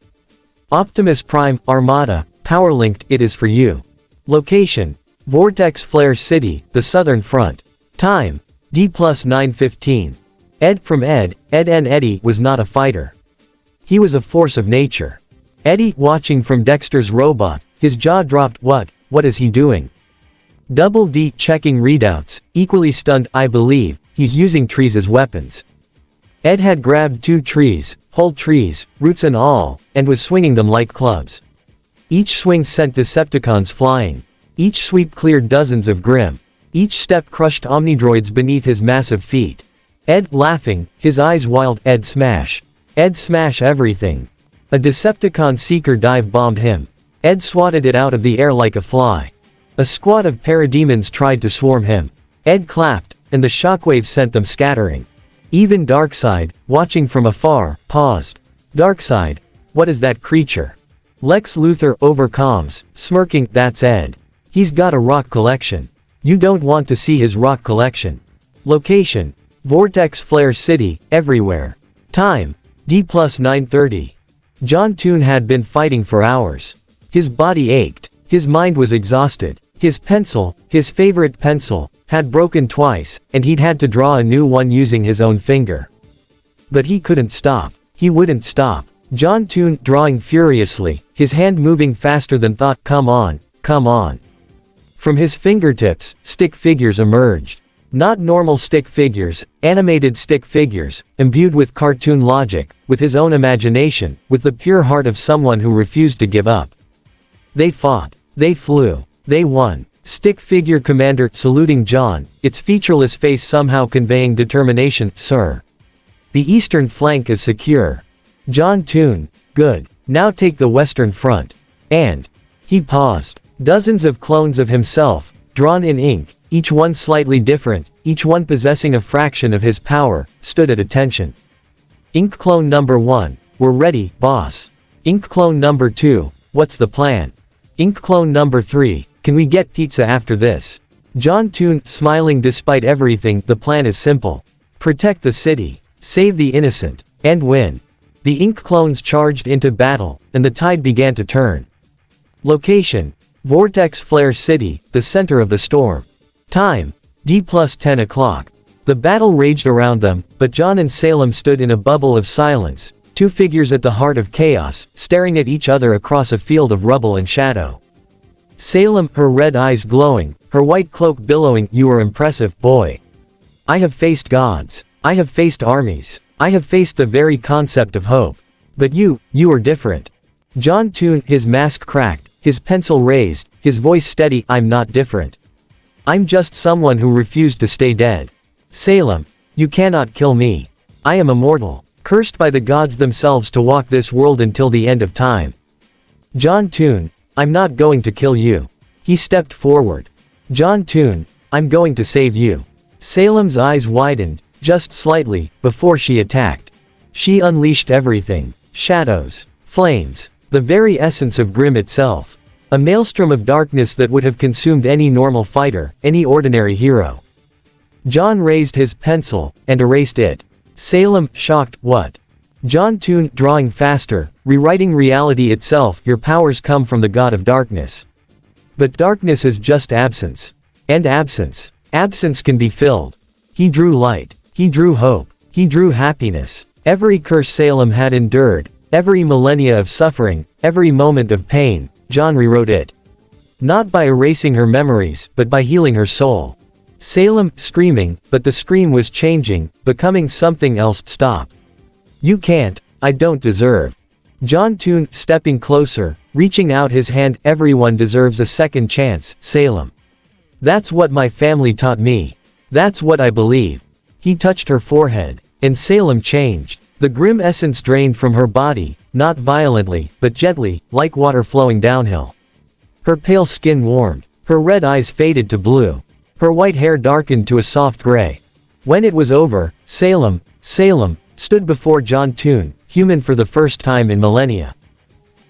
Optimus Prime, Armada, power-linked, it is for you. Location: Vortex Flare City, the Southern Front. Time: D+9:15. Ed from Ed and Eddie was not a fighter. He was a force of nature. Eddie, watching from Dexter's robot, his jaw dropped. What is he doing? Double D, checking readouts, equally stunned. I believe, he's using trees as weapons. Ed had grabbed 2 trees, whole trees, roots and all, and was swinging them like clubs. Each swing sent Decepticons flying. Each sweep cleared dozens of Grim. Each step crushed Omnidroids beneath his massive feet. Ed, laughing, his eyes wild. Ed smash. Ed smash everything. A Decepticon seeker dive bombed him. Ed swatted it out of the air like a fly. A squad of parademons tried to swarm him. Ed clapped, and the shockwave sent them scattering. Even Darkseid, watching from afar, paused. Darkseid, what is that creature? Lex Luthor overcomes, smirking. That's Ed. He's got a rock collection. You don't want to see his rock collection. Location: Vortex Flare City, everywhere. Time: D+9:30. John Toon had been fighting for hours. His body ached. His mind was exhausted. His pencil, his favorite pencil, had broken twice, and he'd had to draw a new one using his own finger. But he couldn't stop. He wouldn't stop. John Toon, drawing furiously, his hand moving faster than thought. Come on, come on. From his fingertips, stick figures emerged. Not normal stick figures, animated stick figures, imbued with cartoon logic, with his own imagination, with the pure heart of someone who refused to give up. They fought. They flew. They won. Stick figure commander, saluting John, its featureless face somehow conveying determination. Sir. The eastern flank is secure. John Toon, good. Now take the western front. And. He paused. Dozens of clones of himself, drawn in ink, each one slightly different, each one possessing a fraction of his power, stood at attention. Ink clone number 1, we're ready, boss. Ink clone number 2, what's the plan? Ink clone number 3, can we get pizza after this? John Toon, smiling despite everything. The plan is simple. Protect the city, save the innocent, and win. The ink clones charged into battle, and the tide began to turn. Location: Vortex Flare City, the center of the storm. Time: D+10 o'clock. The battle raged around them, but John and Salem stood in a bubble of silence, 2 figures at the heart of chaos, staring at each other across a field of rubble and shadow. Salem, her red eyes glowing, her white cloak billowing. You are impressive, boy. I have faced gods. I have faced armies. I have faced the very concept of hope. But you are different. John Toon, his mask cracked, his pencil raised, his voice steady. I'm not different. I'm just someone who refused to stay dead. Salem, you cannot kill me. I am immortal, cursed by the gods themselves to walk this world until the end of time. John Toon, I'm not going to kill you. He stepped forward. John Toon, I'm going to save you. Salem's eyes widened, just slightly, before she attacked. She unleashed everything. Shadows. Flames. The very essence of Grimm itself. A maelstrom of darkness that would have consumed any normal fighter, any ordinary hero. John raised his pencil, and erased it. Salem, shocked. What? John Toon, drawing faster, rewriting reality itself. Your powers come from the god of darkness. But darkness is just absence. And absence. Absence can be filled. He drew light. He drew hope. He drew happiness. Every curse Salem had endured, every millennia of suffering, every moment of pain, John rewrote it. Not by erasing her memories, but by healing her soul. Salem, screaming, but the scream was changing, becoming something else. Stop. You can't. I don't deserve. John Toon, stepping closer, reaching out his hand. Everyone deserves a second chance, Salem. That's what my family taught me. That's what I believe. He touched her forehead, and Salem changed. The grim essence drained from her body, not violently, but gently, like water flowing downhill. Her pale skin warmed. Her red eyes faded to blue. Her white hair darkened to a soft gray. When it was over, Salem stood before John Toon, human for the first time in millennia.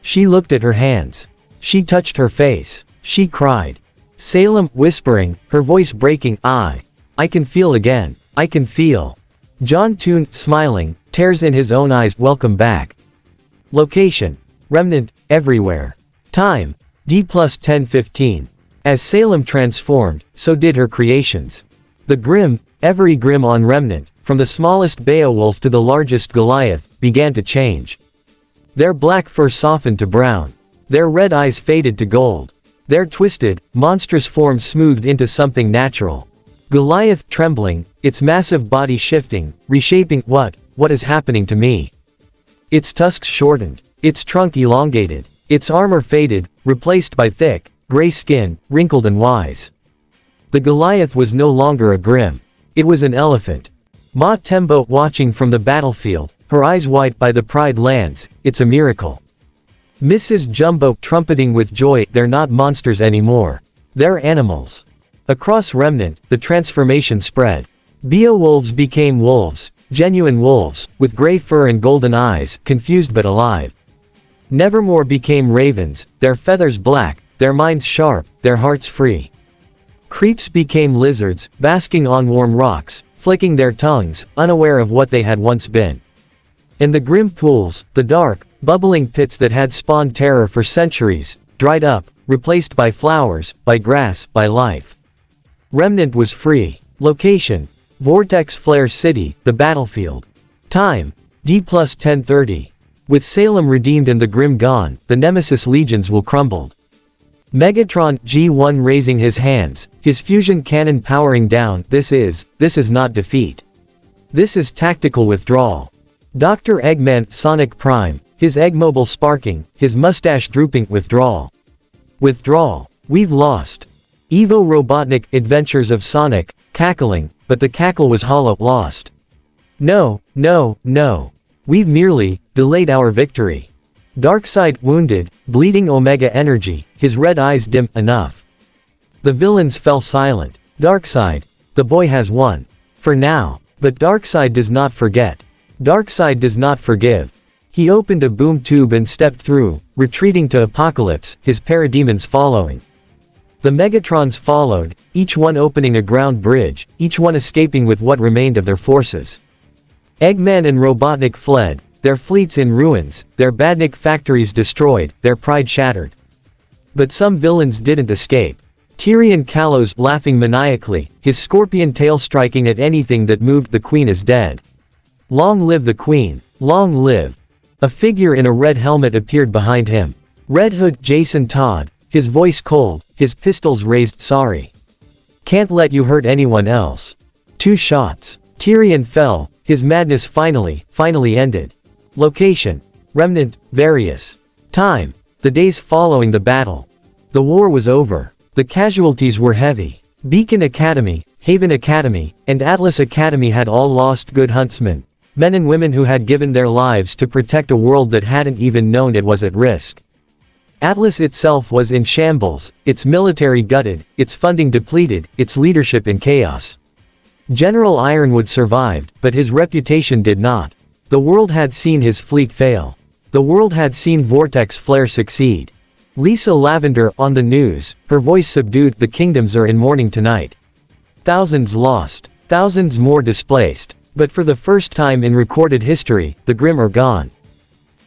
She looked at her hands. She touched her face. She cried. Salem, whispering, her voice breaking, I can feel again. I can feel. John Toon, smiling, tears in his own eyes. Welcome back. Location: Remnant, everywhere. Time: D+1015. As Salem transformed, so did her creations. The grim, every grim on Remnant, from the smallest Beowulf to the largest Goliath, began to change. Their black fur softened to brown. Their red eyes faded to gold. Their twisted, monstrous forms smoothed into something natural. Goliath trembling, its massive body shifting, reshaping. What is happening to me? Its tusks shortened. Its trunk elongated. Its armor faded, replaced by thick, gray skin, wrinkled and wise. The Goliath was no longer a grim. It was an elephant. Ma Tembo watching from the battlefield, her eyes wide by the pride lands. It's a miracle. Mrs. Jumbo trumpeting with joy. They're not monsters anymore. They're animals. Across Remnant, the transformation spread. Beowulfs became wolves, genuine wolves, with gray fur and golden eyes, confused but alive. Nevermore became ravens, their feathers black, their minds sharp, their hearts free. Creeps became lizards, basking on warm rocks, flicking their tongues, unaware of what they had once been. And the grim pools, the dark, bubbling pits that had spawned terror for centuries, dried up, replaced by flowers, by grass, by life. Remnant was free. Location: Vortex Flare City, the battlefield. Time: D+1030. With Salem redeemed and the grim gone, the Nemesis legions will crumble. Megatron G1 raising his hands, his fusion cannon powering down. This is not defeat. This is tactical withdrawal. Dr. Eggman Sonic Prime, his Eggmobile sparking, his mustache drooping. Withdrawal. Withdrawal. We've lost. Evo Robotnik Adventures of Sonic, cackling, but the cackle was hollow. Lost. No. We've merely delayed our victory. Darkseid wounded, bleeding Omega Energy, his red eyes dim. Enough. The villains fell silent. Darkseid, the boy has won. For now. But Darkseid does not forget. Darkseid does not forgive. He opened a boom tube and stepped through, retreating to Apocalypse, his parademons following. The Megatrons followed, each one opening a ground bridge, each one escaping with what remained of their forces. Eggman and Robotnik fled, their fleets in ruins, their Badnik factories destroyed, their pride shattered. But some villains didn't escape. Tyrion Kalos laughing maniacally, his scorpion tail striking at anything that moved. The queen is dead. Long live the queen, long live. A figure in a red helmet appeared behind him. Red Hood Jason Todd, his voice cold, his pistols raised. Sorry. Can't let you hurt anyone else. 2 shots. Tyrion fell, his madness finally ended. Location: Remnant, various. Time: the days following the battle. The war was over. The casualties were heavy. Beacon Academy, Haven Academy, and Atlas Academy had all lost good huntsmen. Men and women who had given their lives to protect a world that hadn't even known it was at risk. Atlas itself was in shambles, its military gutted, its funding depleted, its leadership in chaos. General Ironwood survived, but his reputation did not. The world had seen his fleet fail. The world had seen Vortex Flare succeed. Lisa Lavender, on the news, her voice subdued. The kingdoms are in mourning tonight. Thousands lost. Thousands more displaced. But for the first time in recorded history, the Grimm are gone.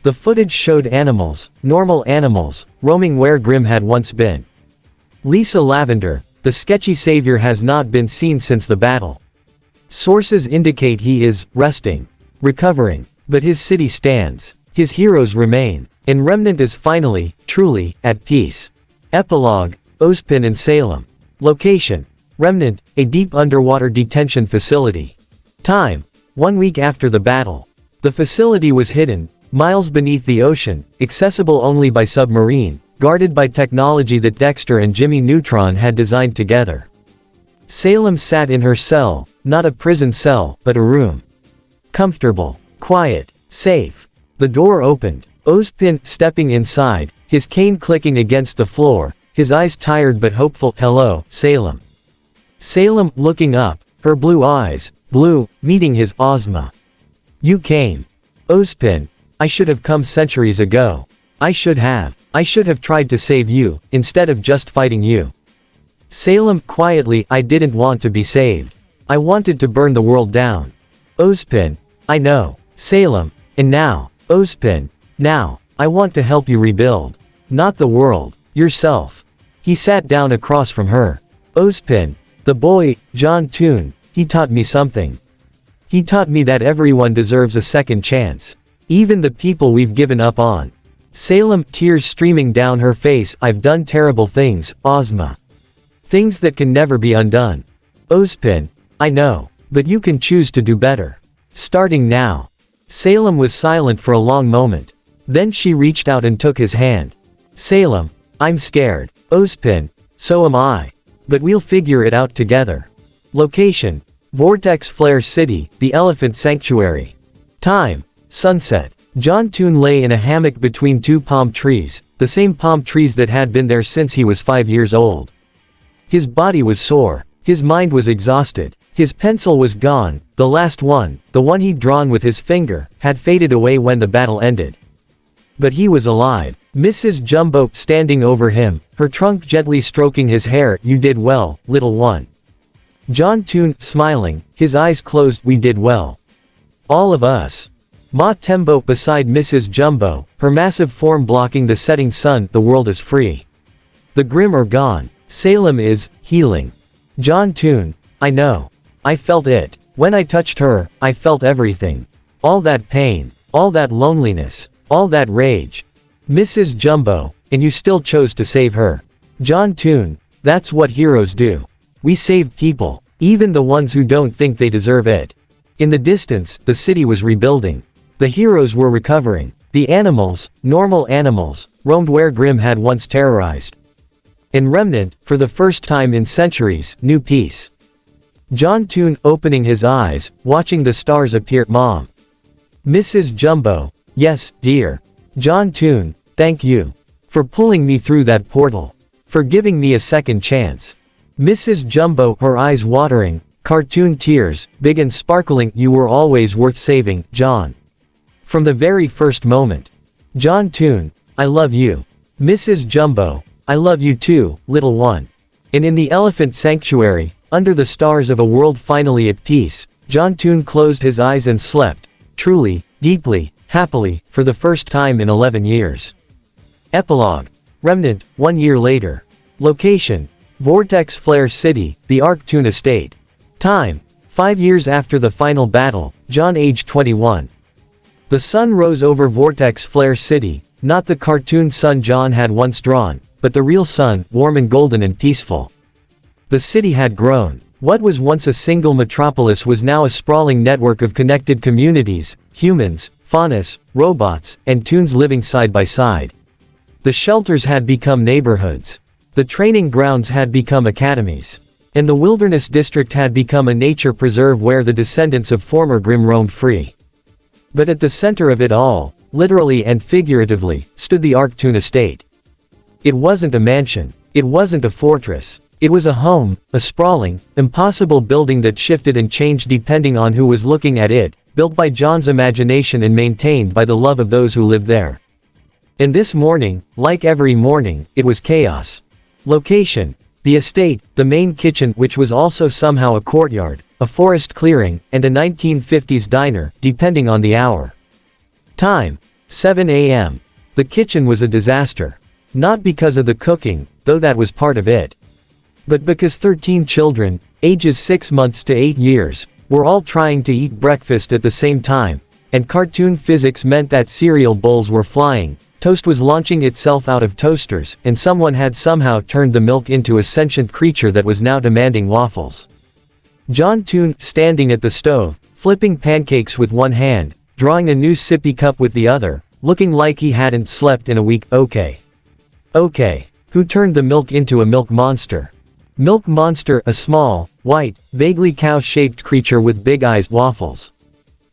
The footage showed animals, normal animals, roaming where Grimm had once been. Lisa Lavender, the sketchy savior, has not been seen since the battle. Sources indicate he is resting, recovering, but his city stands. His heroes remain, and Remnant is finally, truly, at peace. Epilogue: Ozpin and Salem. Location: Remnant, a deep underwater detention facility. Time: 1 week after the battle. The facility was hidden, Miles beneath the ocean, accessible only by submarine, guarded by technology that Dexter and Jimmy Neutron had designed together. Salem sat in her cell, not a prison cell, but a room. Comfortable, quiet, safe. The door opened. Ozpin, stepping inside, his cane clicking against the floor, his eyes tired but hopeful. "Hello, Salem." Salem, looking up, her blue eyes, blue, meeting his. "Ozma. You came." Ozpin. "I should have come centuries ago. I should have tried to save you, instead of just fighting you." Salem, quietly. "I didn't want to be saved. I wanted to burn the world down." Ozpin. "I know, Salem. And now, Ozpin. Now, I want to help you rebuild. Not the world, yourself." He sat down across from her. Ozpin. "The boy, John Toon, he taught me something. He taught me that everyone deserves a second chance. Even the people we've given up on." Salem, tears streaming down her face. "I've done terrible things, Ozma. Things that can never be undone." Ozpin. "I know. But you can choose to do better. Starting now." Salem was silent for a long moment. Then she reached out and took his hand. Salem. "I'm scared." Ozpin. "So am I. But we'll figure it out together." Location. Vortex Flare City, the Elephant Sanctuary. Time. Sunset. John Toon lay in a hammock between two palm trees, the same palm trees that had been there since he was 5 years old. His body was sore. His mind was exhausted. His pencil was gone, the last one, the one he'd drawn with his finger, had faded away when the battle ended. But he was alive. Mrs. Jumbo, standing over him, her trunk gently stroking his hair. "You did well, little one." John Toon, smiling, his eyes closed. "We did well. All of us." Ma Tembo, beside Mrs. Jumbo, her massive form blocking the setting sun. "The world is free. The grim are gone. Salem is healing." John Toon. "I know. I felt it. When I touched her, I felt everything. All that pain, all that loneliness, all that rage." Mrs. Jumbo. "And you still chose to save her." John Toon. "That's what heroes do. We save people, even the ones who don't think they deserve it." In the distance, the city was rebuilding. The heroes were recovering. The animals, normal animals, roamed where Grimm had once terrorized. In Remnant, for the first time in centuries, knew peace. John Toon, opening his eyes, watching the stars appear. "Mom." Mrs. Jumbo. "Yes, dear." John Toon. "Thank you. For pulling me through that portal. For giving me a second chance." Mrs. Jumbo, her eyes watering, cartoon tears, big and sparkling. "You were always worth saving, John. From the very first moment." John Toon. "I love you." Mrs. Jumbo. "I love you too, little one." And in the Elephant Sanctuary, under the stars of a world finally at peace, John Toon closed his eyes and slept, truly, deeply, happily, for the first time in 11 years. Epilogue. Remnant, 1 year later. Location. Vortex Flare City, the Arc Toon Estate. Time. 5 years after the final battle, John aged 21. The sun rose over Vortex Flare City, not the cartoon sun John had once drawn, but the real sun, warm and golden and peaceful. The city had grown. What was once a single metropolis was now a sprawling network of connected communities, humans, faunas, robots, and toons living side by side. The shelters had become neighborhoods. The training grounds had become academies. And the wilderness district had become a nature preserve where the descendants of former Grimm roamed free. But at the center of it all, literally and figuratively, stood the Arc Toon Estate. It wasn't a mansion. It wasn't a fortress. It was a home, a sprawling, impossible building that shifted and changed depending on who was looking at it, built by John's imagination and maintained by the love of those who lived there. And this morning, like every morning, it was chaos. Location. The estate, the main kitchen, which was also somehow a courtyard, a forest clearing, and a 1950s diner, depending on the hour. Time. 7 a.m. The kitchen was a disaster. Not because of the cooking, though that was part of it. But because 13 children, ages 6 months to 8 years, were all trying to eat breakfast at the same time, and cartoon physics meant that cereal bowls were flying, toast was launching itself out of toasters, and someone had somehow turned the milk into a sentient creature that was now demanding waffles. John Toon, standing at the stove, flipping pancakes with one hand, drawing a new sippy cup with the other, looking like he hadn't slept in a week. Okay. Okay. Who turned the milk into a milk monster? Milk monster, a small, white, vaguely cow-shaped creature with big eyes. Waffles.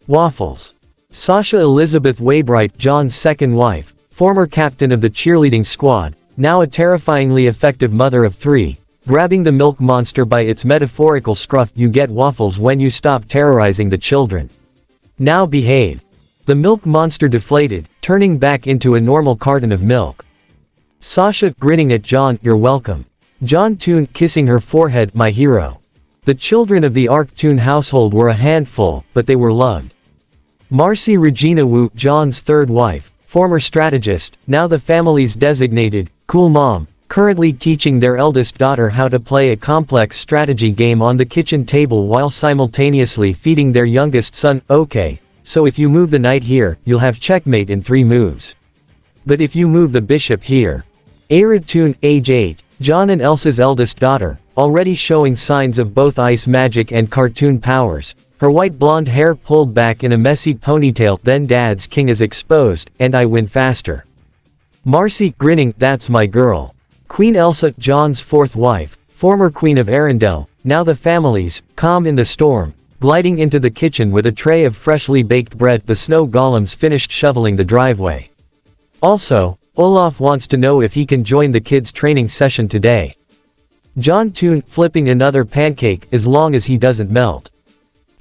Waffles. Sasha Elizabeth Waybright, John's second wife, former captain of the cheerleading squad, now a terrifyingly effective mother of 3, grabbing the milk monster by its metaphorical scruff. You get waffles when you stop terrorizing the children. Now behave. The milk monster deflated, turning back into a normal carton of milk. Sasha, grinning at John, you're welcome. John Toon, kissing her forehead, my hero. The children of the Arc Toon household were a handful, but they were loved. Marcy Regina Wu, John's third wife, former strategist, now the family's designated, cool mom, currently teaching their eldest daughter how to play a complex strategy game on the kitchen table while simultaneously feeding their youngest son. Okay, so if you move the knight here, you'll have checkmate in 3 moves. But if you move the bishop here. Arid Toon, age 8, John and Elsa's eldest daughter, already showing signs of both ice magic and cartoon powers, her white blonde hair pulled back in a messy ponytail. Then Dad's king is exposed, and I win faster. Marcy, grinning, that's my girl. Queen Elsa, John's fourth wife, former queen of Arendelle, now the family's, calm in the storm, gliding into the kitchen with a tray of freshly baked bread. The snow golems finished shoveling the driveway. Also, Olaf wants to know if he can join the kids' training session today. John Toon, flipping another pancake, as long as he doesn't melt.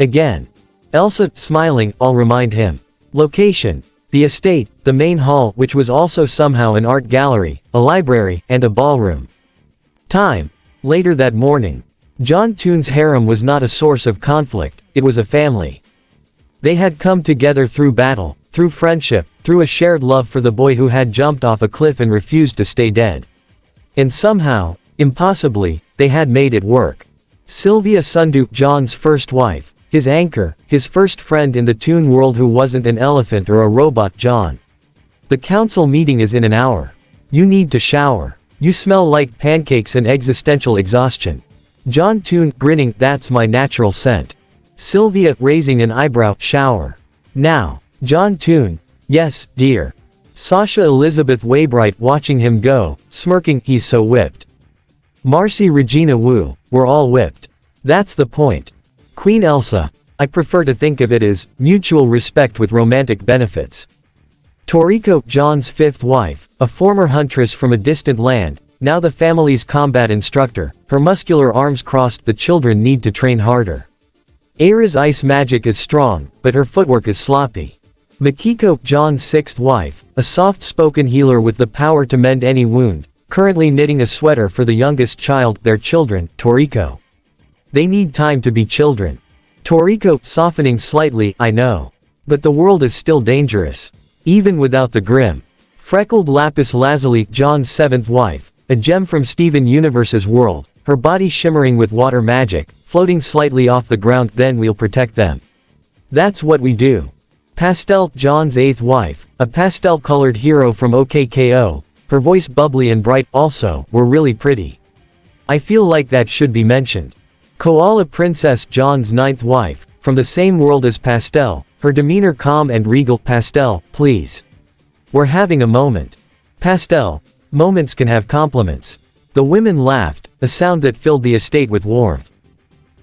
Again. Elsa, smiling, I'll remind him. Location. The estate, the main hall, which was also somehow an art gallery, a library, and a ballroom. Time. Later that morning. John Toon's harem was not a source of conflict, it was a family. They had come together through battle, through friendship, through a shared love for the boy who had jumped off a cliff and refused to stay dead. And somehow, impossibly, they had made it work. Sylvia Sundu, John's first wife, his anchor, his first friend in the Toon world who wasn't an elephant or a robot. John. The council meeting is in an hour. You need to shower. You smell like pancakes and existential exhaustion. John Toon, grinning, that's my natural scent. Sylvia, raising an eyebrow, shower. Now. John Toon, yes, dear. Sasha Elizabeth Waybright, watching him go, smirking, he's so whipped. Marcy Regina Wu, we're all whipped. That's the point. Queen Elsa, I prefer to think of it as mutual respect with romantic benefits. Toriko, John's fifth wife, a former huntress from a distant land, now the family's combat instructor, her muscular arms crossed. The children need to train harder. Aira's ice magic is strong, but her footwork is sloppy. Makiko, John's sixth wife, a soft-spoken healer with the power to mend any wound, currently knitting a sweater for the youngest child, their children, Toriko. They need time to be children. Toriko, softening slightly, I know. But the world is still dangerous. Even without the grim. Freckled Lapis Lazuli, John's seventh wife, a gem from Steven Universe's world, her body shimmering with water magic, floating slightly off the ground. Then we'll protect them. That's what we do. Pastel, John's eighth wife, a pastel-colored hero from OKKO, her voice bubbly and bright. Also, we're really pretty. I feel like that should be mentioned. Koala Princess, John's ninth wife, from the same world as Pastel, her demeanor calm and regal. Pastel, please. We're having a moment. Pastel, moments can have compliments. The women laughed, a sound that filled the estate with warmth.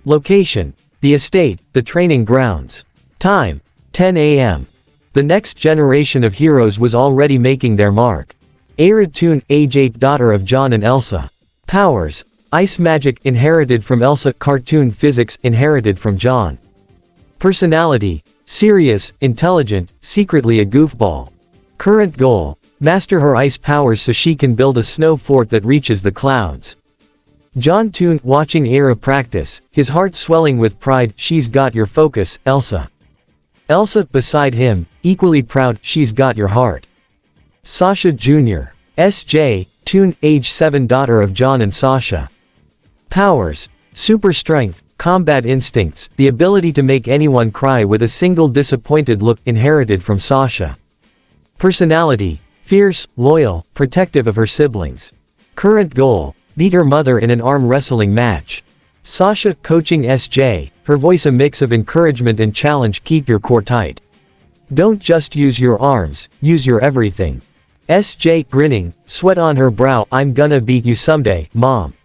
Location. The estate, the training grounds. Time. 10 a.m. The next generation of heroes was already making their mark. Arid Toon, age 8, daughter of John and Elsa. Powers. Ice magic, inherited from Elsa. Cartoon physics, inherited from John. Personality. Serious, intelligent, secretly a goofball. Current goal. Master her ice powers so she can build a snow fort that reaches the clouds. John Toon, watching Aira practice, his heart swelling with pride. She's got your focus, Elsa. Elsa, beside him, equally proud, she's got your heart. Sasha Jr. S.J. Toon, age 7, daughter of John and Sasha. Powers. Super strength, combat instincts, the ability to make anyone cry with a single disappointed look, inherited from Sasha. Personality. Fierce, loyal, protective of her siblings. Current goal. Beat her mother in an arm wrestling match. Sasha, coaching S.J., her voice a mix of encouragement and challenge. Keep your core tight. Don't just use your arms, use your everything. SJ grinning, sweat on her brow, I'm gonna beat you someday, mom.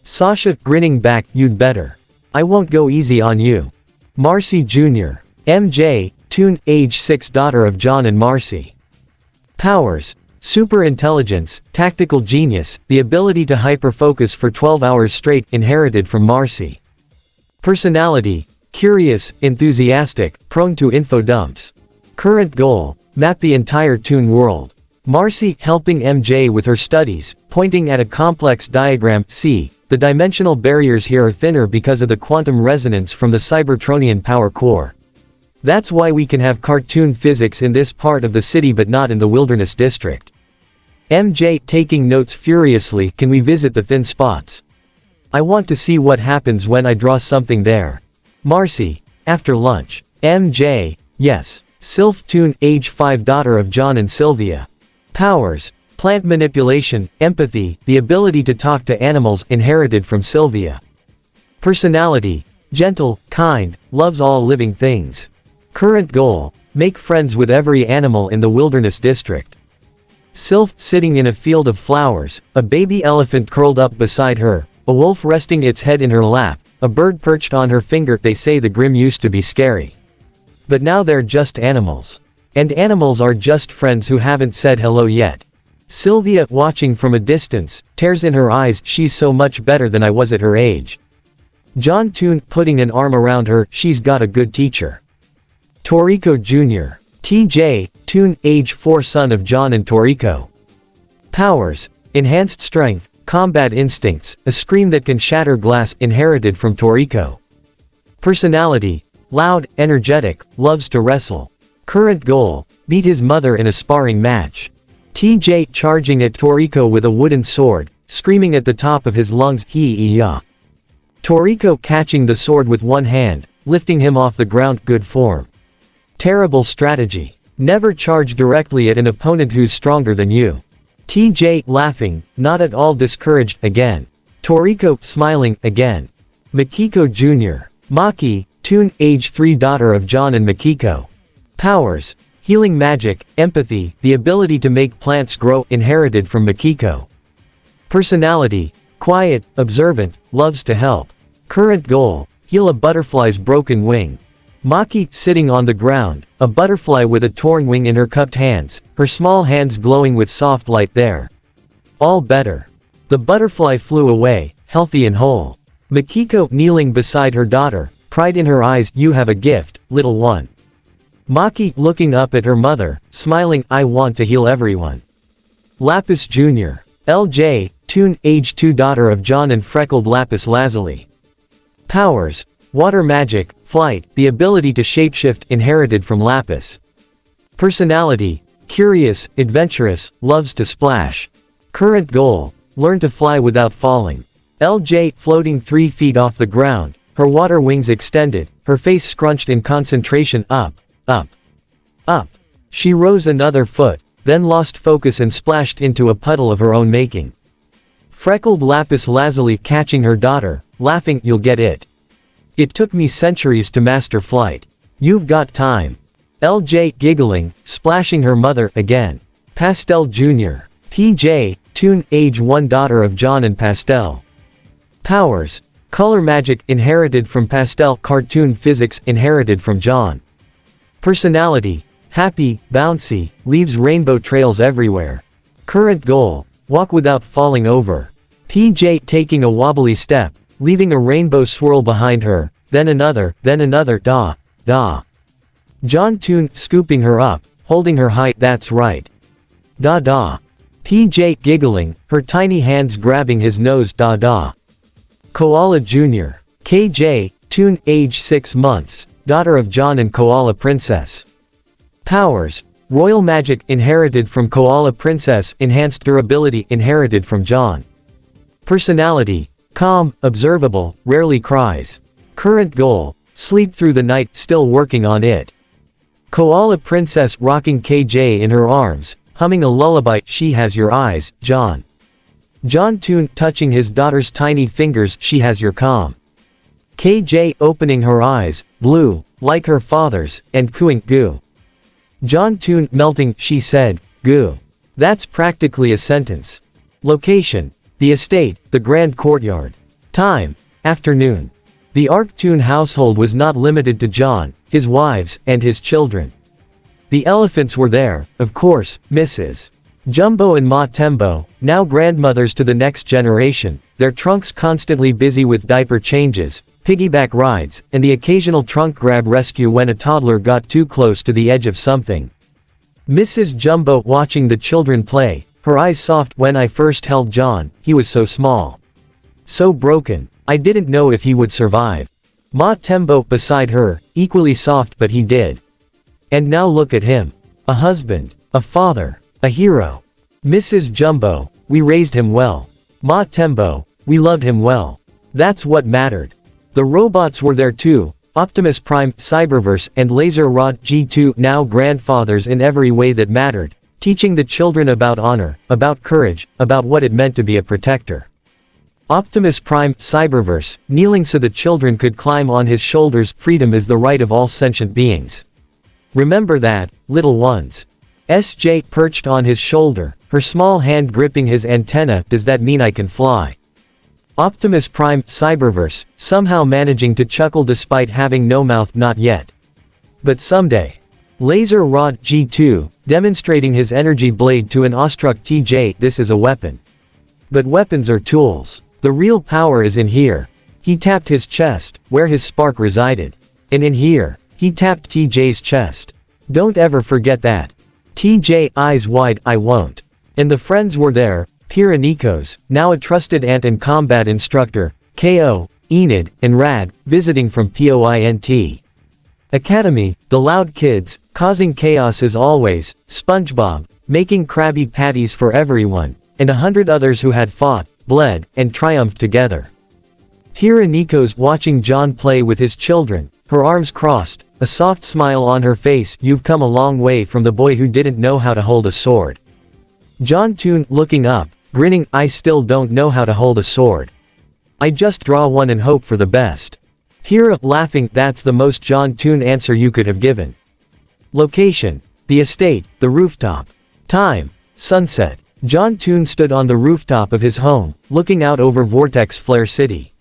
Sasha grinning back, you'd better. I won't go easy on you. Marcy Jr. MJ, Toon, age 6, daughter of John and Marcy. Powers: super intelligence, tactical genius, the ability to hyper-focus for 12 hours straight, inherited from Marcy. Personality: curious, enthusiastic, prone to info dumps. Current goal: map the entire Toon world. Marcy helping MJ with her studies, pointing at a complex diagram. See, the dimensional barriers here are thinner because of the quantum resonance from the Cybertronian power core. That's why we can have cartoon physics in this part of the city but not in the wilderness district. MJ taking notes furiously, can we visit the thin spots? I want to see what happens when I draw something there. Marcy, after lunch. MJ, yes. Sylph Toon, age 5, daughter of John and Sylvia. Powers: plant manipulation, empathy, the ability to talk to animals, inherited from Sylvia. Personality: gentle, kind, loves all living things. Current goal: make friends with every animal in the wilderness district. Sylph sitting in a field of flowers, a baby elephant curled up beside her, a wolf resting its head in her lap, a bird perched on her finger. They say the Grimm used to be scary. But now they're just animals. And animals are just friends who haven't said hello yet. Sylvia, watching from a distance, tears in her eyes, she's so much better than I was at her age. John Toon, putting an arm around her, she's got a good teacher. Toriko Jr. TJ, Toon, age 4, son of John and Toriko. Powers: enhanced strength, combat instincts, a scream that can shatter glass, inherited from Toriko. Personality: loud, energetic, loves to wrestle. Current goal: beat his mother in a sparring match. TJ charging at Toriko with a wooden sword, screaming at the top of his lungs, hee-ya. Toriko catching the sword with one hand, lifting him off the ground, good form. Terrible strategy. Never charge directly at an opponent who's stronger than you. TJ laughing, not at all discouraged, again. Toriko smiling, again. Makiko Jr. Maki, Toon, age 3, daughter of John and Makiko. Powers: healing magic, empathy, the ability to make plants grow, inherited from Makiko. Personality: quiet, observant, loves to help. Current goal: heal a butterfly's broken wing. Maki sitting on the ground, a butterfly with a torn wing in her cupped hands, her small hands glowing with soft light there. All better. The butterfly flew away, healthy and whole. Makiko kneeling beside her daughter, pride in her eyes, you have a gift, little one. Maki looking up at her mother, smiling, I want to heal everyone. Lapis Jr. LJ, Toon, age 2, daughter of John and freckled Lapis Lazuli. Powers: water magic, flight, the ability to shapeshift, inherited from Lapis. Personality: curious, adventurous, loves to splash. Current goal: learn to fly without falling. LJ floating 3 feet off the ground, her water wings extended, her face scrunched in concentration, up, up, up. She rose another foot, then lost focus and splashed into a puddle of her own making. Freckled Lapis Lazuli catching her daughter, laughing, you'll get it. It took me centuries to master flight. You've got time. LJ giggling, splashing her mother, again. Pastel Jr. PJ, Toon, age 1, daughter of John and Pastel. Powers: color magic, inherited from Pastel. Cartoon physics, inherited from John. Personality: happy, bouncy, leaves rainbow trails everywhere. Current goal: walk without falling over. PJ taking a wobbly step, leaving a rainbow swirl behind her, then another, da, da. John Toon scooping her up, holding her high, that's right. Da da. PJ giggling, her tiny hands grabbing his nose, da da. Koala Jr. KJ, Toon, age 6 months, daughter of John and Koala Princess. Powers: royal magic, inherited from Koala Princess, enhanced durability, inherited from John. Personality: calm, observable, rarely cries. Current goal: sleep through the night, still working on it. Koala Princess rocking KJ in her arms, humming a lullaby, she has your eyes, John. John Toon touching his daughter's tiny fingers, she has your calm. KJ opening her eyes, blue, like her father's, and cooing, goo. John Toon melting, she said, goo. That's practically a sentence. Location, the estate, the grand courtyard. Time, afternoon. The Arc Toon household was not limited to John, his wives, and his children. The elephants were there, of course, Mrs. Jumbo and Ma Tembo, now grandmothers to the next generation, their trunks constantly busy with diaper changes, piggyback rides, and the occasional trunk grab rescue when a toddler got too close to the edge of something. Mrs. Jumbo watching the children play, her eyes soft. When I first held John, he was so small. So broken, I didn't know if he would survive. Ma Tembo beside her, equally soft, but he did. And now look at him. A husband, a father, a hero. Mrs. Jumbo, we raised him well. Ma Tembo, we loved him well. That's what mattered. The robots were there too, Optimus Prime, Cyberverse, and Laser Rod G2, now grandfathers in every way that mattered, teaching the children about honor, about courage, about what it meant to be a protector. Optimus Prime, Cyberverse, kneeling so the children could climb on his shoulders. Freedom is the right of all sentient beings. Remember that, little ones. SJ perched on his shoulder, her small hand gripping his antenna. Does that mean I can fly? Optimus Prime, Cyberverse, somehow managing to chuckle despite having no mouth. Not yet. But someday. Laser Rod G2, demonstrating his energy blade to an awestruck TJ. This is a weapon. But weapons are tools. The real power is in here. He tapped his chest, where his spark resided. And in here, he tapped TJ's chest. Don't ever forget that. TJ, eyes wide, I won't. And the friends were there. Pyranikos, now a trusted ant and combat instructor, KO, Enid, and Rad, visiting from POINT Academy, the loud kids, causing chaos as always, SpongeBob, making Krabby Patties for everyone, and 100 others who had fought, bled, and triumphed together. Pyranikos watching John play with his children, her arms crossed, a soft smile on her face. You've come a long way from the boy who didn't know how to hold a sword. John Toon, looking up, grinning, I still don't know how to hold a sword. I just draw one and hope for the best. Pyra, laughing, that's the most John Toon answer you could have given. Location, the estate, the rooftop. Time, sunset. John Toon stood on the rooftop of his home, looking out over Vortex Flare City.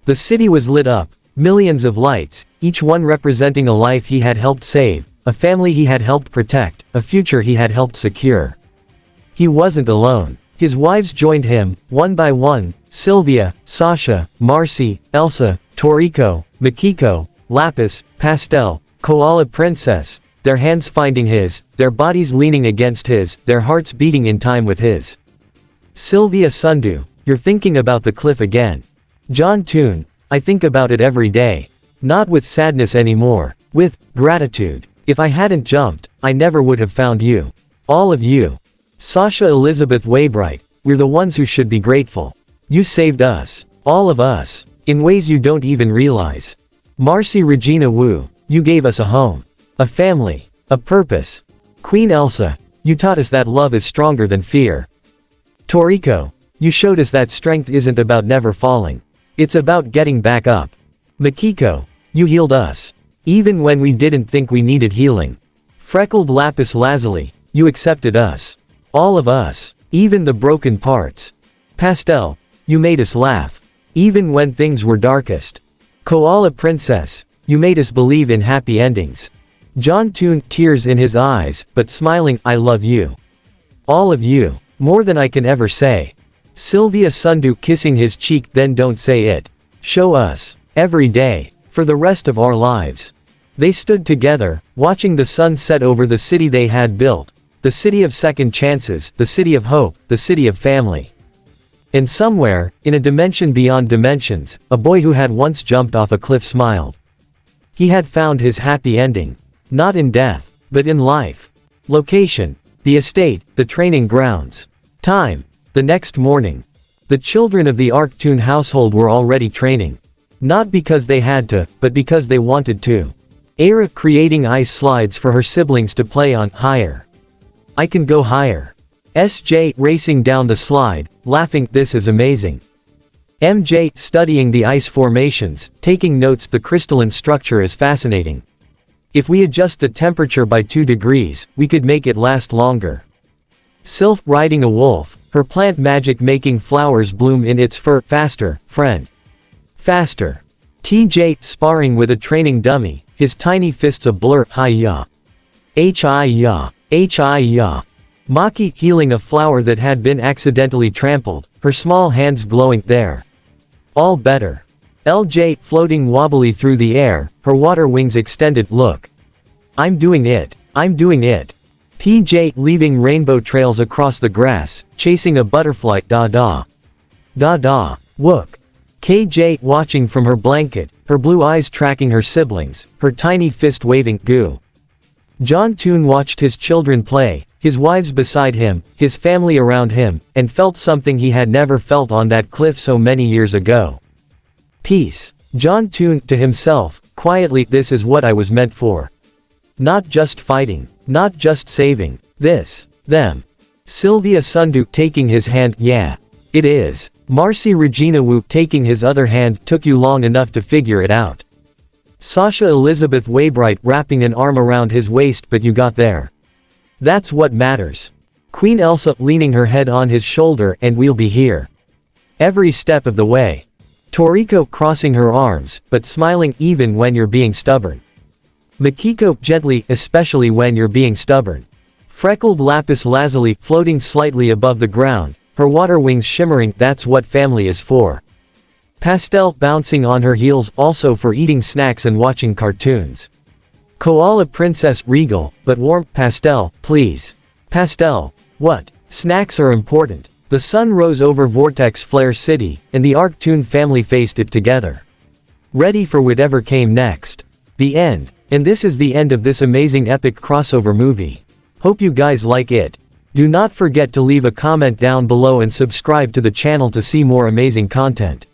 The city was lit up, millions of lights, each one representing a life he had helped save, a family he had helped protect, a future he had helped secure. He wasn't alone. His wives joined him, one by one, Sylvia, Sasha, Marcy, Elsa, Toriko, Makiko, Lapis, Pastel, Koala Princess, their hands finding his, their bodies leaning against his, their hearts beating in time with his. Sylvia Sundu, you're thinking about the cliff again. John Toon, I think about it every day. Not with sadness anymore, with gratitude. If I hadn't jumped, I never would have found you. All of you. Sasha Elizabeth Waybright, we're the ones who should be grateful. You saved us. All of us. In ways you don't even realize. Marcy Regina Wu, you gave us a home. A family. A purpose. Queen Elsa, you taught us that love is stronger than fear. Toriko, you showed us that strength isn't about never falling. It's about getting back up. Makiko, you healed us. Even when we didn't think we needed healing. Freckled Lapis Lazuli, you accepted us. All of us. Even the broken parts. Pastel, you made us laugh. Even when things were darkest. Koala Princess, you made us believe in happy endings. John Toon, tears in his eyes, but smiling, I love you. All of you. More than I can ever say. Sylvia Sundu, kissing his cheek, then don't say it. Show us. Every day. For the rest of our lives. They stood together, watching the sun set over the city they had built. The city of second chances, the city of hope, the city of family. And somewhere, in a dimension beyond dimensions, a boy who had once jumped off a cliff smiled. He had found his happy ending. Not in death, but in life. Location, the estate, the training grounds. Time, the next morning. The children of the Arc Toon household were already training. Not because they had to, but because they wanted to. Aira creating ice slides for her siblings to play on. Higher. I can go higher. SJ racing down the slide, laughing, this is amazing. MJ studying the ice formations, taking notes, the crystalline structure is fascinating. If we adjust the temperature by 2 degrees, we could make it last longer. Sylph riding a wolf, her plant magic making flowers bloom in its fur. Faster, friend. Faster. TJ sparring with a training dummy, his tiny fists a blur. Hi-ya. Hi-ya. Hi-ya. Maki healing a flower that had been accidentally trampled, her small hands glowing. There. All better. LJ floating wobbly through the air, her water wings extended. Look. I'm doing it. I'm doing it. PJ leaving rainbow trails across the grass, chasing a butterfly. Da-da. Da-da. Wook. KJ watching from her blanket, her blue eyes tracking her siblings, her tiny fist waving. Goo. John Toon watched his children play, his wives beside him, his family around him, and felt something he had never felt on that cliff so many years ago. Peace. John Toon to himself, quietly. This is what I was meant for. Not just fighting. Not just saving. This. Them. Sylvia Sundu taking his hand. Yeah. It is. Marcy Regina Wu taking his other hand. Took you long enough to figure it out. Sasha Elizabeth Waybright wrapping an arm around his waist, but you got there. That's what matters. Queen Elsa leaning her head on his shoulder, and we'll be here. Every step of the way. Toriko crossing her arms, but smiling even when you're being stubborn. Makiko gently, especially when you're being stubborn. Freckled Lapis Lazuli floating slightly above the ground, her water wings shimmering. That's what family is for. Pastel bouncing on her heels, also for eating snacks and watching cartoons. Koala Princess regal, but warm. Pastel, please. Pastel. What? Snacks are important. The sun rose over Vortex Flare City, and the Arc Toon family faced it together. Ready for whatever came next. The end. And this is the end of this amazing epic crossover movie. Hope you guys like it. Do not forget to leave a comment down below and subscribe to the channel to see more amazing content.